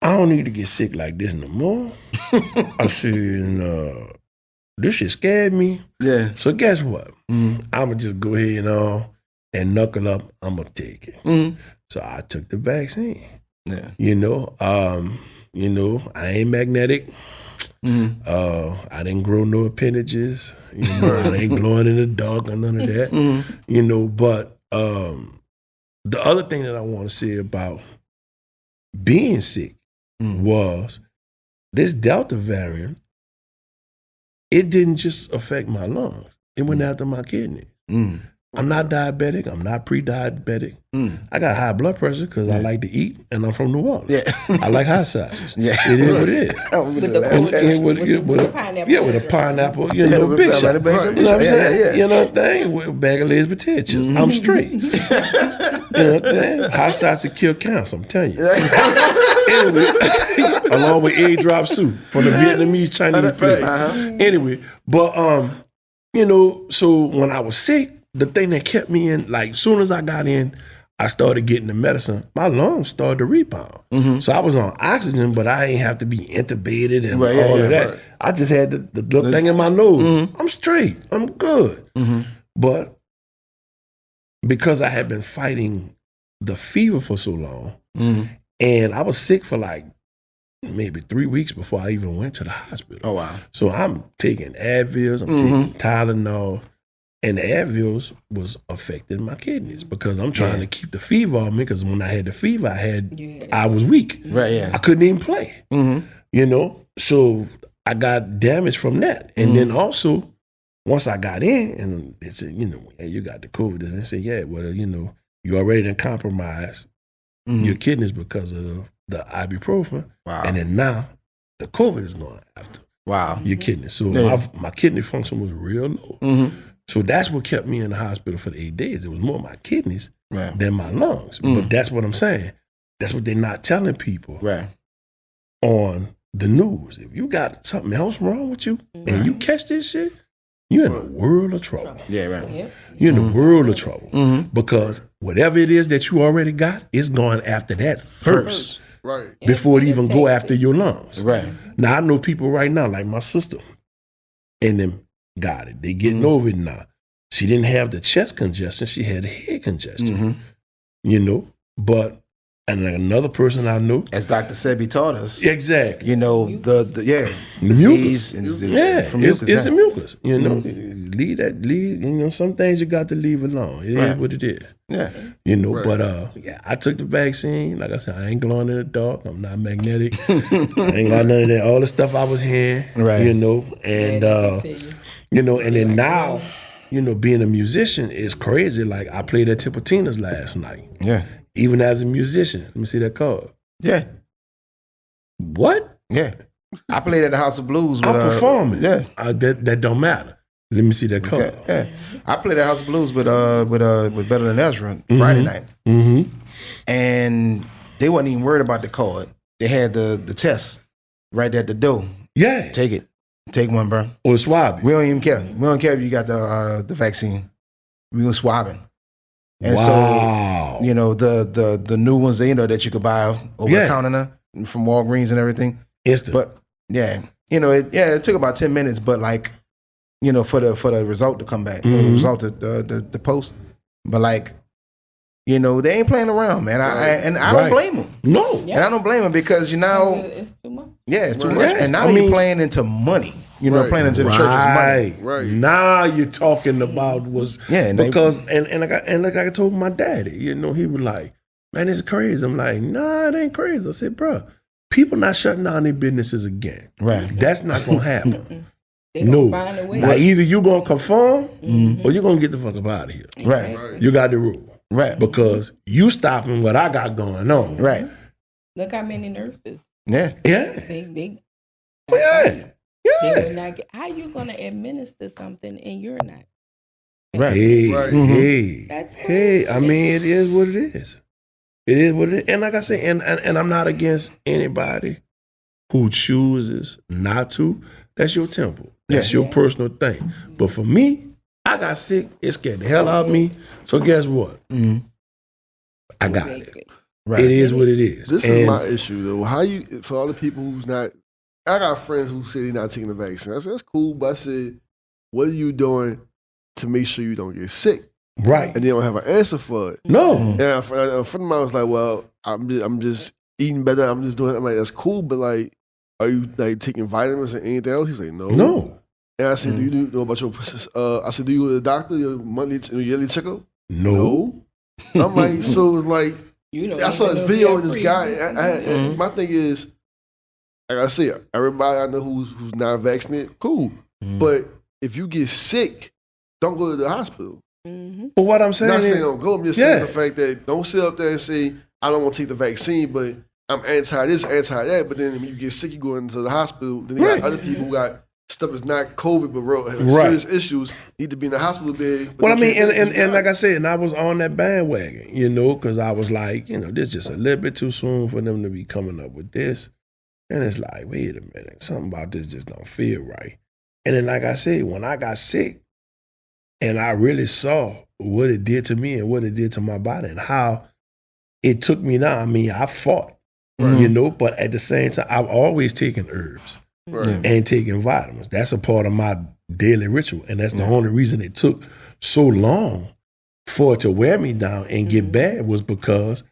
Speaker 2: I don't need to get sick like this no more. I said, this shit scared me.
Speaker 1: Yeah.
Speaker 2: So guess what? I'm going to just go ahead and knuckle up. I'm going to take it. So I took the vaccine.
Speaker 1: Yeah.
Speaker 2: I ain't magnetic. I didn't grow no appendages. You know, I ain't glowing in the dark or none of that. You know, but the other thing that I want to say about being sick was this Delta variant. It didn't just affect my lungs. It went after my kidneys. I'm not diabetic. I'm not pre-diabetic. I got high blood pressure because I like to eat, and I'm from New Orleans.
Speaker 1: Yeah.
Speaker 2: I like hot sauces.
Speaker 1: Yeah.
Speaker 2: It is what it is.
Speaker 3: With the pineapple.
Speaker 2: Yeah, with a pineapple, you know, big shot. You know what I'm saying? You know what I'm saying? With a bag of Lay's potato chips. I'm straight. You know what I'm saying? Hot sauces kill cancer, I'm telling you. Anyway, along with egg drop soup from the Vietnamese Chinese flavor. Anyway, but you know, so when I was sick, the thing that kept me in, like, as soon as I got in, I started getting the medicine. My lungs started to rebound. So I was on oxygen, but I ain't have to be intubated and all of that. Right. I just had the little thing in my nose. I'm straight. I'm good. But because I had been fighting the fever for so long, and I was sick for like maybe 3 weeks before I even went to the hospital.
Speaker 1: Oh, wow.
Speaker 2: So I'm taking Advils, I'm taking Tylenol, and the Advils was affecting my kidneys because I'm trying to keep the fever off me because when I had the fever, I was weak.
Speaker 1: Right, yeah.
Speaker 2: I couldn't even play, you know? So I got damaged from that. And then also, once I got in, and they said, you know, hey, you got the COVID. And they said, yeah, well, you know, you already done compromised your kidneys because of the ibuprofen.
Speaker 1: Wow.
Speaker 2: And then now the COVID is going after your kidneys. So my kidney function was real low. So that's what kept me in the hospital for the 8 days. It was more my kidneys than my lungs. But that's what I'm saying. That's what they're not telling people on the news. If you got something else wrong with you and you catch this shit, you're in a world of trouble.
Speaker 1: Yeah, right.
Speaker 2: You're in a world of trouble. Because whatever it is that you already got, it's going after that first.
Speaker 4: Right.
Speaker 2: Before it even go after your lungs.
Speaker 1: Right.
Speaker 2: Now, I know people right now, like my sister, and them got it. They getting over it now. She didn't have the chest congestion. She had the head congestion. You know? But, and like another person I know.
Speaker 1: As Dr. Sebi taught us.
Speaker 2: Exactly.
Speaker 1: You know, the
Speaker 2: mucus.
Speaker 1: From mucus.
Speaker 2: It's the mucus. You know? Leave, you know, some things you got to leave alone. It is what it is.
Speaker 1: Yeah.
Speaker 2: You know, but I took the vaccine. Like I said, I ain't glowing in the dark. I'm not magnetic. I ain't got none of that. All the stuff I was hearing, you know, and you know, and then now, you know, being a musician is crazy. Like I played at Puttina's last night. Yeah. Even as a musician. Let me see that card.
Speaker 1: Yeah.
Speaker 2: What?
Speaker 1: Yeah. I played at the House of Blues with
Speaker 2: I'm performing.
Speaker 1: Yeah.
Speaker 2: That don't matter. Let me see that card.
Speaker 1: Yeah. I played at House of Blues with Better Than Ezra Friday night. And they wasn't even worried about the card. They had the test right at the door.
Speaker 2: Yeah.
Speaker 1: Take it. Take one, bro.
Speaker 2: Or swab it.
Speaker 1: We don't even care. We don't care if you got the vaccine. We gonna swab it. And so, you know, the new ones, you know, that you could buy over the counter now from Walgreens and everything.
Speaker 2: Instant.
Speaker 1: But yeah, you know, it took about 10 minutes, but like, you know, for the result to come back, the result of the post. But like, you know, they ain't playing around, man. I don't blame them.
Speaker 2: No.
Speaker 1: And I don't blame them because, you know,
Speaker 3: it's too much.
Speaker 1: Yeah, it's too much. And now you're playing into money. You know, playing into the church's money.
Speaker 2: Right. Now you're talking about because like I told my daddy, you know, he was like, man, it's crazy. I'm like, nah, it ain't crazy. I said, bro, people not shutting down their businesses again. Right. That's not gonna happen. No.
Speaker 3: Find a way.
Speaker 2: Now either you gonna conform or you're gonna get the fuck up out of here.
Speaker 1: Right.
Speaker 2: You got the rule.
Speaker 1: Right.
Speaker 2: Because you stopping what I got going on.
Speaker 1: Right.
Speaker 3: Look how many nurses.
Speaker 1: Yeah.
Speaker 2: Yeah.
Speaker 3: Big.
Speaker 2: Yeah. Yeah.
Speaker 3: How you gonna administer something and you're not?
Speaker 1: Right.
Speaker 2: Hey.
Speaker 3: That's
Speaker 2: hey. I mean, it is what it is. It is what it is. And like I say, and I'm not against anybody who chooses not to. That's your temple. That's your personal thing. But for me, I got sick. It scared the hell out of me. So guess what? I got it. Right. It is what it is.
Speaker 4: This is my issue, though. How you, for all the people who's not, I got friends who say they're not taking the vaccine. I said, that's cool, but I said, what are you doing to make sure you don't get sick?
Speaker 2: Right.
Speaker 4: And they don't have an answer for it.
Speaker 2: No.
Speaker 4: And a friend of mine was like, well, I'm just eating better. I'm just doing it. I'm like, that's cool, but like, are you like taking vitamins or anything else? He's like, no.
Speaker 2: No.
Speaker 4: And I said, do you know about your, I said, do you go to the doctor, your monthly, yearly checkup?
Speaker 2: No.
Speaker 4: I'm like, so it's like, I saw this video of this guy.
Speaker 2: Mm-hmm.
Speaker 4: My thing is, like I said, everybody I know who's not vaccinated, cool.
Speaker 2: Mm-hmm.
Speaker 4: But if you get sick, don't go to the hospital.
Speaker 3: Mm-hmm.
Speaker 2: But what I'm saying
Speaker 4: Not
Speaker 2: is,
Speaker 4: saying don't go. I'm just saying the fact that don't sit up there and say, I don't want to take the vaccine, but I'm anti this, anti that. But then when you get sick, you go into the hospital. Then you got other people who got stuff that's not COVID, but real serious issues, need to be in the hospital bed.
Speaker 2: Well, I mean, and like I said, and I was on that bandwagon, because I was like, this is just a little bit too soon for them to be coming up with this. And it's like, wait a minute, something about this just don't feel right. And then, like I said, when I got sick and I really saw what it did to me and what it did to my body and how it took me down, I mean, I fought, but at the same time, I've always taken herbs. And taking vitamins. That's a part of my daily ritual. And that's the only reason it took so long for it to wear me down and get bad was because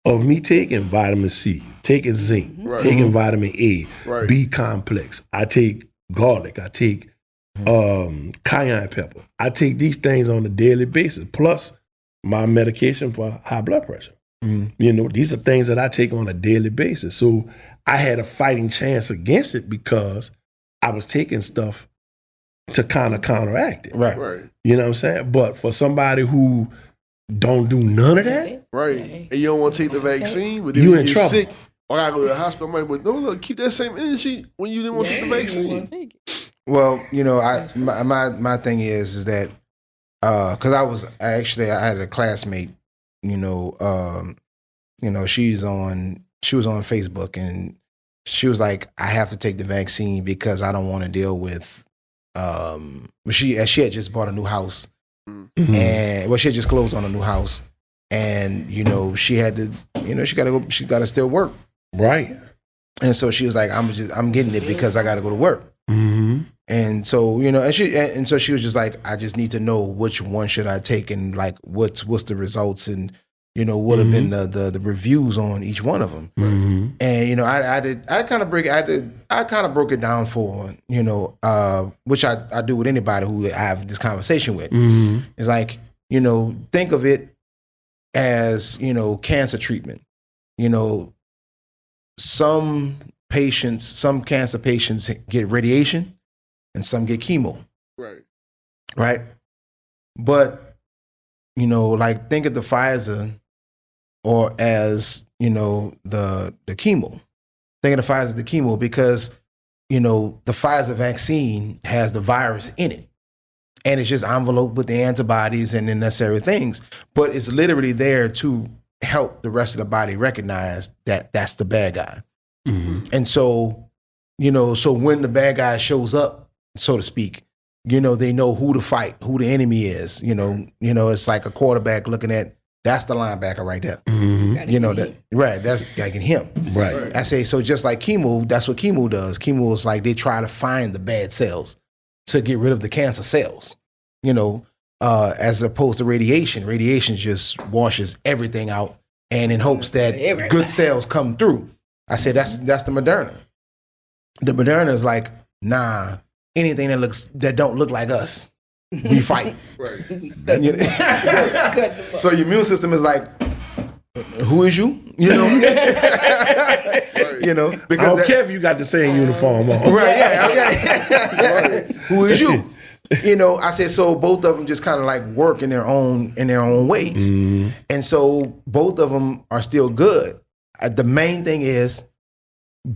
Speaker 2: of me taking vitamin C, taking zinc, taking vitamin A, B complex. I take garlic. I take cayenne pepper. I take these things on a daily basis, plus my medication for high blood pressure. These are things that I take on a daily basis. So I had a fighting chance against it because I was taking stuff to kind of counteract it.
Speaker 4: Right.
Speaker 2: You know what I'm saying? But for somebody who don't do none of that.
Speaker 4: Right. And you don't want to take the vaccine, but then
Speaker 2: you
Speaker 4: you
Speaker 2: in
Speaker 4: get
Speaker 2: trouble.
Speaker 4: sick, or I go to the hospital. I'm like, but no, look, keep that same energy when you didn't want to take the vaccine.
Speaker 1: Well, my thing is that because I had a classmate, she was on Facebook and she was like, I have to take the vaccine because I don't want to deal with she had just bought a new house and she had just closed on a new house and she had to she gotta still work.
Speaker 2: Right.
Speaker 1: And so she was like, I'm getting it because I gotta go to work. And so, and so she was just like, I just need to know which one should I take and like what's the results and what have been the reviews on each one of them. And I kind of broke it down for which I do with anybody who I have this conversation with. It's like, think of it as cancer treatment. Some cancer patients get radiation and some get chemo. Right. But like think of the Pfizer or as, the chemo. Think of the Pfizer, the chemo, because, the Pfizer vaccine has the virus in it. And it's just enveloped with the antibodies and the necessary things. But it's literally there to help the rest of the body recognize that that's the bad guy. And so, so when the bad guy shows up, so to speak, they know who to fight, who the enemy is. It's like a quarterback looking at, that's the linebacker right there. That's like him.
Speaker 2: Right.
Speaker 1: I say, so just like chemo, that's what chemo does. Chemo is like they try to find the bad cells to get rid of the cancer cells, as opposed to radiation. Radiation just washes everything out and in hopes that good cells come through. I said, that's the Moderna. The Moderna is like, nah, anything that don't look like us, we fight. So your immune system is like, who is you? Because
Speaker 2: I don't care if you got the same uniform on.
Speaker 1: Right, yeah, okay. Who is you? I said, so both of them just kind of like work in their own ways. And so both of them are still good. The main thing is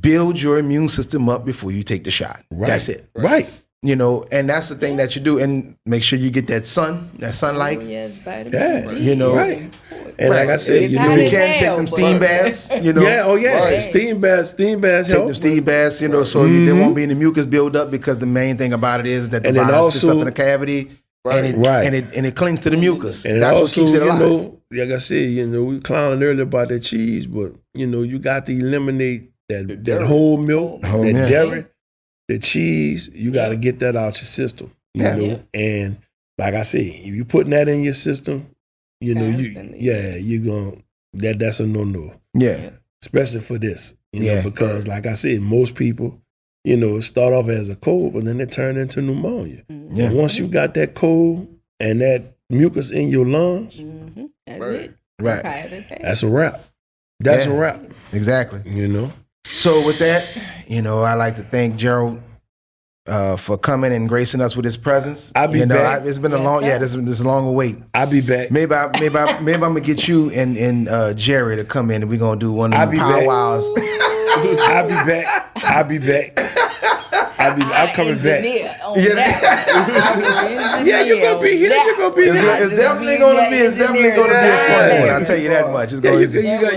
Speaker 1: build your immune system up before you take the shot.
Speaker 2: Right.
Speaker 1: That's it.
Speaker 2: Right.
Speaker 1: And that's the thing that you do, and make sure you get that sunlight.
Speaker 3: Oh, yes, vitamin D.
Speaker 2: Right. And like I said,
Speaker 1: you can take them steam baths.
Speaker 2: Right. Steam baths
Speaker 1: Take
Speaker 2: help.
Speaker 1: them steam baths, so there won't be any mucus buildup because the main thing about it is that the virus sits up in the cavity and it clings to the mucus.
Speaker 2: And
Speaker 1: that's
Speaker 2: also,
Speaker 1: what keeps it alive.
Speaker 2: Like I said, we clowning earlier about that cheese, but you got to eliminate that whole milk, that dairy. The cheese, you got to get that out your system, And like I said, if you putting that in your system, you're gonna that's a no.
Speaker 1: Yeah,
Speaker 2: especially for this, because like I said, most people you know, it start off as a cold, but then it turn into pneumonia. Mm-hmm. And once you got that cold and that mucus in your lungs,
Speaker 3: that's it.
Speaker 1: Right.
Speaker 2: That's a wrap. That's a wrap.
Speaker 1: Exactly.
Speaker 2: You know.
Speaker 1: So with that, you know, I like to thank Gerald for coming and gracing us with his presence.
Speaker 2: I'll be back.
Speaker 1: It's been a long, this is a long wait.
Speaker 2: I'll be back.
Speaker 1: Maybe I'm gonna get you and Jerry to come in and we're gonna do one of the powwows.
Speaker 2: I'll be back. I'm coming back.
Speaker 3: Yeah,
Speaker 2: you're gonna be here. You're gonna be there.
Speaker 1: It's definitely gonna be a fun one. I'll tell you that much. It's going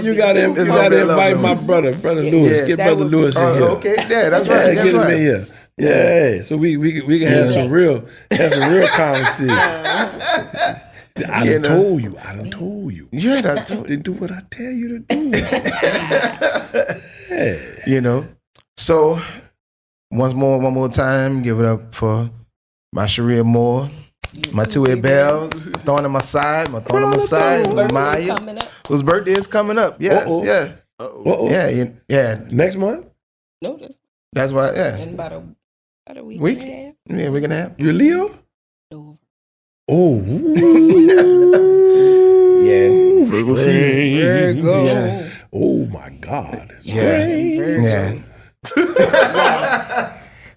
Speaker 2: you gotta invite my brother Lewis. Get Brother Lewis in here.
Speaker 1: Okay, yeah, that's right.
Speaker 2: Get him in here. Yeah, so we can have some real conversation. I done told you.
Speaker 1: You're not told.
Speaker 2: Then do what I tell you to do.
Speaker 1: You know. So one more time, give it up for my Sharia Moore, my Tuwe Bell, thorn on my side, Maya, whose birthday is coming up. Yes, yeah. Yeah.
Speaker 2: Next month?
Speaker 3: No,
Speaker 1: that's why. Yeah.
Speaker 3: In about a week.
Speaker 1: Yeah, week and a half.
Speaker 2: You Leo?
Speaker 3: No.
Speaker 2: Oh.
Speaker 1: Yeah.
Speaker 4: Virgo season.
Speaker 3: Virgo.
Speaker 1: Yeah.
Speaker 2: Oh my God.
Speaker 1: Yeah.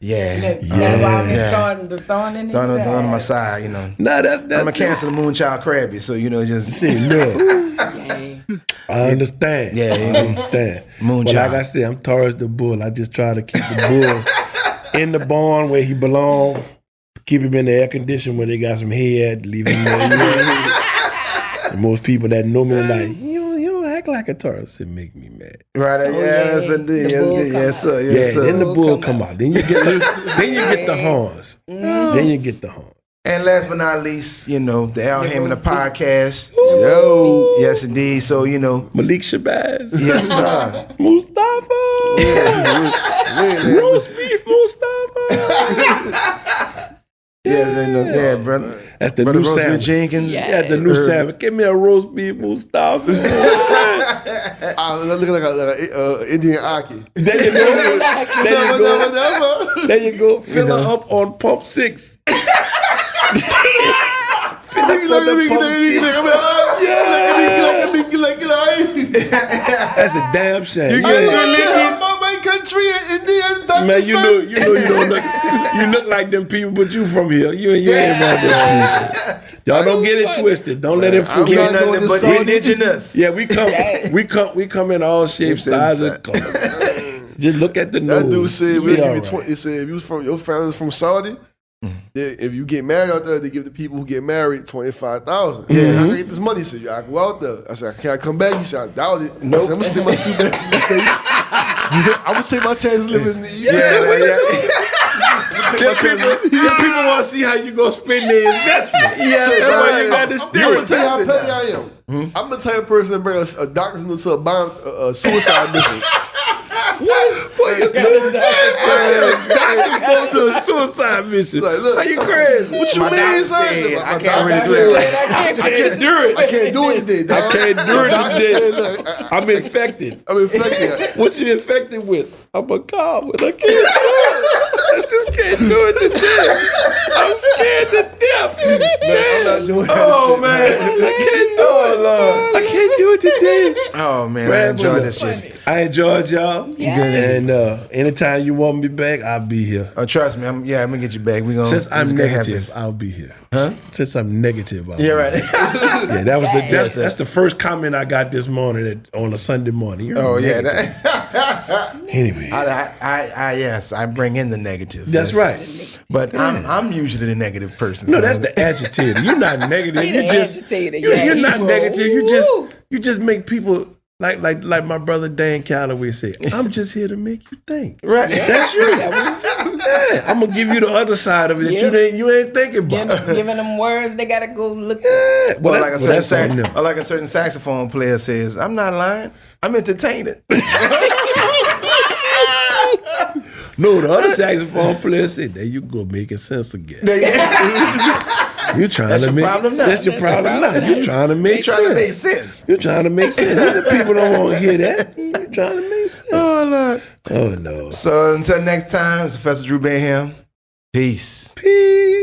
Speaker 3: Yeah. That's why I'm starting the thorn in his side.
Speaker 1: Thorn on my side, you know.
Speaker 2: Nah, that's
Speaker 1: I'm a Cancer, the Moonchild Crabby, so you know, just
Speaker 2: see, look. I understand.
Speaker 1: Yeah,
Speaker 2: I understand.
Speaker 1: Moonchild.
Speaker 2: But like I said, I'm Taurus the bull. I just try to keep the bull in the barn where he belongs. Keep him in the air condition where they got some head. Leave him there. And most people that know me are like, you don't act like a Taurus. It make me mad.
Speaker 1: Right? That's indeed. Yes, sir. Yes, sir.
Speaker 2: Then the bull come out. Then you get the horns. Then you get the horns.
Speaker 1: And last but not least, you know, the Al Hammond the podcast.
Speaker 2: Yo.
Speaker 1: Yes, indeed. So, you know.
Speaker 2: Malik Shabazz.
Speaker 1: Yes, sir.
Speaker 2: Mustafa. Roast beef Mustafa.
Speaker 1: Yes, brother.
Speaker 2: That's the
Speaker 1: brother
Speaker 2: new sandwich.
Speaker 1: Jenkins.
Speaker 2: Yeah, the new sandwich. Give me a roast beef Mustafa.
Speaker 4: Looking like an Indian Aki.
Speaker 2: There you go. Fill her up on pump 6. Fill her up on pump 6. That's a damn shame.
Speaker 4: My country in Indian.
Speaker 2: Man, you know you don't look. You look like them people, but you from here. You ain't one of them people. Y'all don't get it twisted. Don't let it fool you.
Speaker 1: Nothing but indigenous.
Speaker 2: Yeah, we come in all shapes, sizes, colors. Just look at the nose.
Speaker 4: That dude said, he said if you was from your family's from Saudi, if you get married out there, they give the people who get married $25,000. He said, how can I get this money? He said, I go out there. I said, can I come back? He said, I doubt it. Nope. I said, I'm gonna stay my student back in the States. I'm gonna take my chance living in the East.
Speaker 2: People want to see how you gonna spend the investment. That's why you got to steer
Speaker 4: I'm gonna tell you how petty I am. I'm the type of person that bring a doctor's note to a suicide mission.
Speaker 2: What is doctor's to a suicide mission?
Speaker 4: Like, look,
Speaker 2: are you crazy?
Speaker 4: What you mean, son?
Speaker 1: I can't really do it.
Speaker 2: I can't do it.
Speaker 4: I can't do it today, dog.
Speaker 2: I can't do it today. I'm infected. What's you infected with? I'm a coward. I can't do it. I just can't do it today. I'm scared to death.
Speaker 4: Man, I'm not doing that shit.
Speaker 2: Man. I can't do it. Lord. I can't do it today.
Speaker 1: Oh, man, I enjoyed this shit.
Speaker 2: I enjoyed y'all.
Speaker 3: Yeah.
Speaker 2: And anytime you want me back, I'll be here.
Speaker 1: Oh, trust me. I'm gonna get you back.
Speaker 2: Since I'm negative, I'll be here.
Speaker 1: Huh?
Speaker 2: Since I'm negative, I'll be
Speaker 1: right.
Speaker 2: here. Yeah, that's the first comment I got this morning on a Sunday morning. You're negative. Anyway.
Speaker 1: I bring in the negative.
Speaker 2: That's right.
Speaker 1: But I'm usually the negative person.
Speaker 2: No, that's the agitator. You're not negative. You're not negative. You just make people like my brother Dan Calloway said. I'm just here to make you think.
Speaker 1: Right.
Speaker 2: That's you. Yeah, I'm gonna give you the other side of it that you ain't thinking about.
Speaker 3: Giving them words, they gotta go look.
Speaker 2: Yeah.
Speaker 1: Well, like a certain saxophone player says, I'm not lying. I'm entertaining.
Speaker 2: No, the other saxophone player said, there you go, making sense again. You're trying to make
Speaker 1: problem now.
Speaker 2: That's your problem now. You're trying to make sense. You're trying to make sense. The people don't want to hear that. You're trying to make makes sense.
Speaker 1: Oh, Lord.
Speaker 2: Oh, no.
Speaker 1: So until next time, it's Professor Drew Bayham. Peace.
Speaker 2: Peace.